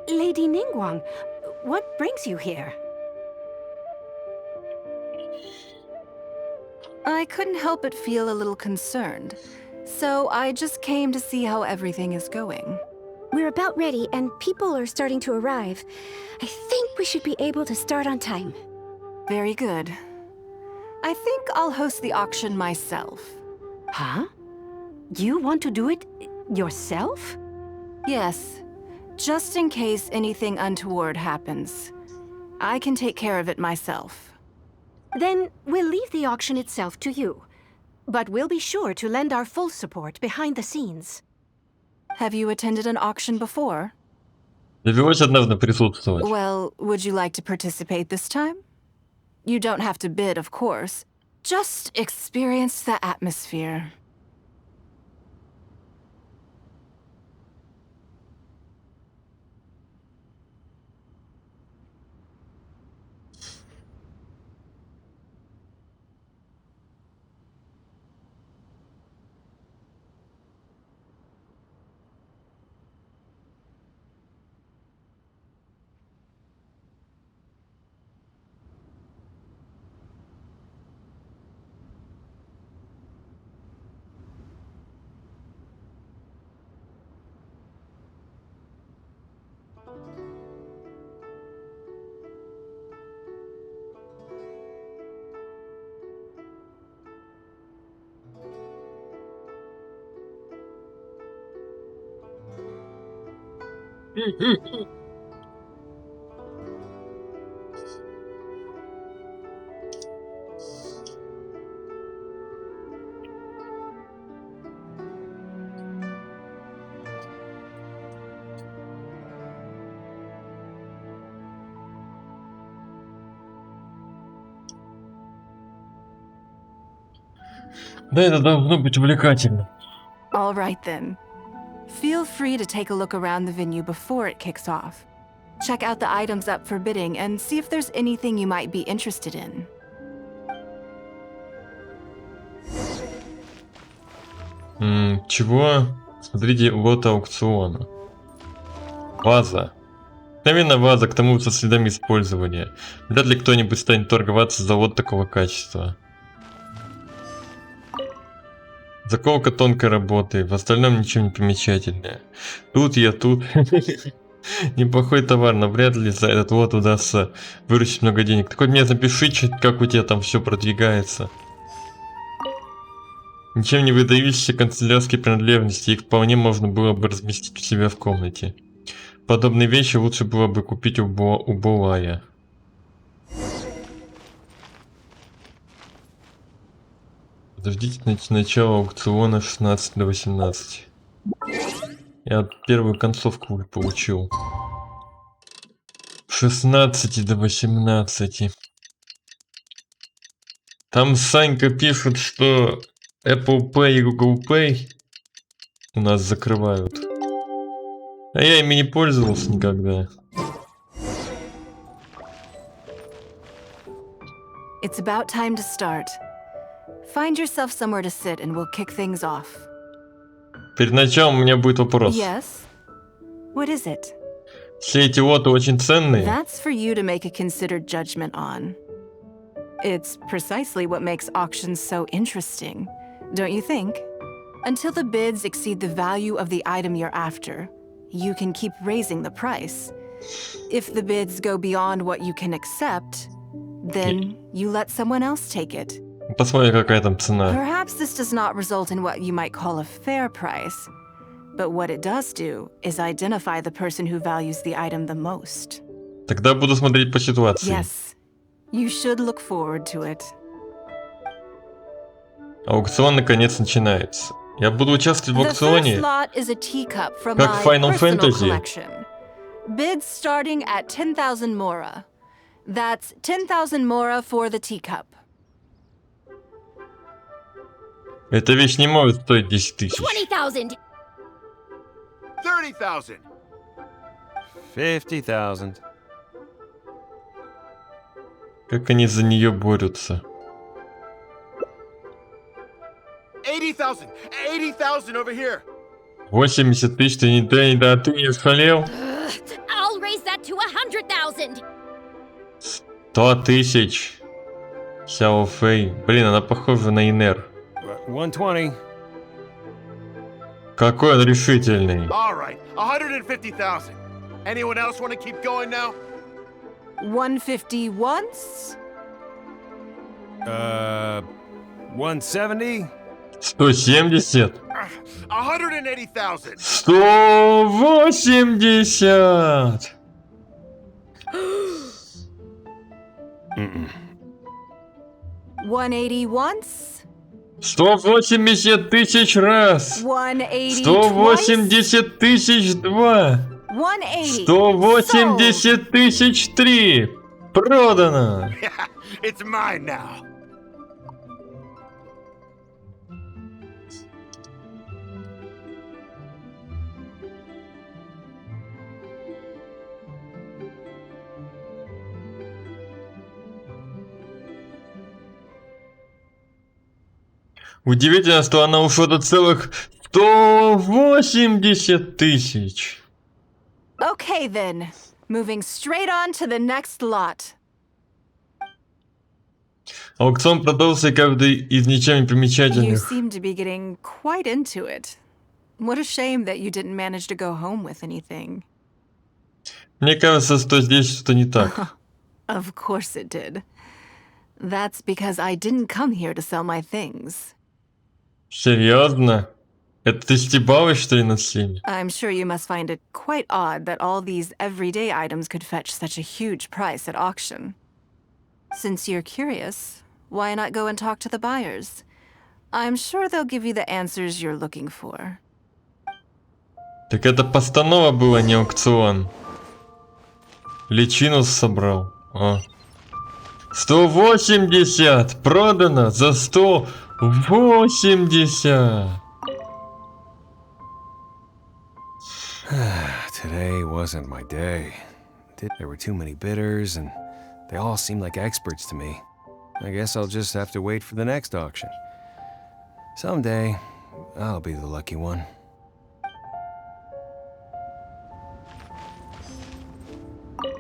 Lady Ningguang, what brings you here? I couldn't help but feel a little concerned, so I just came to see how everything is going. We're about ready, and people are starting to arrive. I think we should be able to start on time. Very good. I think I'll host the auction myself. Huh? You want to do it yourself? Yes, just in case anything untoward happens. I can take care of it myself. Then we'll leave the auction itself to you. But we'll be sure to lend our full support behind the scenes. Have you attended an auction before? Довелось однажды присутствовать. Well, would you like to participate this time? You don't have to bid, of course. Just experience the atmosphere. Да, это должно быть увлекательно. All right then. Feel free to take a look around the venue before it kicks off. Check out the items up for bidding and see if there's anything you might be interested in. Чего? Смотрите, вот аукциона. Ваза. Обыкновенная ваза, к тому со следами использования. Вряд ли кто-нибудь станет торговаться за вот такого качества. Заколка тонкой работы, в остальном ничего не примечательное. Тут. Неплохой товар, но вряд ли за этот вот удастся выручить много денег. Так вот мне напиши, как у тебя там все продвигается. Ничем не выдающиеся канцелярские принадлежности, их вполне можно было бы разместить у себя в комнате. Подобные вещи лучше было бы купить у Булая. Подождите начала аукциона 16 до 18. Я первую концовку получил. 16 до 18. Там Санька пишет, что Apple Pay и Google Pay у нас закрывают. А я ими не пользовался никогда. It's about time to start. Find yourself somewhere to sit and we'll kick things off. Перед началом у меня будет вопрос. Yes? What is it? Все эти лоты очень ценные. That's for you to make a considered judgment on. It's precisely what makes auctions so interesting, don't you think? Until the bids exceed the value of the item you're after, you can keep raising the price. If the bids go beyond what you can accept, then you let someone else take it. Посмотрим, какая там цена. Perhaps this does not result in what you might call a fair price, but what it does do is identify the person who values the item the most. Тогда буду смотреть по ситуации. Yes, you should look forward to it. Аукцион наконец начинается. Я буду участвовать в аукционе. The first lot is a teacup from Как my Final personal Fantasy. collection. Bids starting at 10,000 mora. That's 10,000 mora for the teacup. Эта вещь не может стоить 10 тысяч. 20,000! 30,000! 50,000. Как они за нее борются? 80,000! 80,000 over here! 80 тысяч, ты не шалел? I'll raise that to 100,000! 100 тысяч. Сяо Фэй. Блин, она похожа на Инер. 120. Какой он решительный. All right, 150,000. Anyone else want to keep going now? 150 once? 170? 170. 180,000. 180. 180 once? 180 тысяч раз. 180 180 тысяч два. 180. 180 тысяч три. Продано. It's mine now. Удивительно, что она ушла до целых 180 тысяч. Okay then. Moving straight on to the next lot. Аукцион продался каждый из ничем не You примечательных. seem to be getting quite into it. What a shame that you didn't manage to go home with anything. Мне кажется, что здесь что-то не так. Of course it did. That's because I didn't come here to sell my things. Серьезно? Это ты стебалась, что ли, над всеми? I'm sure you must find it quite odd that all these everyday items could fetch such a huge price at auction. Since you're curious, why not go and talk to the buyers? I'm sure they'll give you the answers you're looking for. Так это постанова была, не аукцион. Личину собрал. О. 180! Продано за 180! Today wasn't my day. There were too many bidders, and they all seemed like experts to me. I guess I'll just have to wait for the next auction. Someday, I'll be the lucky one.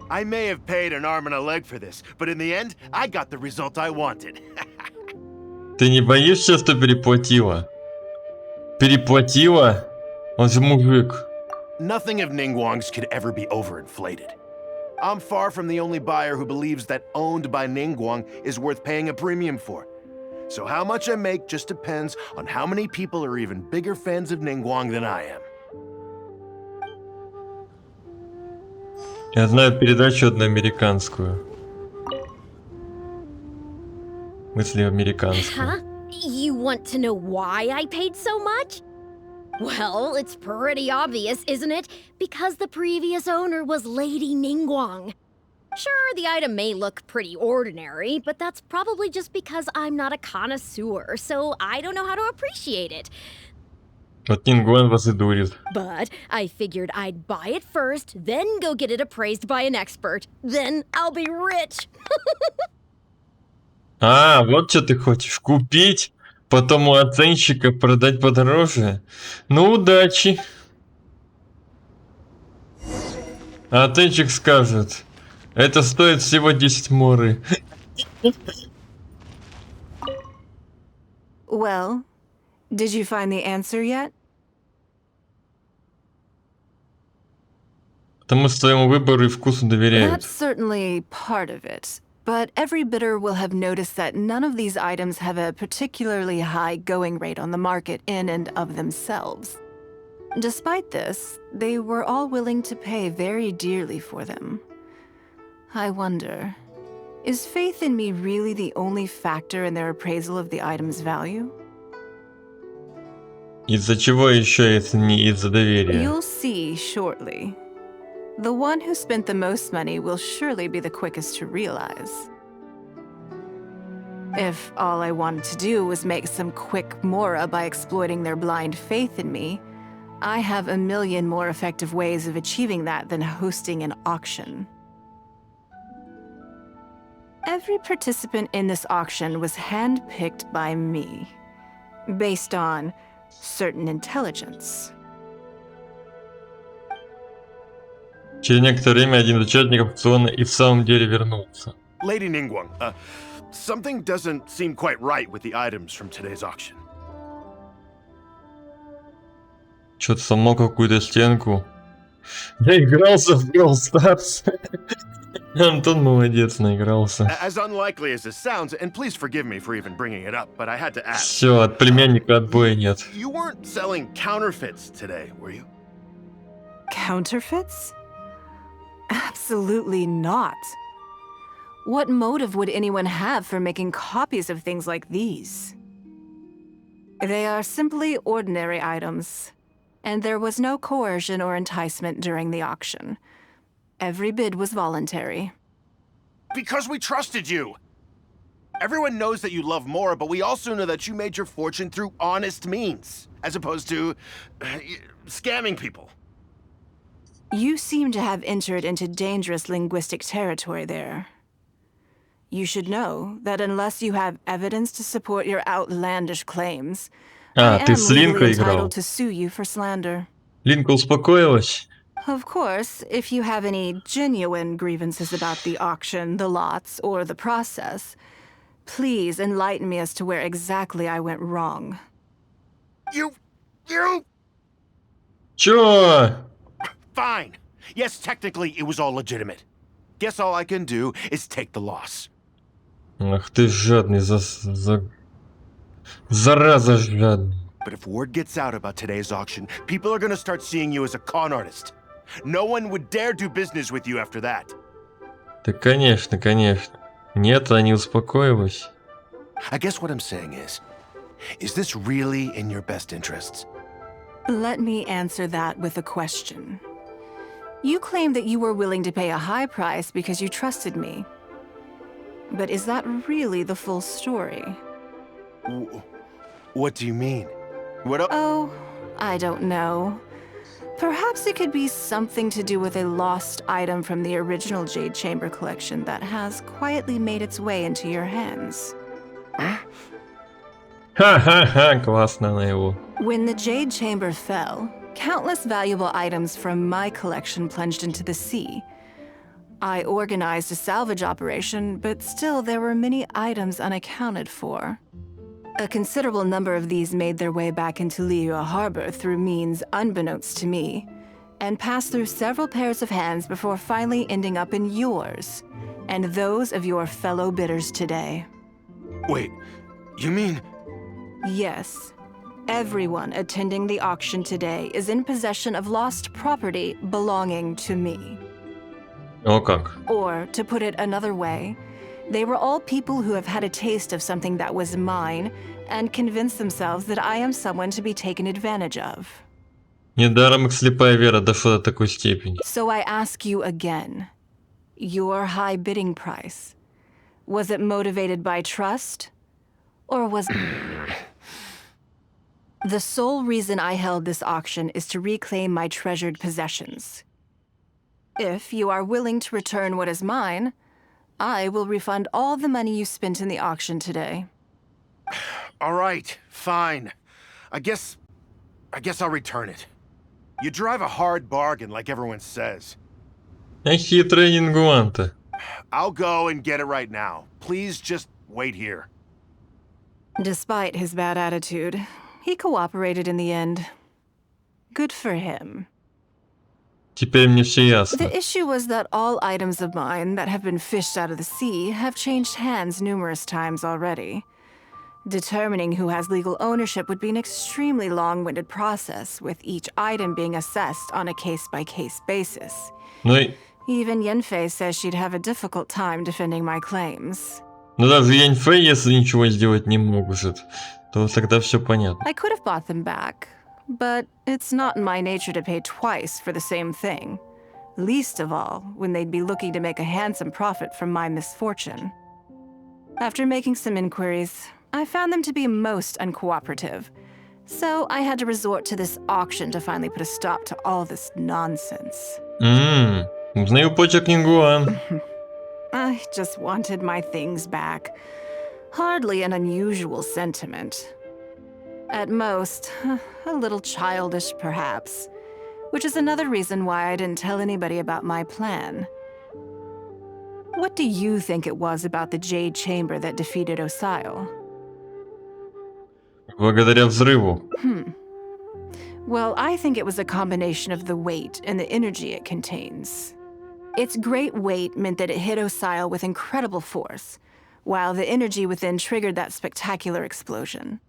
I may have paid an arm and a leg for this, but in the end, I got the result I wanted. Ты не боишься, что переплатила? Переплатила? Он же мужик. Nothing of Ningguang's could ever be overinflated. I'm far from the only buyer who believes that owned by Ningguang is worth paying a premium for. So how much I make just depends on how many people are even bigger fans of Ningguang than I am. Я знаю передачу одну американскую. В смысле, американскую. Huh? You want to know why I paid so much? Well, it's pretty obvious, isn't it? Because the previous owner was Lady Ningguang. Sure, the item may look pretty ordinary, but that's probably just because I'm not a connoisseur, so I don't know how to appreciate it. Вот Нингуан вас и дурит. But I figured I'd buy it first, then go get it appraised by an expert. Then I'll be rich. А, вот что ты хочешь. Купить, потом у оценщика продать подороже. Ну, удачи. А оценщик скажет, это стоит всего 10 моры. Well, did you find the answer yet? Потому что своему выбору и вкусу доверяют. That's certainly part of it. But every bidder will have noticed that none of these items have a particularly high going rate on the market in and of themselves. Despite this, they were all willing to pay very dearly for them. I wonder, is faith in me really the only factor in their appraisal of the item's value? Из-за чего еще, если не из-за доверия? You'll see shortly. The one who spent the most money will surely be the quickest to realize. If all I wanted to do was make some quick mora by exploiting their blind faith in me, I have a million more effective ways of achieving that than hosting an auction. Every participant in this auction was handpicked by me, based on certain intelligence. Через некоторое время один из участников аукциона и в самом деле вернулся. Lady Ningguang, something doesn't seem quite right with the items from today's auction. Что-то сломал какую-то стенку. Я игрался в Brawl Stars. Антон молодец, наигрался. As unlikely as this sounds, and please forgive me for even bringing it up, but I had to ask. Все, от племянника отбоя нет. You weren't selling counterfeits today, were you? Counterfeits? Absolutely not. What motive would anyone have for making copies of things like these? They are simply ordinary items, and there was no coercion or enticement during the auction. Every bid was voluntary. Because we trusted you! Everyone knows that you love Mora, but we also know that you made your fortune through honest means, as opposed to scamming people. You seem to have entered into dangerous linguistic territory there. You should know that unless you have evidence to support your outlandish claims, I ты am с legally Линкой играл. entitled to sue you for slander. Линка успокоилась? Of course, if you have any genuine grievances about the auction, the lots, or the process, please enlighten me as to where exactly I went wrong. You... Чё? Fine. Yes, technically it was all legitimate. Guess all I can do is take the loss. Ах ты жадный, зараза жадный. But if word gets out about today's auction, people are gonna start seeing you as a con artist. No one would dare do business with you after that. Да конечно, конечно. Нет, она не успокоилась. I guess what I'm saying is this really in your best interests? Let me answer that with a question. You claim that you were willing to pay a high price because you trusted me. But is that really the full story? What do you mean? Oh, I don't know. Perhaps it could be something to do with a lost item from the original Jade Chamber collection that has quietly made its way into your hands. Ха-ха-ха, классно она его. When the Jade Chamber fell, countless valuable items from my collection plunged into the sea. I organized a salvage operation, but still there were many items unaccounted for. A considerable number of these made their way back into Liyue Harbor through means unbeknownst to me, and passed through several pairs of hands before finally ending up in yours, and those of your fellow bidders today. Wait, you mean... Yes. Everyone attending the auction today is in possession of lost property belonging to me. О как. Or, to put it another way, they were all people who have had a taste of something that was mine and convinced themselves that I am someone to be taken advantage of. Недаром их слепая вера дошла до такой степени. So I ask you again, your high bidding price, was it motivated by trust? Or was... The sole reason I held this auction is to reclaim my treasured possessions. If you are willing to return what is mine, I will refund all the money you spent in the auction today. All right, fine. I guess I'll return it. You drive a hard bargain like everyone says. А хитрая нингуанта. I'll go and get it right now. Please just wait here. Despite his bad attitude, he cooperated in the end. Good for him. Теперь мне все ясно. The issue was that all items of mine that have been fished out of the sea have changed hands numerous times already. Determining who has legal ownership would be an extremely long-winded process, with each item being assessed on a case-by-case basis. Ну и... Even Yenfei says she'd have a difficult time defending my claims. Ну даже Яньфэй, если ничего сделать не может, то тогда все понятно. I could have bought them back, but it's not in my nature to pay twice for the same thing. Least of all, when they'd be looking to make a handsome profit from my misfortune. After making some inquiries, I found them to be most uncooperative. So I had to resort to this auction to finally put a stop to all this nonsense. Узнаю почерк нингуан. I just wanted my things back. Hardly an unusual sentiment. At most, a little childish perhaps, which is another reason why I didn't tell anybody about my plan. What do you think it was about the Jade Chamber that defeated Osile? Благодаря взрыву. Well, I think it was a combination of the weight and the energy it contains. Its great weight meant that it hit Osile with incredible force, while the energy within triggered that spectacular explosion.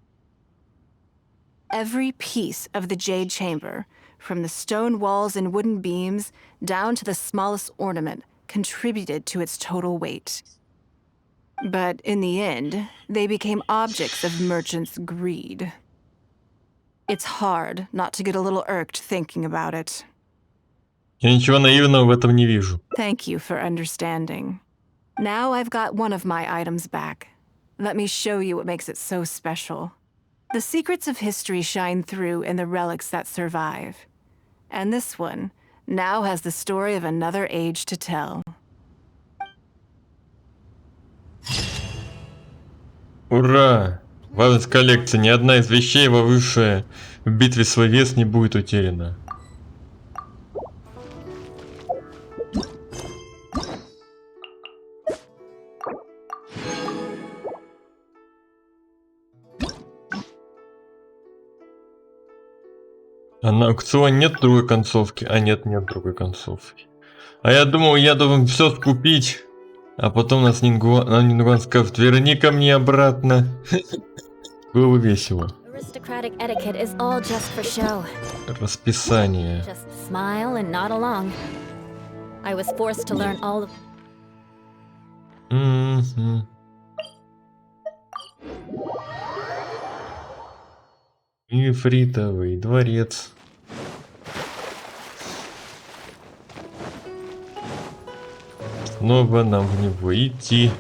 Every piece of the Jade Chamber, from the stone walls and wooden beams down to the smallest ornament, contributed to its total weight. But in the end, they became objects of merchants' greed. It's hard not to get a little irked thinking about it. Я ничего наивного в этом не вижу. Thank you for understanding. Now I've got one of my items back. Let me show you what makes it so special. The secrets of history shine through in the relics that survive. And this one now has the story of another age to tell. Ура! Важность коллекции. Ни одна из вещей, вовывшая в битве свой вес, не будет утеряна. А на аукционе нет другой концовки? А нет другой концовки. А я думал, я должен все скупить. А потом нас Нингуан скажет: верни ко мне обратно. Было бы весело. Aristocratic etiquette is all just for show. Расписание. Just smile and nod along. I was forced to learn all of... Нефритовый дворец. Снова нам в него идти.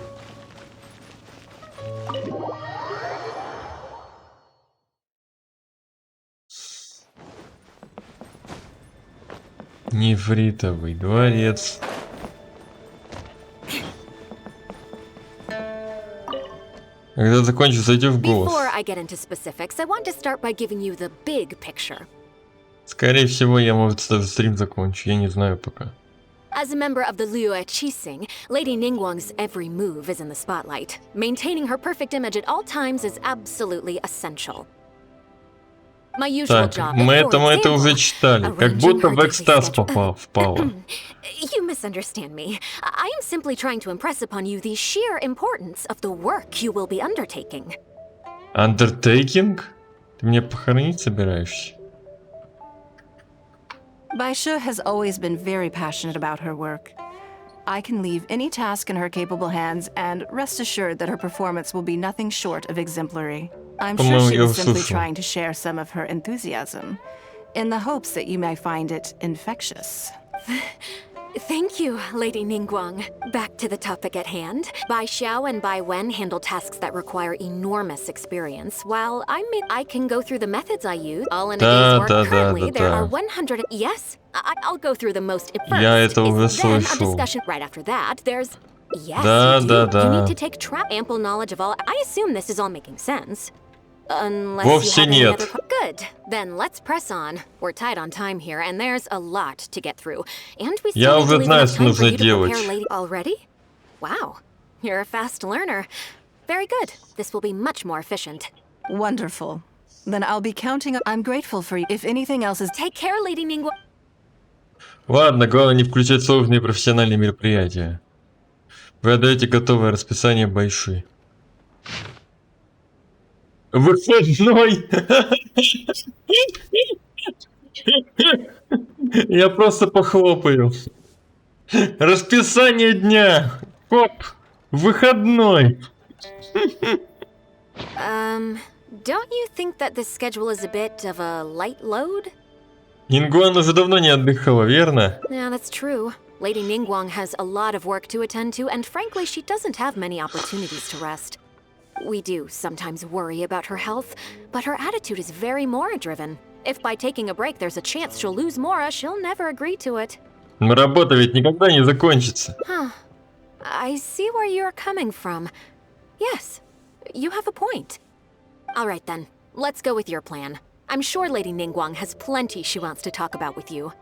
Нефритовый дворец. Когда закончится, зайдёт в голос. Before I get into specifics, I want to start by giving you the big picture. Скорее всего, я, может, даже стрим закончу. Я не знаю пока. As a member of the Liyue, Lady Ningguang's every move is in the spotlight. Maintaining her perfect image at all times is absolutely essential. My usual Так, job, мы for это уже example, читали. Как будто в экстаз впало. You misunderstand me. I am simply trying to impress upon you the sheer importance of the work you will be undertaking. Undertaking? Ты меня похоронить собираешься? Baisha has always been very passionate about her work. I can leave any task in her capable hands and rest assured that her performance will be nothing short of exemplary. I'm sure she was simply trying to share some of her enthusiasm, in the hopes that you may find it infectious. Thank you, Lady Ningguang. Back to the topic at hand. Bai Xiao and Bai Wen handle tasks that require enormous experience, while I can go through the methods I use. All in a day's work. Currently, there are 100... Yes, I'll go through the most first. Я это уже Then a слышал. discussion right after that. There's... Yes, Да, you да, do. You да. need to take ample knowledge of all... I assume this is all making sense. Unless Вовсе you have any нет. other... Good. Then let's press on. We're tight on time here, and there's a lot to get through. And we Я still need уже to leave знаю, enough что time for нужно you to prepare делать. lady already? Wow, you're a fast learner. Very good. This will be much more efficient. Wonderful. Then I'll be counting. I'm grateful for you. If anything else is... Take care, Lady Ningguang. Ладно, главное не включать сложные профессиональные мероприятия. Вы отдаете готовое расписание Байши. Выходной! Я просто похлопаю. Расписание дня. Хоп! Выходной. Don't you think that this schedule is a bit of a light load? Нингуан уже давно не отдыхала, верно? Yeah, that's true. Lady Ningguang has a lot of work to attend to, and frankly, she doesn't have many opportunities to rest. We do sometimes worry about her health, but her attitude is very Mora-driven. If by taking a break there's a chance she'll lose Mora, she'll never agree to it. Но работа ведь никогда не закончится. Huh. I see where you're coming from. Yes, you have a point. All right then, let's go with your plan. I'm sure Lady Ningguang has plenty she wants to talk about with you.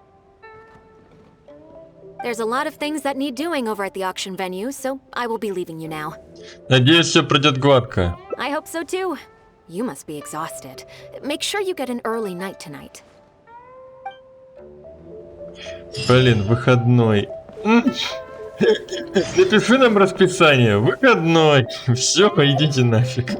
There's a lot of things that need doing over at the auction venue, so I will be leaving you now. Надеюсь, все пройдет гладко. I hope so too. You must be exhausted. Make sure you get an early night tonight. Блин, выходной. Напиши нам расписание. Выходной. Все, идите нафиг.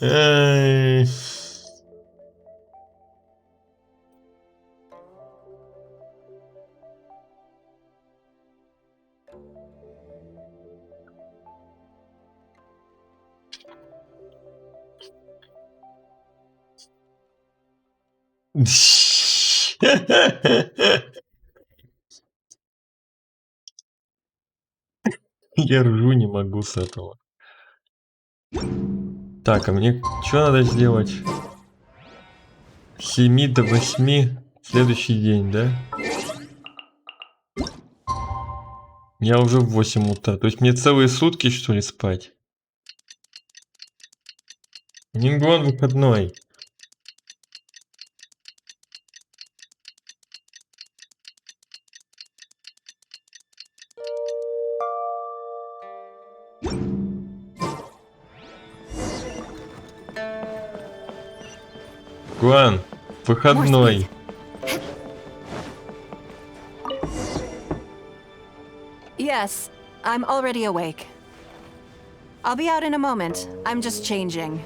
Ай. Я ржу не могу с этого. Так, а мне что надо сделать? С 7 до 8 следующий день, да? Я уже в 8 утра. То есть мне целые сутки, что ли, спать? Нингон выходной. Гуан, выходной. Yes, I'm already awake. I'll be out in a moment. I'm just changing.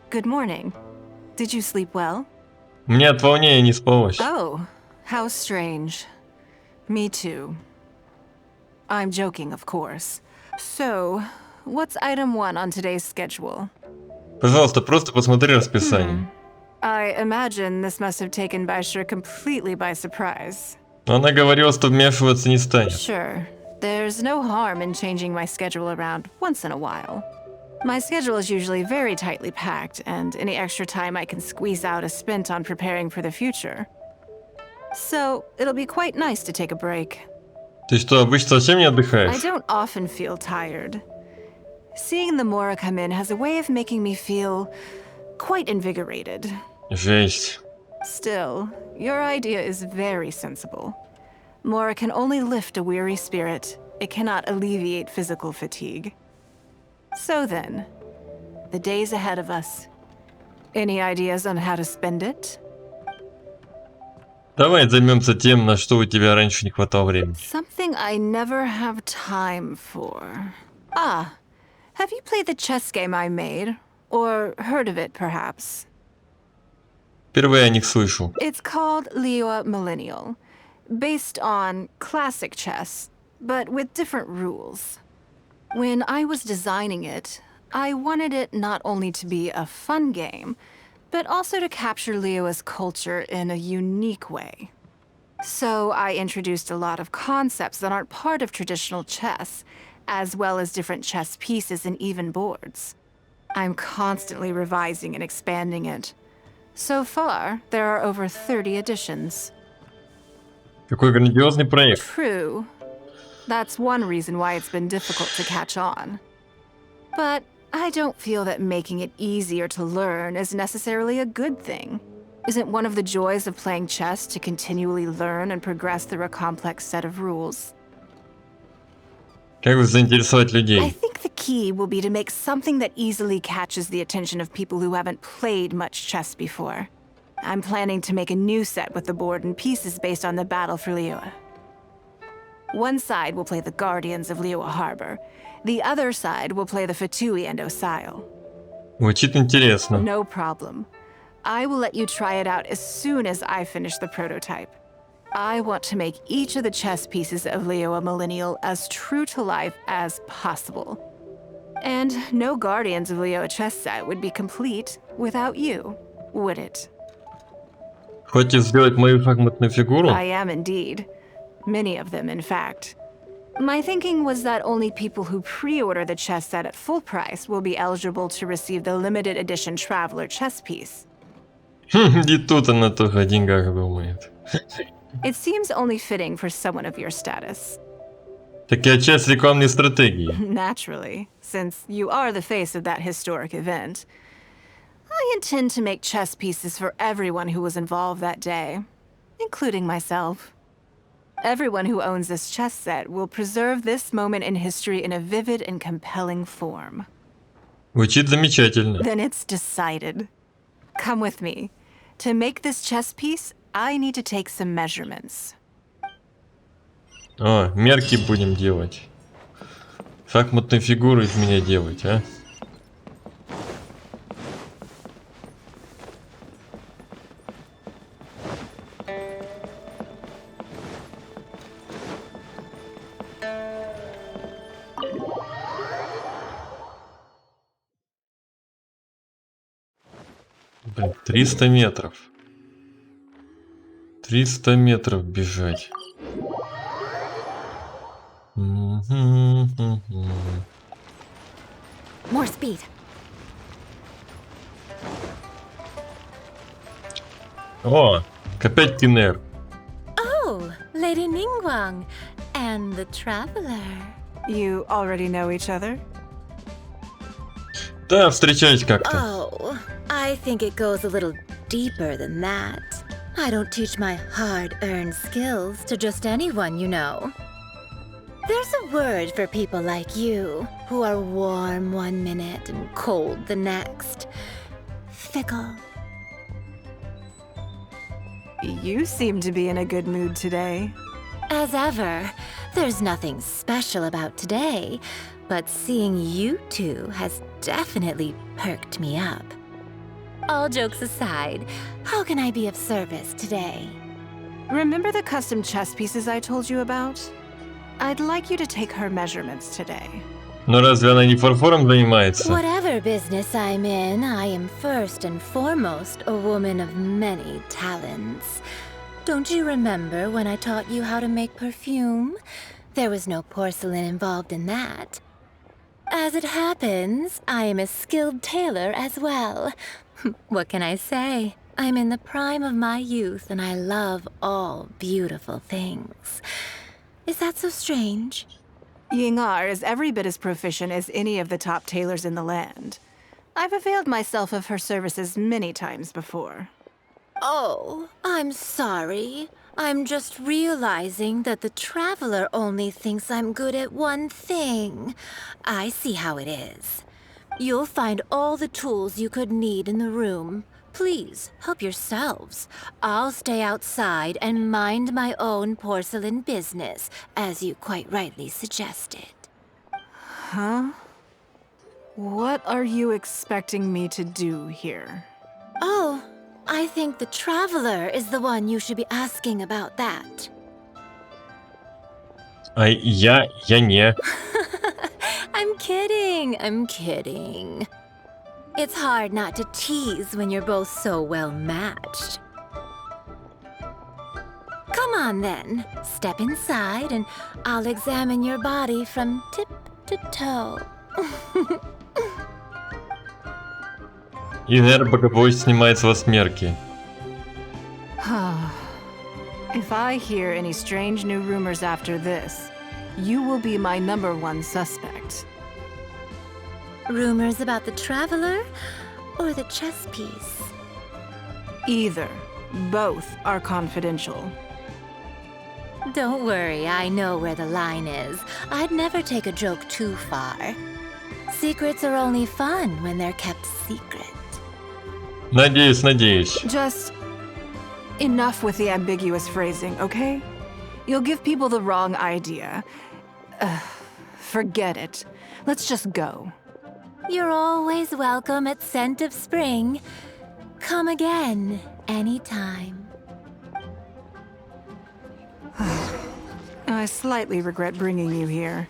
Good morning. Did you sleep well? Мне от волнения не спалось. Oh, how strange. Me too. I'm joking, of course. So, what's item 1 on today's schedule? Пожалуйста, просто посмотри расписание. I imagine this must have taken Baisher completely by surprise. Она говорила, что вмешиваться не станет. Sure. There's no harm in changing my schedule around once in a while. My schedule is usually very tightly packed, and any extra time I can squeeze out is spent on preparing for the future. So, it'll be quite nice to take a break. Ты что, обычно совсем не I отдыхаешь? don't often feel tired. Seeing the Mora come in has a way of making me feel quite invigorated. Жесть. Still, your idea is very sensible. Mora can only lift a weary spirit. It cannot alleviate physical fatigue. So then, the days ahead of us. Any ideas on how to spend it? Давай займемся тем, на что у тебя раньше не хватало времени. Something I never have time for. Ah, have you played the chess game I made? Or heard of it, perhaps? Впервые о них слышу. It's called Liyue Millennial, based on classic chess, but with different rules. When I was designing it, I wanted it not only to be a fun game, but also to capture Liyue's culture in a unique way. So I introduced a lot of concepts that aren't part of traditional chess, as well as different chess pieces and even boards. I'm constantly revising and expanding it. So far, there are over 30 editions. Какой грандиозный проект. True. That's one reason why it's been difficult to catch on. But I don't feel that making it easier to learn is necessarily a good thing. Isn't one of the joys of playing chess to continually learn and progress through a complex set of rules? Как бы заинтересовать I людей? think the key will be to make something that easily catches the attention of people who haven't played much chess before. I'm planning to make a new set with the board and pieces based on the battle for Liyue. One side will play the Guardians of Liyue Harbor. The other side will play the Fatui and Osile. Звучит интересно. No problem. I will let you try it out as soon as I finish the prototype. I want to make each of the chess pieces of Liyue Millennial as true to life as possible. And no Guardians of Liyue chess set would be complete without you, would it? Хочешь сделать мою шахматную фигуру? I am indeed. Many of them, in fact. My thinking was that only people who pre-order the chess set at full price will be eligible to receive the limited edition Traveler chess piece. И тут она тоже о деньгах думает. It seems only fitting for someone of your status. Так я часть рекламной стратегии. Naturally, since you are the face of that historic event. I intend to make chess pieces for everyone who was involved that day, including myself. Everyone who owns this chess set will preserve this moment in history in a vivid and compelling form. Звучит замечательно. Then it's decided. Come with me. To make this chess piece, I need to take some measurements. О, мерки будем делать. Шахматную фигуру из меня делать, а? Блин, 300 метров. 300 метров бежать. More speed. О, опять Кинер. Oh, Lady Ningguang and the Traveler. You already know each other? Да, встречались как-то. Oh, I think it goes a little deeper than that. I don't teach my hard-earned skills to just anyone, you know. There's a word for people like you, who are warm one minute and cold the next. Fickle. You seem to be in a good mood today. As ever, there's nothing special about today, but seeing you two has definitely perked me up. All jokes aside, how can I be of service today? Remember the custom chess pieces I told you about? I'd like you to take her measurements today. Но разве она не фарфором занимается? Whatever business I'm in, I am first and foremost a woman of many talents. Don't you remember when I taught you how to make perfume? There was no porcelain involved in that. As it happens, I am a skilled tailor as well. What can I say? I'm in the prime of my youth and I love all beautiful things. Is that so strange? Yingar is every bit as proficient as any of the top tailors in the land. I've availed myself of her services many times before. Oh, I'm sorry. I'm just realizing that the Traveler only thinks I'm good at one thing. I see how it is. You'll find all the tools you could need in the room. Please, help yourselves. I'll stay outside and mind my own porcelain business, as you quite rightly suggested. Huh? What are you expecting me to do here? Oh, I think the Traveler is the one you should be asking about that. Я не. I'm kidding. It's hard not to tease when you're both so well matched. Come on then, step inside and I'll examine your body from tip to toe. И, наверное, боковой снимает с вас мерки. If I hear any strange new rumors after this, you will be my #1 suspect. Rumors about the Traveler or the chess piece? Either. Both are confidential. Don't worry, I know where the line is. I'd never take a joke too far. Secrets are only fun when they're kept secret. Надеюсь. Just enough with the ambiguous phrasing, okay? You'll give people the wrong idea. Forget it. Let's just go. You're always welcome at Scent of Spring. Come again, anytime. I slightly regret bringing you here.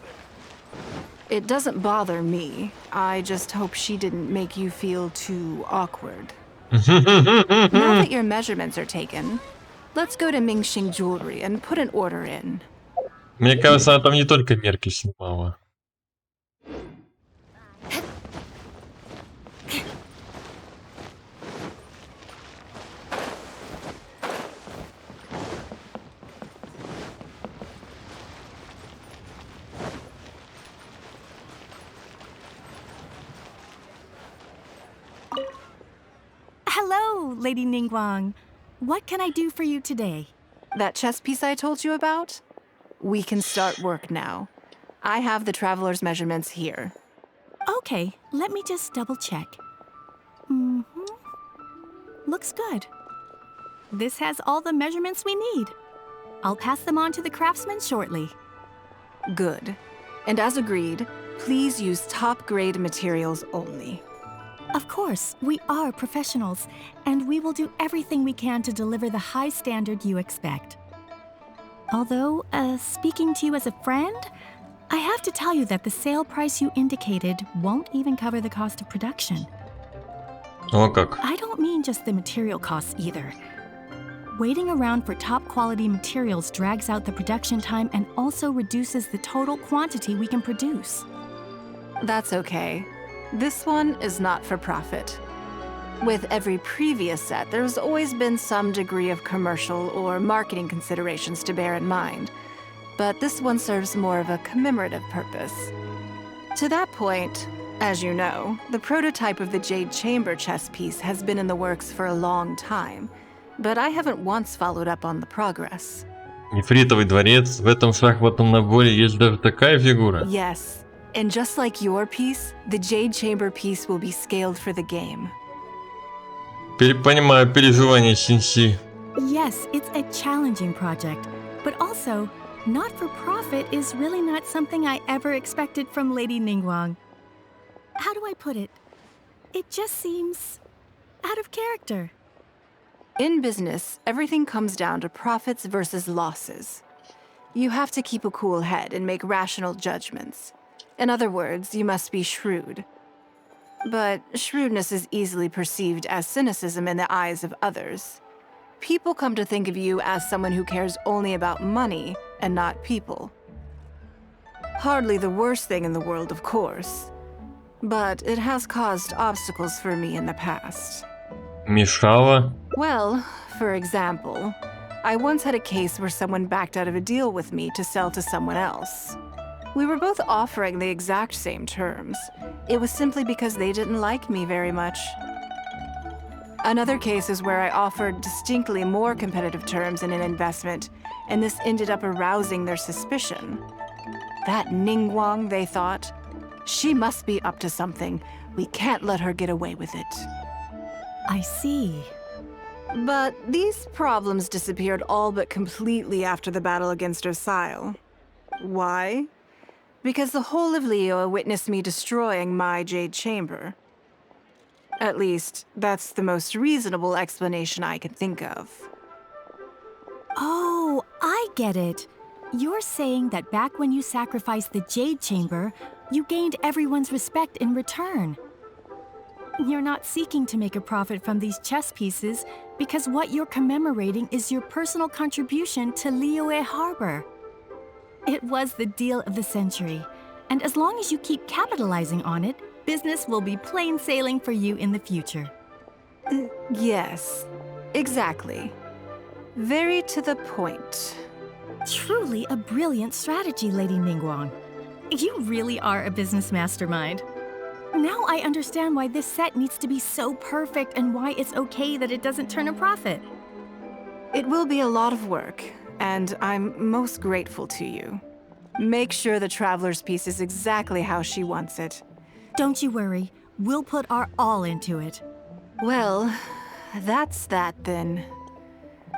It doesn't bother me. I just hope she didn't make you feel too awkward. Now that your measurements are taken, let's go to Mingxing Jewelry and put an order in. Мне кажется, она там не только мерки снимала. Hello, Lady Ningguang. What can I do for you today? That chess piece I told you about? We can start work now. I have the traveler's measurements here. Okay, let me just double check. Mm-hmm. Looks good. This has all the measurements we need. I'll pass them on to the craftsman shortly. Good. And as agreed, please use top-grade materials only. Of course, we are professionals, and we will do everything we can to deliver the high standard you expect. Although, speaking to you as a friend, I have to tell you that the sale price you indicated won't even cover the cost of production. О как. I don't mean just the material costs either. Waiting around for top-quality materials drags out the production time and also reduces the total quantity we can produce. That's okay. This one is not for profit. With every previous set, there's always been some degree of commercial or marketing considerations to bear in mind, but this one serves more of a commemorative purpose. To that point, as you know, the prototype of the Jade Chamber chess piece has been in the works for a long time, but I haven't once followed up on the progress. Нефритовый дворец. В этом шахматном наборе есть даже такая фигура. Yes, and just like your piece, the Jade Chamber piece will be scaled for the game. Понимаю переживания Синси. Yes, it's a challenging project, but also, not for profit is really not something I ever expected from Lady Ningguang. How do I put it? It just seems out of character. In business, everything comes down to profits versus losses. You have to keep a cool head and make rational judgments. In other words, you must be shrewd. But shrewdness is easily perceived as cynicism in the eyes of others. People come to think of you as someone who cares only about money and not people. Hardly the worst thing in the world, of course. But it has caused obstacles for me in the past. Мешала. Well, for example, I once had a case where someone backed out of a deal with me to sell to someone else. We were both offering the exact same terms. It was simply because they didn't like me very much. Another case is where I offered distinctly more competitive terms in an investment, and this ended up arousing their suspicion. That Ningguang, they thought, she must be up to something. We can't let her get away with it. I see. But these problems disappeared all but completely after the battle against Osile. Why? Because the whole of Liyue witnessed me destroying my Jade Chamber. At least, that's the most reasonable explanation I can think of. Oh, I get it. You're saying that back when you sacrificed the Jade Chamber, you gained everyone's respect in return. You're not seeking to make a profit from these chess pieces because what you're commemorating is your personal contribution to Liyue Harbor. It was the deal of the century, and as long as you keep capitalizing on it, business will be plain sailing for you in the future. Yes, exactly. Very to the point. Truly a brilliant strategy, Lady Ningguang. You really are a business mastermind. Now I understand why this set needs to be so perfect and why it's okay that it doesn't turn a profit. It will be a lot of work, and I'm most grateful to you. Make sure the Traveler's piece is exactly how she wants it. Don't you worry. We'll put our all into it. Well, that's that then.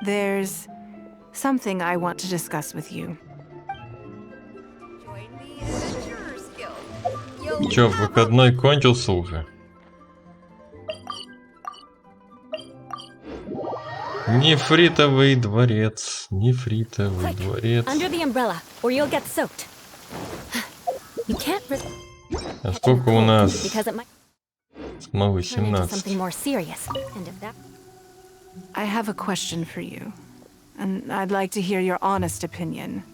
There's something I want to discuss with you. Чё, выходной кончился уже? Нефритовый дворец, нефритовый дворец. Under the umbrella, or you'll get soaked. You can't. А сколько у нас? Because it might Самого turn into 17. something more serious. And if that. I have a question for you, and I'd like to hear your honest opinion.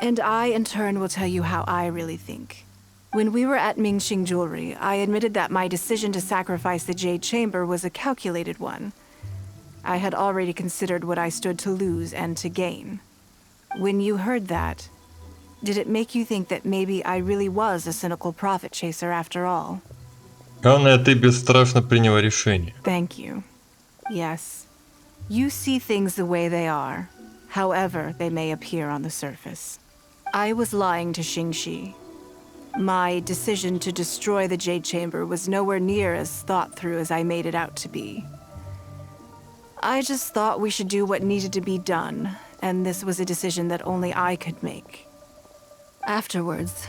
And I, in turn, will tell you how I really think. When we were at Mingxing Jewelry, I admitted that my decision to sacrifice the Jade Chamber was a calculated one. I had already considered what I stood to lose and to gain. When you heard that, did it make you think that maybe I really was a cynical profit chaser after all? Главное, ты бесстрашно приняла решение. Thank you. Yes. You see things the way they are. however they may appear on the surface. I was lying to Xingxi. My decision to destroy the Jade Chamber was nowhere near as thought through as I made it out to be. I just thought we should do what needed to be done, and this was a decision that only I could make. Afterwards,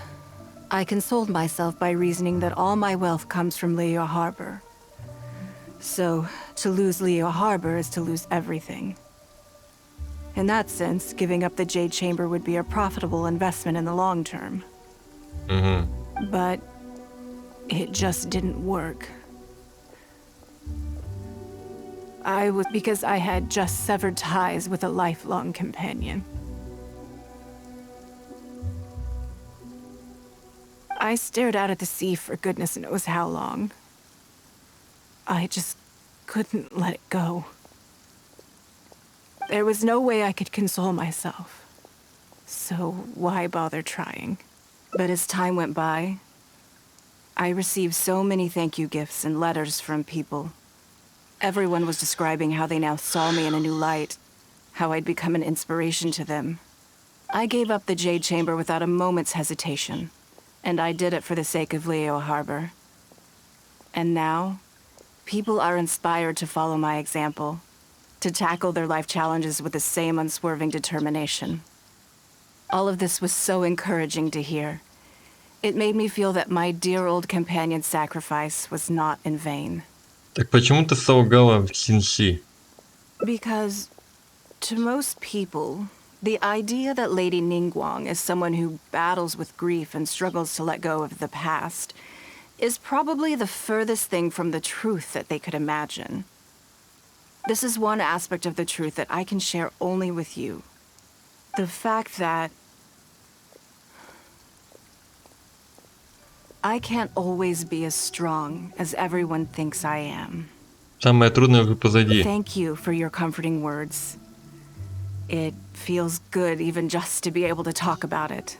I consoled myself by reasoning that all my wealth comes from Liyue Harbor. So, to lose Liyue Harbor is to lose everything. In that sense, giving up the Jade Chamber would be a profitable investment in the long term. But it just didn't work. Because I had just severed ties with a lifelong companion. I stared out at the sea for goodness knows how long. I just couldn't let it go. There was no way I could console myself. So why bother trying? But as time went by, I received so many thank you gifts and letters from people. Everyone was describing how they now saw me in a new light, how I'd become an inspiration to them. I gave up the Jade Chamber without a moment's hesitation, and I did it for the sake of Liyue Harbor. And now, people are inspired to follow my example, to tackle their life challenges with the same unswerving determination. All of this was so encouraging to hear. It made me feel that my dear old companion's sacrifice was not in vain. Так почему ты солгала в Xingxi? Because, to most people, the idea that Lady Ningguang is someone who battles with grief and struggles to let go of the past is probably the furthest thing from the truth that they could imagine. This is one aspect of the truth that I can share only with you. The fact that I can't always be as strong as everyone thinks I am. Самое трудное уже позади. Thank you for your comforting words. It feels good even just to be able to talk about it.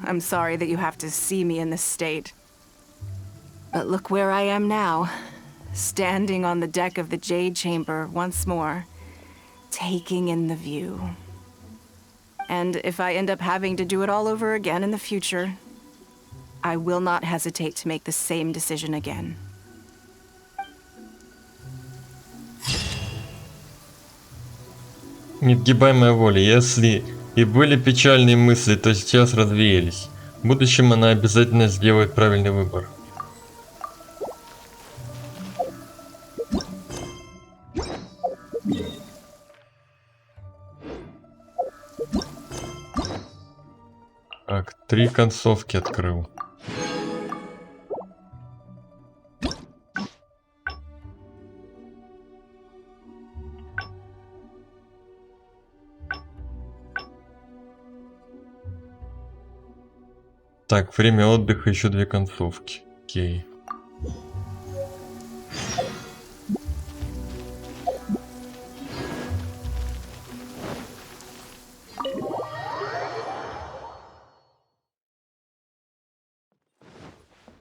I'm sorry that you have to see me in this state. But look where I am now, standing on the deck of the Jade Chamber once more, taking in the view. And if I end up having to do it all over again in the future, I will not hesitate to make the same decision again. Неотгибаемая воля. Если и были печальные мысли, то сейчас развеялись. В будущем она обязательно сделает правильный выбор. Так, 3 концовки открыл. Так, время отдыха, еще 2 концовки. Окей.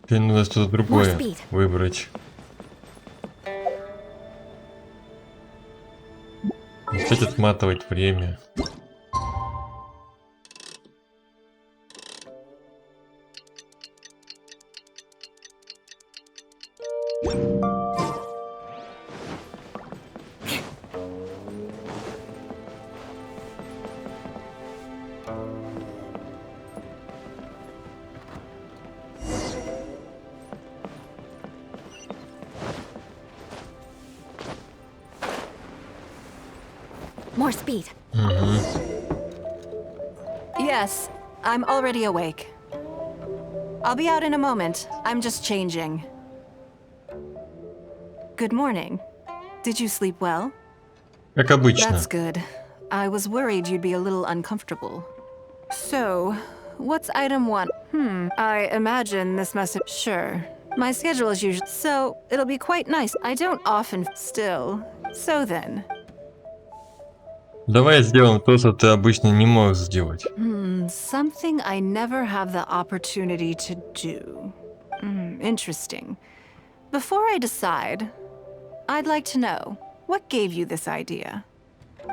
Теперь нужно что-то другое выбрать. Начать отматывать время. More speed. Yes, I'm already awake. I'll be out in a moment. I'm just changing. Good morning. Did you sleep well? Как обычно. That's good. I was worried you'd be a little uncomfortable. So, what's item 1? I imagine this must have... Sure. My schedule is usually... So, it'll be quite nice. I don't often... Still. So then... Давай сделаем то, что ты обычно не можешь сделать. Something I never have the opportunity to do. Interesting. Before I decide, I'd like to know, what gave you this idea?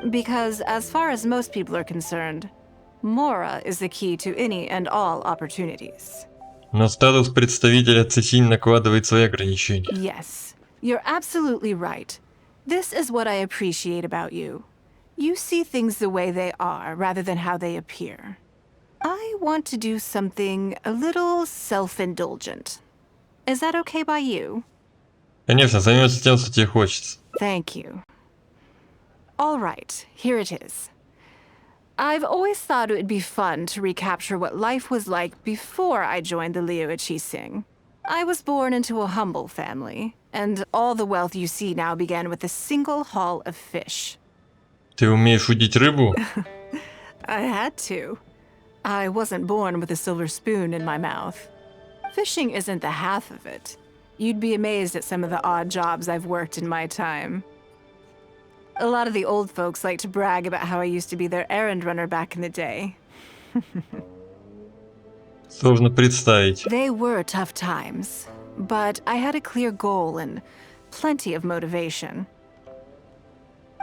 Because as far as most people are concerned, Mora is the key to any and all opportunities. Но статус представителя Цесинь накладывает свои ограничения. Yes, you're absolutely right. This is what I appreciate about you. You see things the way they are, rather than how they appear. I want to do something a little self-indulgent. Is that okay by you? Конечно, займемся тем, что тебе хочется. Thank you. All right, here it is. I've always thought it would be fun to recapture what life was like before I joined the Liu Qixing. I was born into a humble family, and all the wealth you see now began with a single haul of fish. Ты умеешь удить рыбу? I had to. I wasn't born with a silver spoon in my mouth. Fishing isn't the half of it. You'd be amazed at some of the odd jobs I've worked in my time. A lot of the old folks like to brag about how I used to be their errand runner back in the day. Сложно представить. They were tough times, but I had a clear goal and plenty of motivation.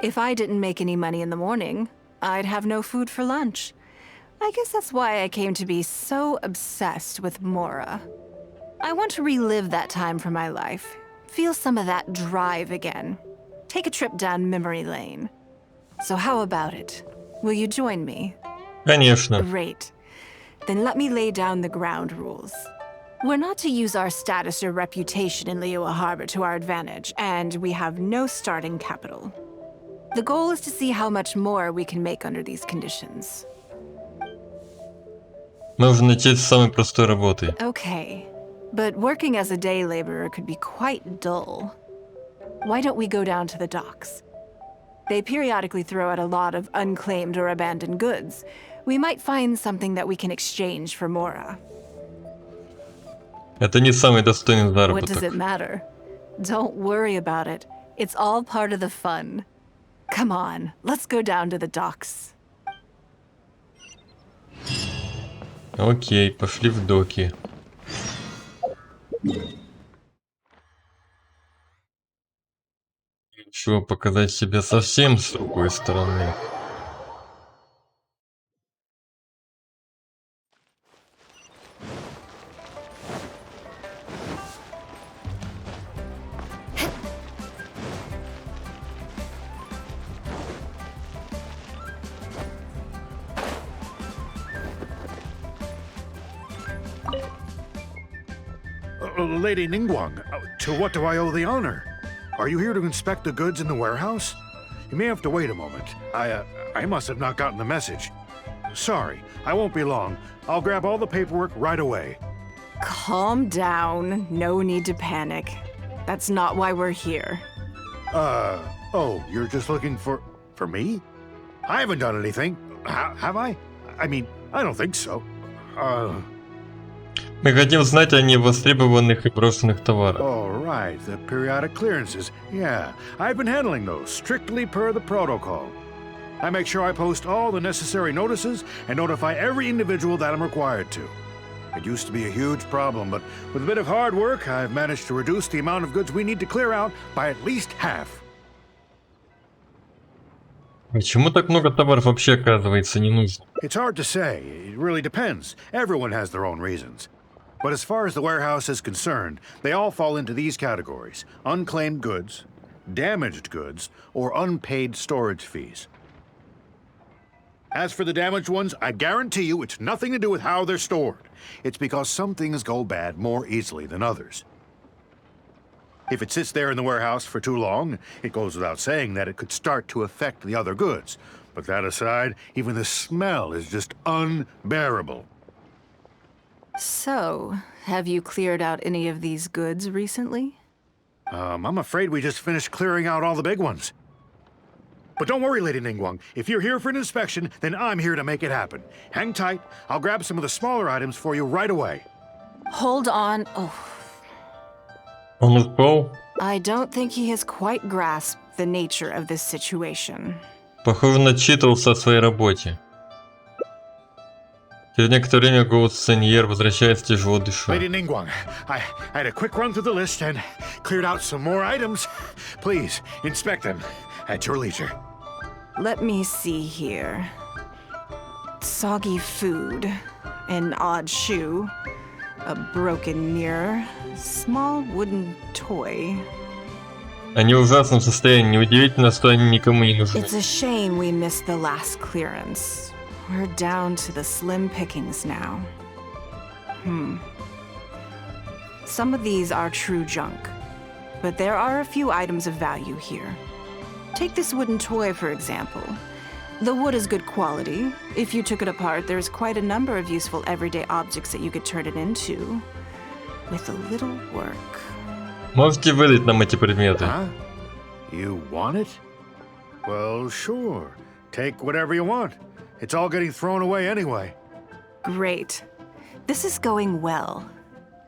If I didn't make any money in the morning, I'd have no food for lunch. I guess that's why I came to be so obsessed with Mora. I want to relive that time from my life, feel some of that drive again, take a trip down memory lane. So how about it? Will you join me? Конечно. Great. Then let me lay down the ground rules. We're not to use our status or reputation in Liyue Harbor to our advantage, and we have no starting capital. The goal is to see how much more we can make under these conditions. Можно начать с самой простой работы. Okay, but working as a day laborer could be quite dull. Why don't we go down to the docks? They periodically throw out a lot of unclaimed or abandoned goods. We might find something that we can exchange for Mora. Это не самый достойный What does it заработок. matter? Don't worry about it. It's all part of the fun. Come on, let's go down to the docks. Окей, пошли в доки. Решил показать себя совсем с другой стороны. Lady Ningguang, to what do I owe the honor? Are you here to inspect the goods in the warehouse? You may have to wait a moment. I must have not gotten the message. Sorry, I won't be long. I'll grab all the paperwork right away. Calm down. No need to panic. That's not why we're here. Oh, you're just looking for me? I haven't done anything. Have I? I mean, I don't think so. Мы хотим знать о невостребованных и брошенных товарах. Oh, right, the periodic clearances. Yeah, I've been handling those, strictly per the protocol. I make sure I post all the necessary notices and notify every individual that I'm required to. It used to be a huge problem, but with a bit of hard work, I've managed to reduce the amount of goods we need to clear out by at least half. Почему так много товаров вообще оказывается не нужно? It's hard to say. It really depends. Everyone has their own reasons. But as far as the warehouse is concerned, they all fall into these categories: unclaimed goods, damaged goods, or unpaid storage fees. As for the damaged ones, I guarantee you it's nothing to do with how they're stored. It's because some things go bad more easily than others. If it sits there in the warehouse for too long, it goes without saying that it could start to affect the other goods. But that aside, even the smell is just unbearable. So, have you cleared out any of these goods recently? I'm afraid we just finished clearing out all the big ones. But don't worry, Lady Ningguang. If you're here for an inspection, then I'm here to make it happen. Hang tight. I'll grab some of the smaller items for you right away. Hold on. Oh, Он упал? I don't think he has quite grasped the nature of this situation. Похоже, начитывался о своей работе. Через некоторое время голос Сеньер возвращается, тяжело дыша. Lady Ningguang, I had a quick run through the list and cleared out some more items. Please, inspect them at your leisure. let me see here. Soggy food, an odd shoe, a broken mirror, small wooden toy. Они в ужасном состоянии. Неудивительно, что они никому не нужны. It's a shame we missed the last clearance. We're down to the slim pickings now. Some of these are true junk, but there are a few items of value here. Take this wooden toy, for example. The wood is good quality. If you took it apart, there's quite a number of useful everyday objects that you could turn it into. With a little work. Можете выдать нам эти предметы? Huh? You want it? Well, sure. Take whatever you want. It's all getting thrown away anyway. Great. This is going well.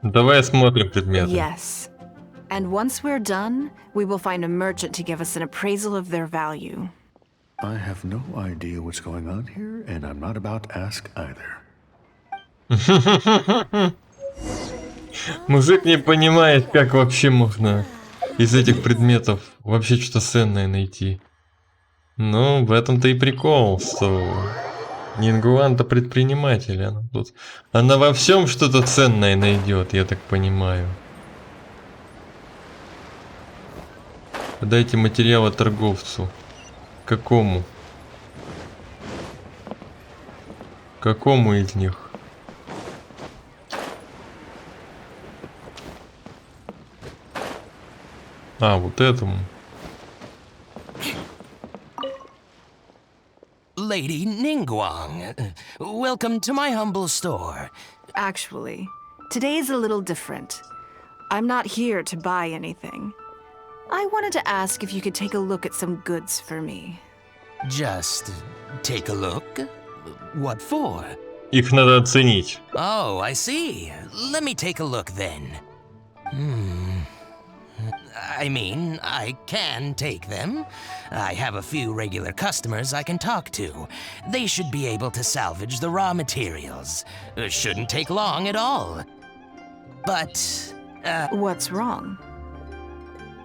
Давай осмотрим предметы. Yes. And once we're done, we will find a merchant to give us an appraisal of their value. I have no idea what's going on here, and I'm not about to ask either. Мужик не понимает, как вообще можно из этих предметов вообще что-то ценное найти. Ну, в этом-то и прикол, что Нингуан-то предприниматель. Она во всем что-то ценное найдет, я так понимаю. Дайте материалы торговцу. Какому? Какому из них? А, вот этому. Lady Ningguang, welcome to my humble store. Actually, today is a little different. I'm not here to buy anything. I wanted to ask if you could take a look at some goods for me. Just take a look? What for? Их надо оценить. Oh, I see. Let me take a look then. I mean, I can take them. I have a few regular customers I can talk to. They should be able to salvage the raw materials. It shouldn't take long at all. But, What's wrong?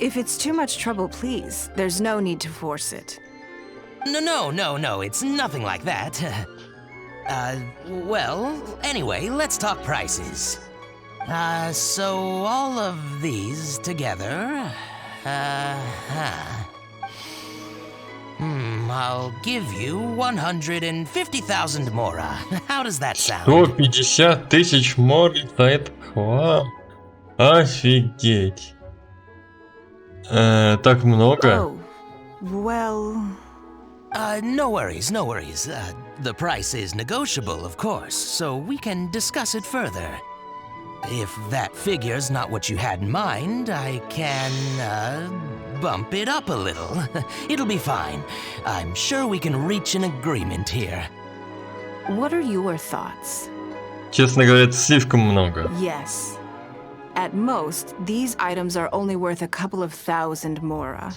If it's too much trouble, please, there's no need to force it. No, it's nothing like that. Well, anyway, let's talk prices. So all of these together, I'll give you 150,000 mora. How does that sound? 150 тысяч мор за этот хлам. Офигеть. Так много? Oh, well... No worries. The price is negotiable, of course, so we can discuss it further. If that figure's not what you had in mind, I can, bump it up a little. It'll be fine. I'm sure we can reach an agreement here. What are your thoughts? Честно говоря, это слишком много. Yes. At most, these items are only worth a couple of thousand mora.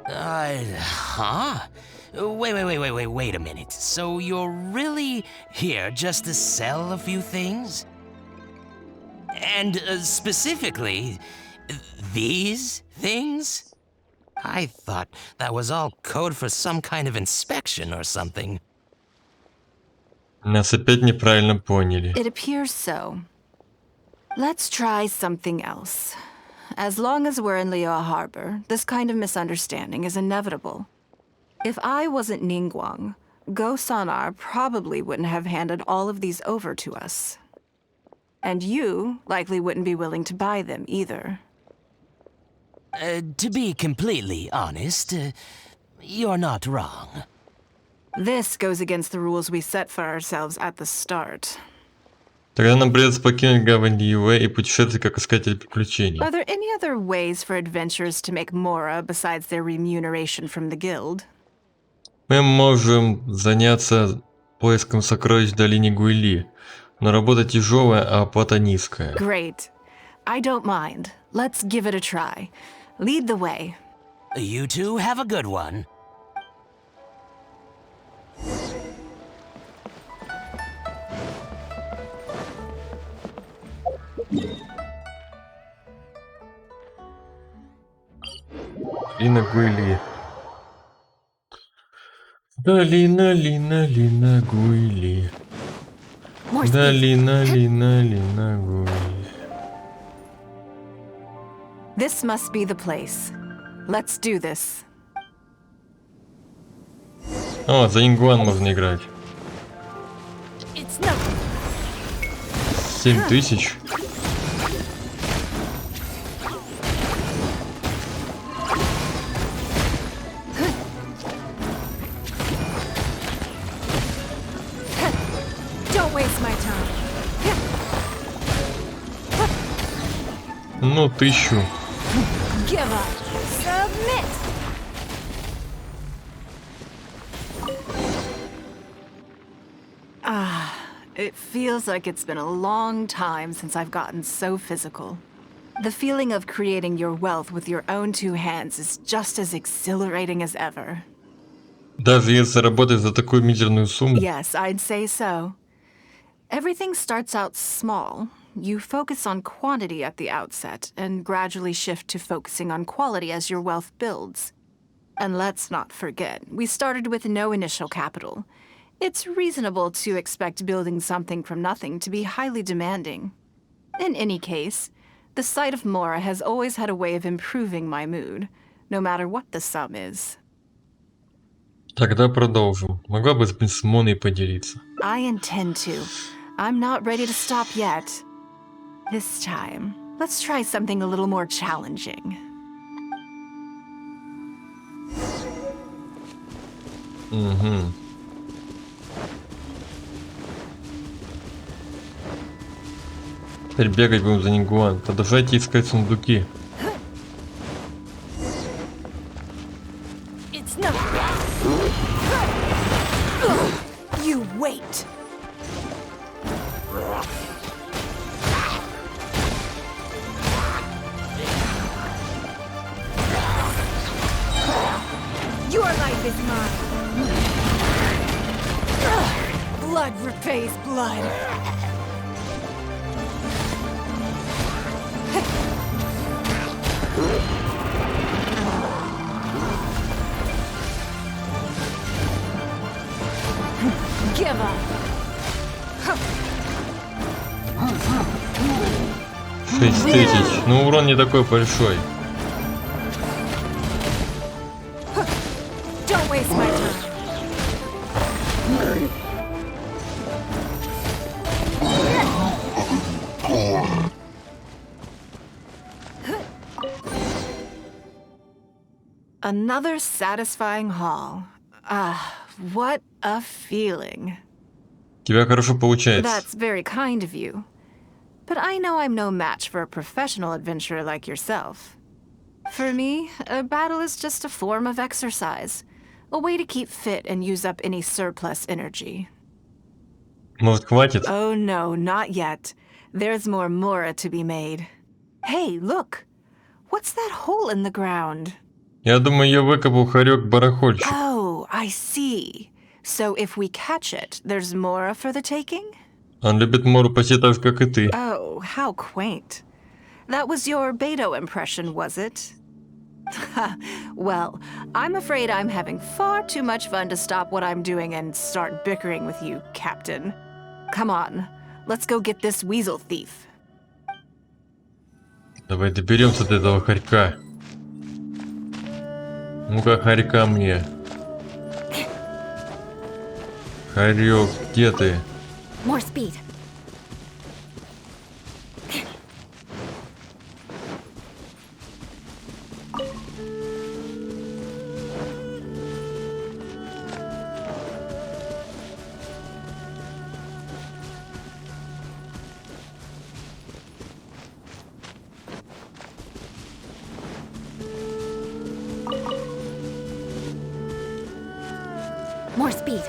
Huh? Wait a minute. So you're really here just to sell a few things? And specifically, these things? I thought that was all code for some kind of inspection or something. Нас опять неправильно поняли. It appears so. Let's try something else. As long as we're in Liyue Harbor, this kind of misunderstanding is inevitable. If I wasn't Ningguang, Go Sonar probably wouldn't have handed all of these over to us. And you likely wouldn't be willing to buy them either. To be completely honest, you're not wrong. This goes against the rules we set for ourselves at the start. Тогда нам придется покинуть гавань Лiyue и путешествовать как искатель приключений. Are there any other ways for adventurers to make mora besides their remuneration from the guild? Мы можем заняться поиском сокровищ в долине Гуйли, но работа тяжелая, а оплата низкая. Great. I don't mind. Let's give it a try. Lead the way. You two have a good one. Долина Гуйли. Долина, лина, лина, гуйли. Долина, лина, лина, гуйли. This must be the place. Let's do this. О, за Ингуан можно играть. 7000. Don't waste my time. Ну, 1000. Give up. Submit. It feels like it's been a long time since I've gotten so physical. The feeling of creating your wealth with your own two hands is just as exhilarating as ever. Даже если работать за такую мизерную сумму. Yes, I'd say so. Everything starts out small. You focus on quantity at the outset, and gradually shift to focusing on quality as your wealth builds. And let's not forget, we started with no initial capital. It's reasonable to expect building something from nothing to be highly demanding. In any case, the sight of Mora has always had a way of improving my mood, no matter what the sum is. Тогда продолжим. Могла бы с Моной поделиться. I intend to. I'm not ready to stop yet. This time, let's try something a little more challenging. Угу. Теперь бегать будем за Нингуан. Продолжайте искать сундуки. You wait. Your life is mine. Blood repays blood. Give up. 6000. Ну, урон не такой большой. Don't waste my time. Another satisfying haul. What a feeling. У тебя хорошо получается. That's very kind of you. But I know I'm no match for a professional adventurer like yourself. For me, a battle is just a form of exercise, a way to keep fit and use up any surplus energy. Может, хватит? Oh no, not yet. There's more Mora to be made. Hey, look! What's that hole in the ground? Я думаю, ее выкопал хорек-барахольщик. Oh, I see. So if we catch it, there's Mora for the taking? Он любит Мору почти так же, как и ты. Oh, how quaint. That was your Beto impression, was it? Well, I'm afraid I'm having far too much fun to stop what I'm doing and start bickering with you, Captain. Come on, let's go get this weasel thief. Давай доберемся до этого хорька. Ну-ка, хорька мне. Хорек, где ты? More speed. More speed.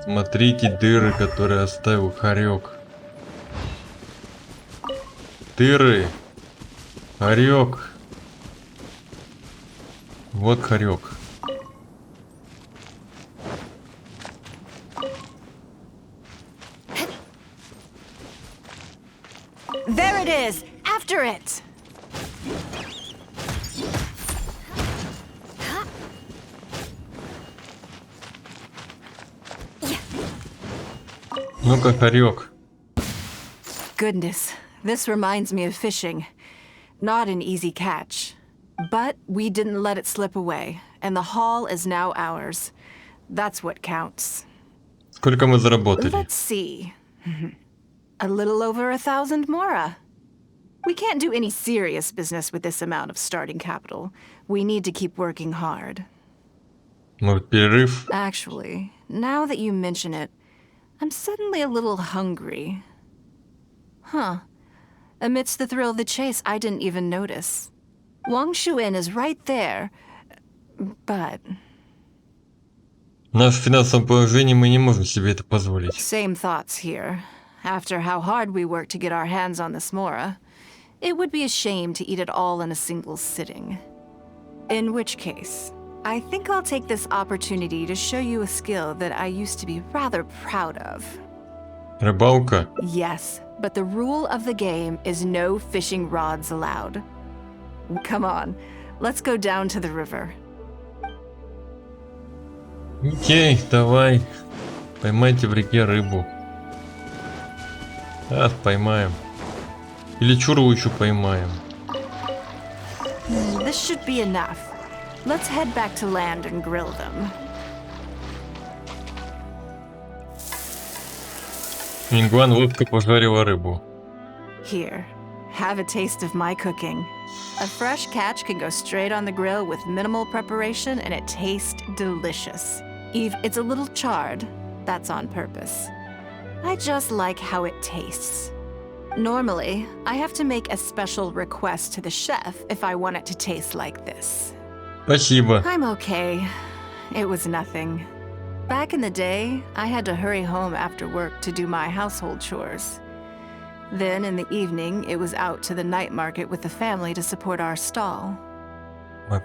Смотрите дыры, которые оставил хорек. Дыры. Хорек. Вот хорек. There it is! After it! Ну-ка, хорек. Goodness, this reminds me of fishing. Not an easy catch. But we didn't let it slip away, and the haul is now ours. That's what counts. Сколько мы заработали? Let's see. A little over 1,000 mora. We can't do any serious business with this amount of starting capital. We need to keep working hard. Может, перерыв? Actually, now that you mention it, I'm suddenly a little hungry. Huh. Amidst the thrill of the chase, I didn't even notice. Wangshu Inn is right there, but... В нашем финансовом положении мы не можем себе это позволить. Same thoughts here. After how hard we worked to get our hands on this mora, it would be a shame to eat it all in a single sitting. In which case, I think I'll take this opportunity to show you a skill that I used to be rather proud of. Рыбалка? Yes, but the rule of the game is no fishing rods allowed. Come on, let's go down to the river. Окей, давай. Поймайте в реке рыбу. Поймаем. Или чуру еще поймаем. This should be enough. Let's head back to land and grill them. Нингуан ловко пожарила рыбу. Here, have a taste of my cooking. A fresh catch can go straight on the grill with minimal preparation and it tastes delicious. If it's a little charred, that's on purpose. I just like how it tastes. Normally, I have to make a special request to the chef if I want it to taste like this. Спасибо. I'm okay. It was nothing. Back in the day, I had to hurry home after work to do my household chores. Then in the evening, it was out to the night market with the family to support our stall.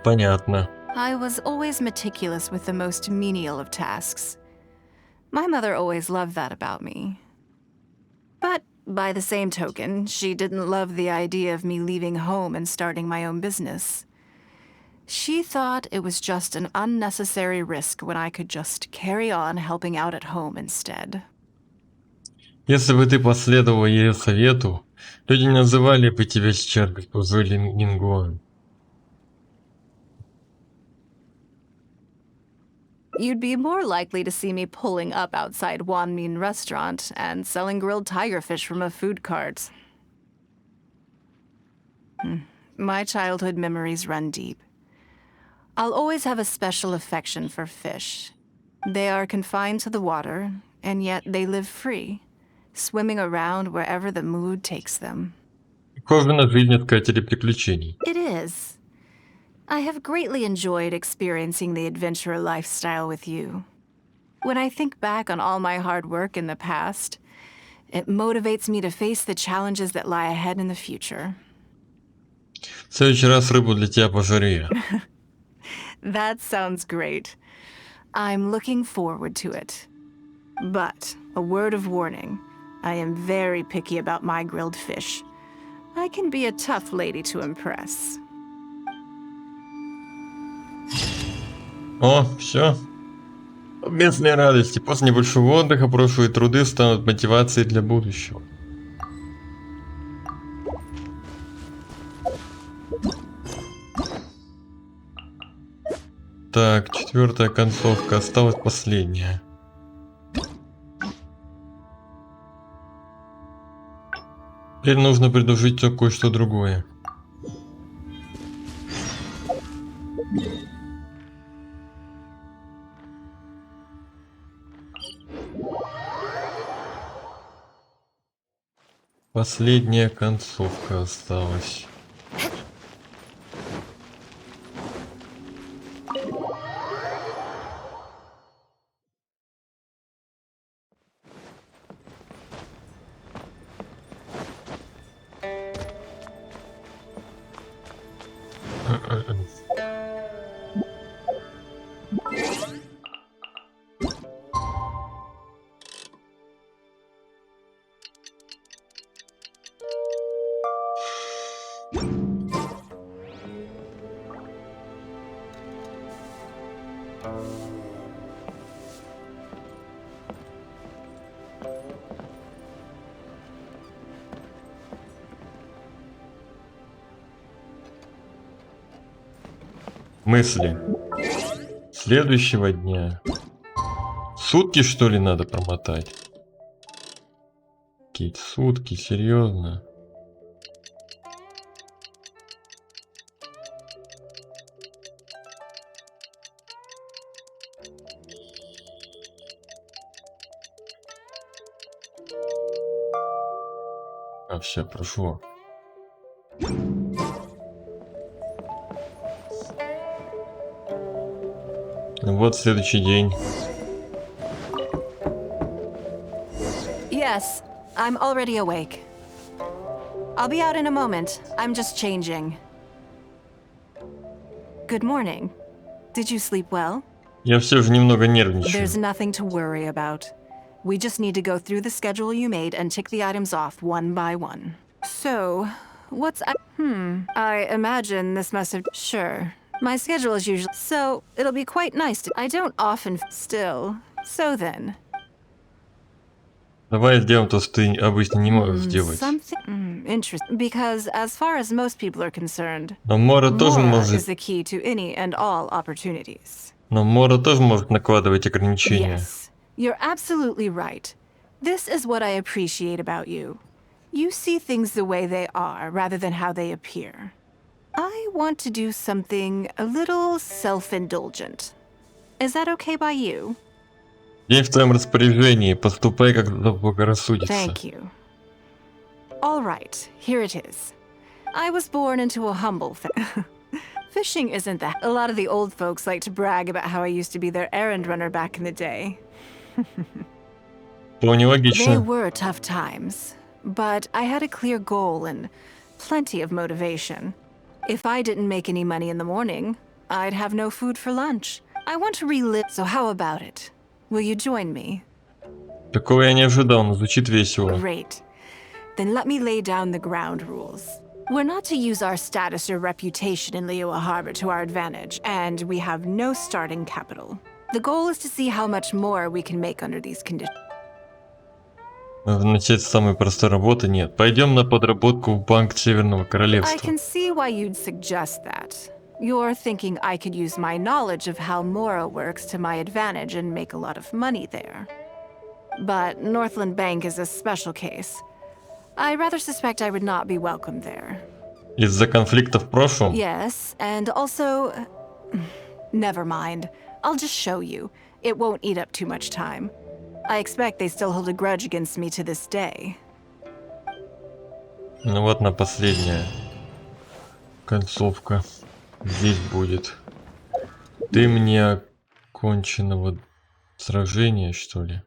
Понятно. I was always meticulous with the most menial of tasks. My mother always loved that about me. But by the same token, she didn't love the idea of me leaving home and starting my own business. She thought it was just an unnecessary risk when I could just carry on helping out at home instead. Если бы ты последовал ее совету, люди не называли бы тебя сейчас госпожой Нингуан. You'd be more likely to see me pulling up outside Wanmin restaurant and selling grilled tigerfish from a food cart. My childhood memories run deep. I'll always have a special affection for fish. They are confined to the water, and yet they live free, swimming around wherever the mood takes them. Похоже на жизнь искателей приключений. It is. I have greatly enjoyed experiencing the adventurer lifestyle with you. When I think back on all my hard work in the past, it motivates me to face the challenges that lie ahead in the future. В следующий раз рыбу для тебя пожарю я. That sounds great. I'm looking forward to it. But, a word of warning, I am very picky about my grilled fish. I can be a tough lady to impress. О, все. Местные радости. После небольшого отдыха прошлые труды станут мотивацией для будущего. Так, 4-я концовка, осталась последняя. Теперь нужно предложить кое-что другое. Последняя концовка осталась. Мысли. Следующего дня. Сутки, что ли, надо промотать? Какие-то сутки, серьезно. А, все, прошло. Вот следующий день. Yes, I'm already awake. I'll be out in a moment. I'm just changing. Good morning. Did you sleep well? Я все же немного нервничаю. There's nothing to worry about. We just need to go through the schedule you made and tick the items off one by one. So, what's... I imagine this must have... Sure. My schedule is usually... So, it'll be quite nice to... I don't often... Still. So then... Давай сделаем то, что ты обычно не можешь сделать. Something... interesting. Because as far as most people are concerned... Но Мора тоже Mora может... is the key to any and all opportunities. Но Мора тоже может накладывать ограничения. Yes. You're absolutely right. This is what I appreciate about you. You see things the way they are, rather than how they appear. I want to do something a little self-indulgent. Is that okay by you? День в твоем распоряжении. Поступай, как заблагорассудится. Thank you. All right, here it is. I was born into a humble Fishing isn't that. A lot of the old folks like to brag about how I used to be their errand runner back in the day. Вполне логично. They were tough times, but I had a clear goal and plenty of motivation. If I didn't make any money in the morning, I'd have no food for lunch. I want to relive, so how about it? Will you join me? Такого я не ожидал, но звучит весело. Great. Then let me lay down the ground rules. We're not to use our status or reputation in Liyue Harbor to our advantage, and we have no starting capital. The goal is to see how much more we can make under these conditions. Надо начать с самой простой работы. Нет, пойдем на подработку в Банк Северного I Королевства. can see why you'd suggest that. You're thinking I could use my knowledge of how Mora works to my advantage and make a lot of money there. But Northland Bank is a special case. I rather suspect I would not be welcome there. Из-за конфликта в прошлом? Yes, and also... Never mind. I'll just show you. It won't eat up too much time. I expect they still hold a grudge against me to this day. Ну вот на последняя концовка. Здесь будет. Ты мне оконченного сражения, что ли?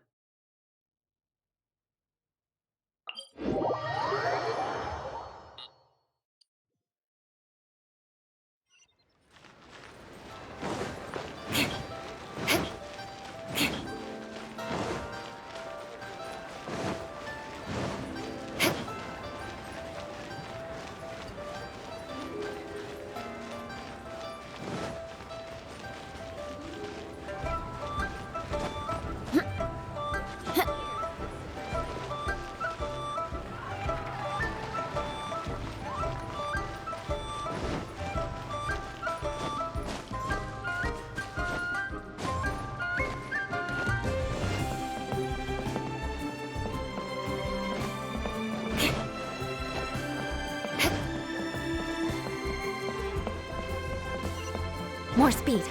More speed.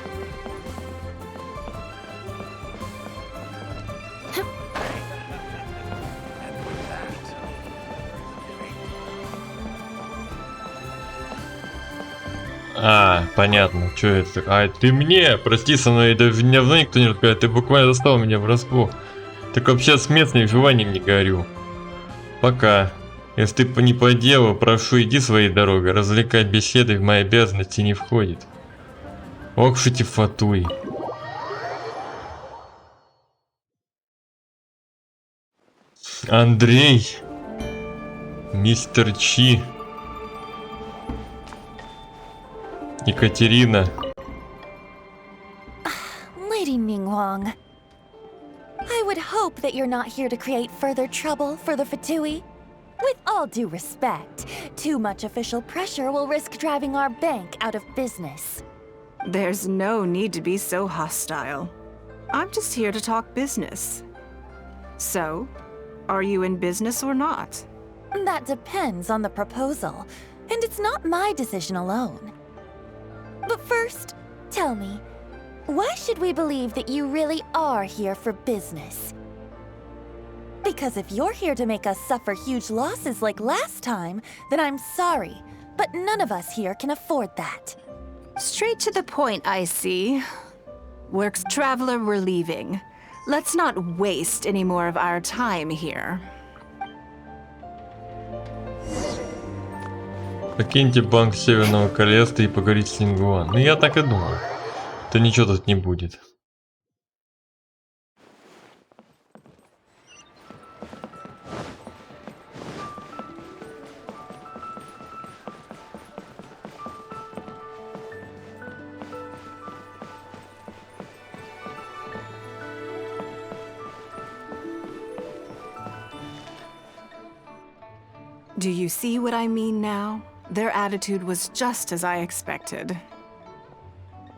А, понятно, что это? А, ты мне, прости, со мной давно никто не разговаривает, ты буквально застал меня врасплох. Так вообще с местным желанием не горю. Пока. Если ты не по делу, прошу, иди своей дорогой, развлекать беседой в мои обязанности не входит. Ох, шути фатуй. Андрей. Мистер Чи. Екатерина. Lady Ningguang, I would hope that you're not here to create further trouble for the Fatui. With all due respect, too much official pressure will risk driving our bank out of business. There's no need to be so hostile. I'm just here to talk business. So, are you in business or not? That depends on the proposal, and it's not my decision alone. But first, tell me, why should we believe that you really are here for business? Because if you're here to make us suffer huge losses like last time, then I'm sorry, but none of us here can afford that. Straight to the point, I see. Works traveler, we're leaving. Let's not waste any more of our time here. Покиньте банк Северного Королевства и поговорите с Нингуан. Ну я так и думал. То ничего тут не будет. Do you see what I mean now? Their attitude was just as I expected.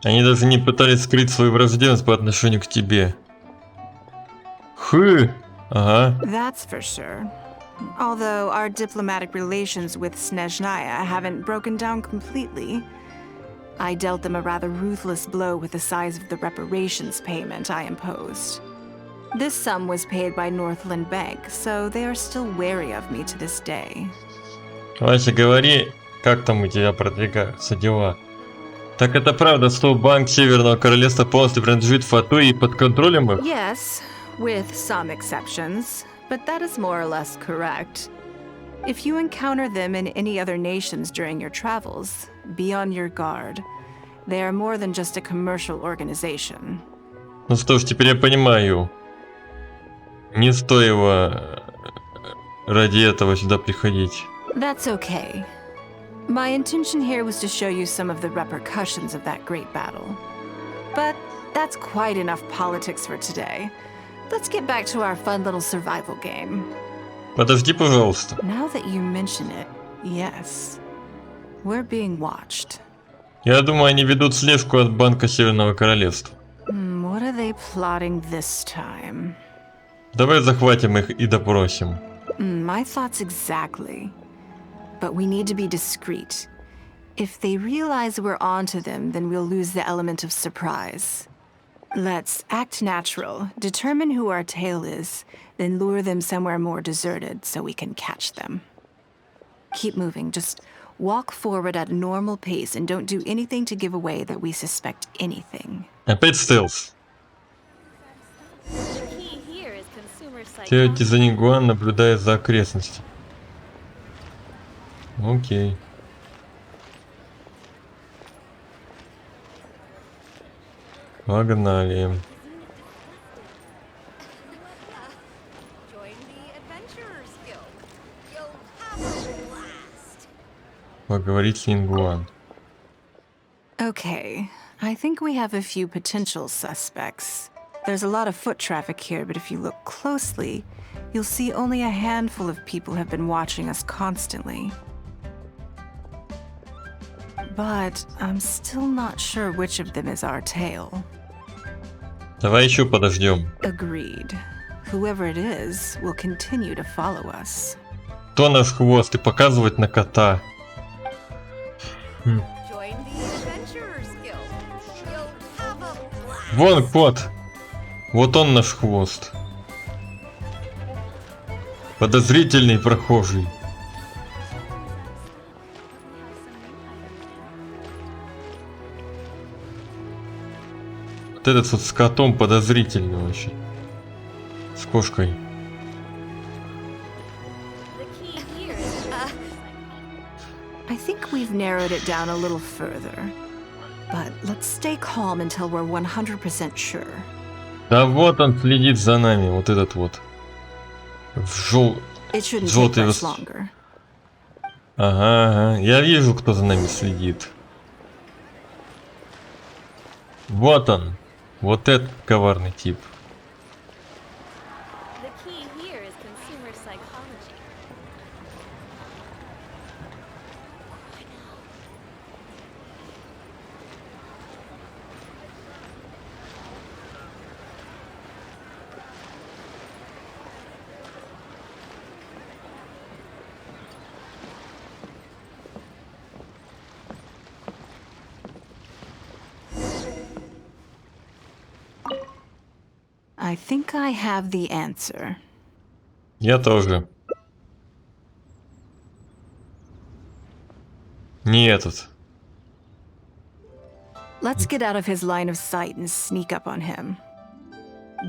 Они даже не пытались скрыть свою враждебность по отношению к тебе. Хы! Ага. That's for sure. Although our diplomatic relations with Snezhnaya haven't broken down completely, I dealt them a rather ruthless blow with the size of the reparations payment I imposed. This sum was paid by Northland Bank, so they are still wary of me to this day. Вася, говори, как там у тебя продвигаются дела? Так это правда, что банк Северного Королевства полностью принадлежит Фату и под контролем их? Yes, with some exceptions, but that is more or less correct. If you encounter them in any other nations during your travels, be on your guard. They are more than just a commercial organization. Ну что ж, теперь я понимаю. Не стоило ради этого сюда приходить. That's okay. My intention here was to show you some of the repercussions of that great battle. But that's quite enough politics for today. Let's get back to our fun little survival game. Подожди, пожалуйста. Now that you mention it, yes. We're being watched. Я думаю, они ведут слежку от банка Северного Королевства. What are they plotting this time? Давай захватим их и допросим. My thoughts exactly. But we need to be discreet. If they realize we're onto them, then we'll lose the element of surprise. Let's act natural, determine who our tail is, then lure them somewhere more deserted so we can catch them. Keep moving, just walk forward at a normal pace and don't do anything to give away that we suspect anything. Опять стелс. Теоти за Нингуан наблюдает за окрестностями. Окей. Погнали. Поговорить с Нингуан. Okay, I think we have a few potential suspects. There's a lot of foot traffic here, but if you look closely, you'll see only a handful of people have been watching us constantly. But I'm still not sure which of them is our tail. Давай еще подождем. Agreed. Whoever it is will continue to follow us. Кто наш хвост и показывать на кота? Вон кот. Вот он наш хвост. Подозрительный прохожий. Вот этот вот с котом подозрительный вообще. С кошкой. I think we've narrowed it down a little further. But let's stay calm until we're 100% sure. Да вот он следит за нами, вот этот вот. Желтый. Ага, я вижу, кто за нами следит. Вот он. Вот этот коварный тип. I think I have the answer. Я тоже. Не этот. Let's get out of his line of sight and sneak up on him.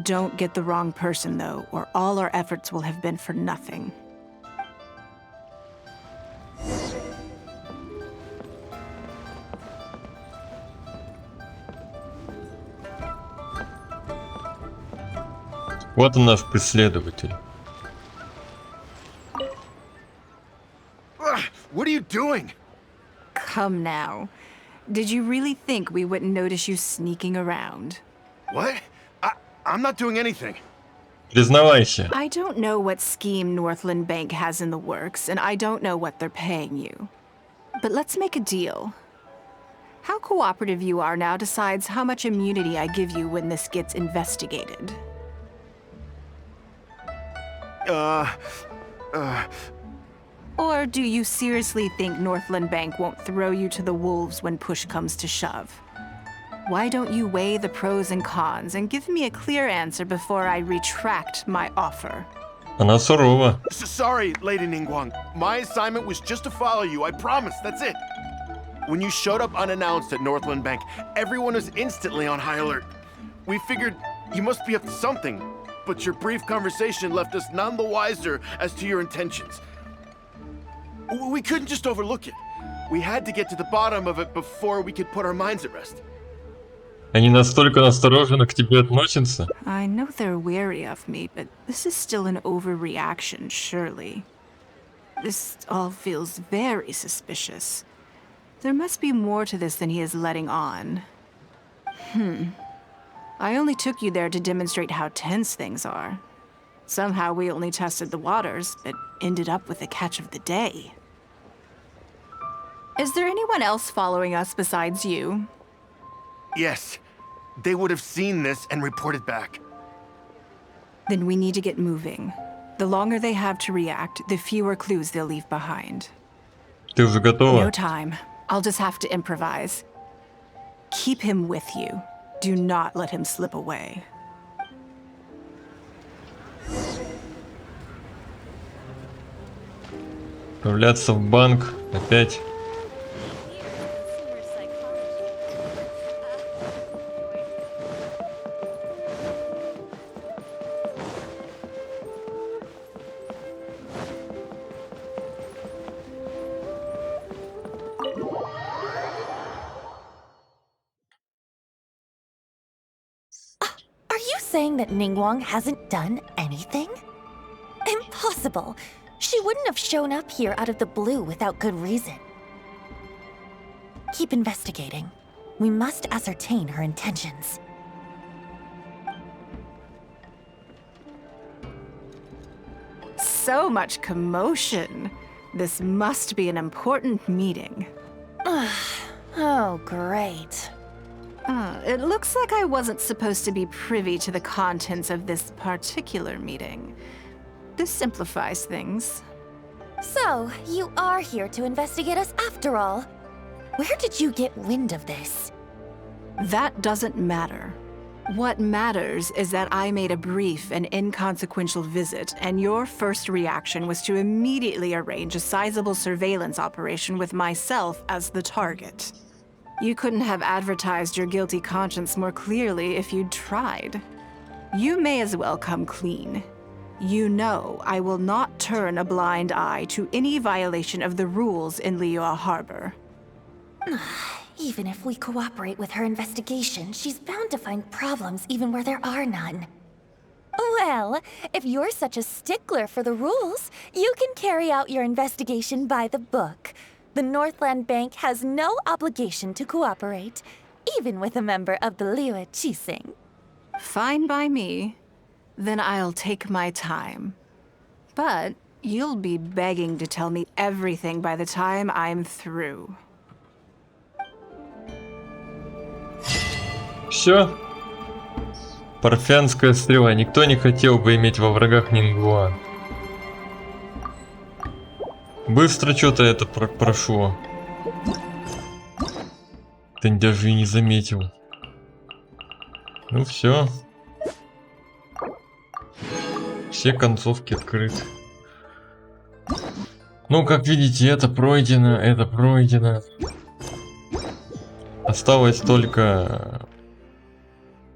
Don't get the wrong person, though, or all our efforts will have been for nothing. Вот он наш преследователь. What are you doing? Come now. Did you really think we wouldn't notice you sneaking around? What? I'm not doing anything. Признавайся. I don't know what scheme Northland Bank has in the works, and I don't know what they're paying you. But let's make a deal. How cooperative you are now decides how much immunity I give you when this gets investigated. Or do you seriously think Northland Bank won't throw you to the wolves when push comes to shove? Why don't you weigh the pros and cons and give me a clear answer before I retract my offer? Она сурова. Sorry, Lady Ningguang. My assignment was just to follow you, I promise, that's it. When you showed up unannounced at Northland Bank, everyone was instantly on high alert. We figured you must be up to something, but your brief conversation left us none the wiser as to your intentions. We couldn't just overlook it. We had to get to the bottom of it before we could put our minds at rest. Они настолько настороженно к тебе относятся. I know they're wary of me, but this is still an overreaction, surely. This all feels very suspicious. There must be more to this than he is letting on. I only took you there to demonstrate how tense things are. Somehow we only tested the waters, but ended up with the catch of the day. Is there anyone else following us besides you? Yes. They would have seen this and reported back. Then we need to get moving. The longer they have to react, the fewer clues they'll leave behind. Ты уже готова? No time. I'll just have to improvise. Keep him with you. Do not let him slip away. Отправляться в банк опять. Are you saying that Ningguang hasn't done anything? Impossible. She wouldn't have shown up here out of the blue without good reason. Keep investigating. We must ascertain her intentions. So much commotion. This must be an important meeting. Oh, great. It looks like I wasn't supposed to be privy to the contents of this particular meeting. This simplifies things. So, you are here to investigate us after all. Where did you get wind of this? That doesn't matter. What matters is that I made a brief and inconsequential visit, and your first reaction was to immediately arrange a sizable surveillance operation with myself as the target. You couldn't have advertised your guilty conscience more clearly if you'd tried. You may as well come clean. You know I will not turn a blind eye to any violation of the rules in Liyue Harbor. Even if we cooperate with her investigation, she's bound to find problems even where there are none. Well, if you're such a stickler for the rules, you can carry out your investigation by the book. The Northland Bank has no obligation to cooperate, even with a member of the Liyue Qixing. Fine by me. Then I'll take my time. But you'll be begging to tell me everything by the time I'm through. Все. Парфянская стрела. Никто не хотел бы иметь во врагах Нингуа. Быстро что-то это прошло. Ты даже и не заметил. Ну все. Все концовки открыты. Ну, как видите, это пройдено, это пройдено. Осталось только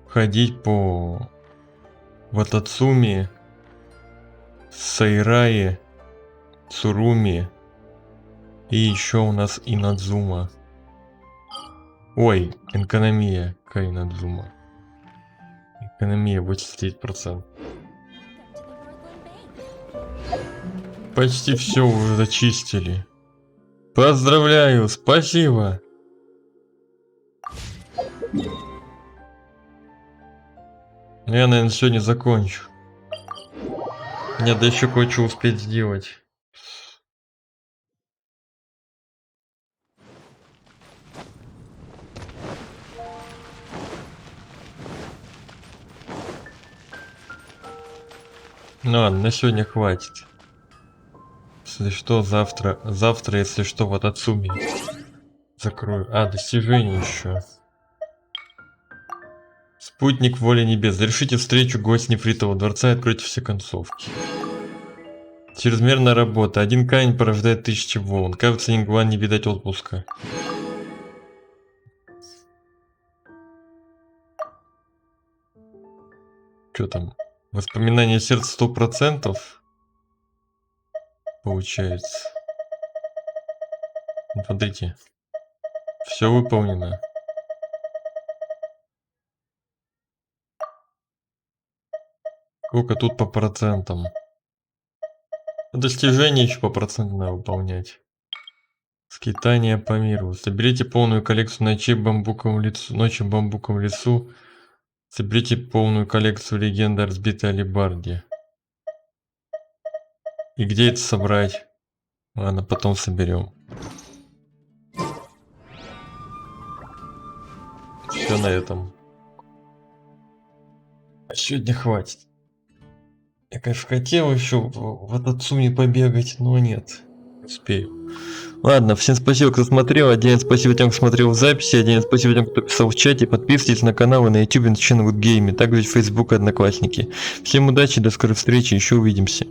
ходить по Ватацуми, Сайрае, Цуруми и еще у нас Инадзума. Ой, экономия, какая Инадзума. Экономия 89%. Почти все уже зачистили. Поздравляю, спасибо. Я, наверное, сегодня закончу. Мне да еще кое-что успеть сделать. Ну ладно, на сегодня хватит. Если что, завтра, если что, в Атацуми закрою. А, достижение еще. Спутник воли небес. Завершите встречу гость нефритового дворца и откройте все концовки. Чрезмерная работа. Один камень порождает 1000 волн. Кажется, Нингуан не видать отпуска. Что там? Воспоминание сердца 100%? Получается. Вот смотрите. Все выполнено. Сколько тут по процентам? Достижения еще по процентам надо выполнять. Скитание по миру. Соберите полную коллекцию ночи в бамбуковом лесу. Соберите полную коллекцию легенды о разбитой алебарде. И где это собрать? Ладно, потом соберем. Все на этом. Сегодня хватит. Я, конечно, хотел еще в Атацуми побегать, но нет. Не успею. Ладно, всем спасибо, кто смотрел. Отдельно спасибо тем, кто смотрел в записи. Отдельно спасибо тем, кто писал в чате. Подписывайтесь на каналы на YouTube и на Channel Game, также в Facebook и Одноклассники. Всем удачи, до скорой встречи, еще увидимся.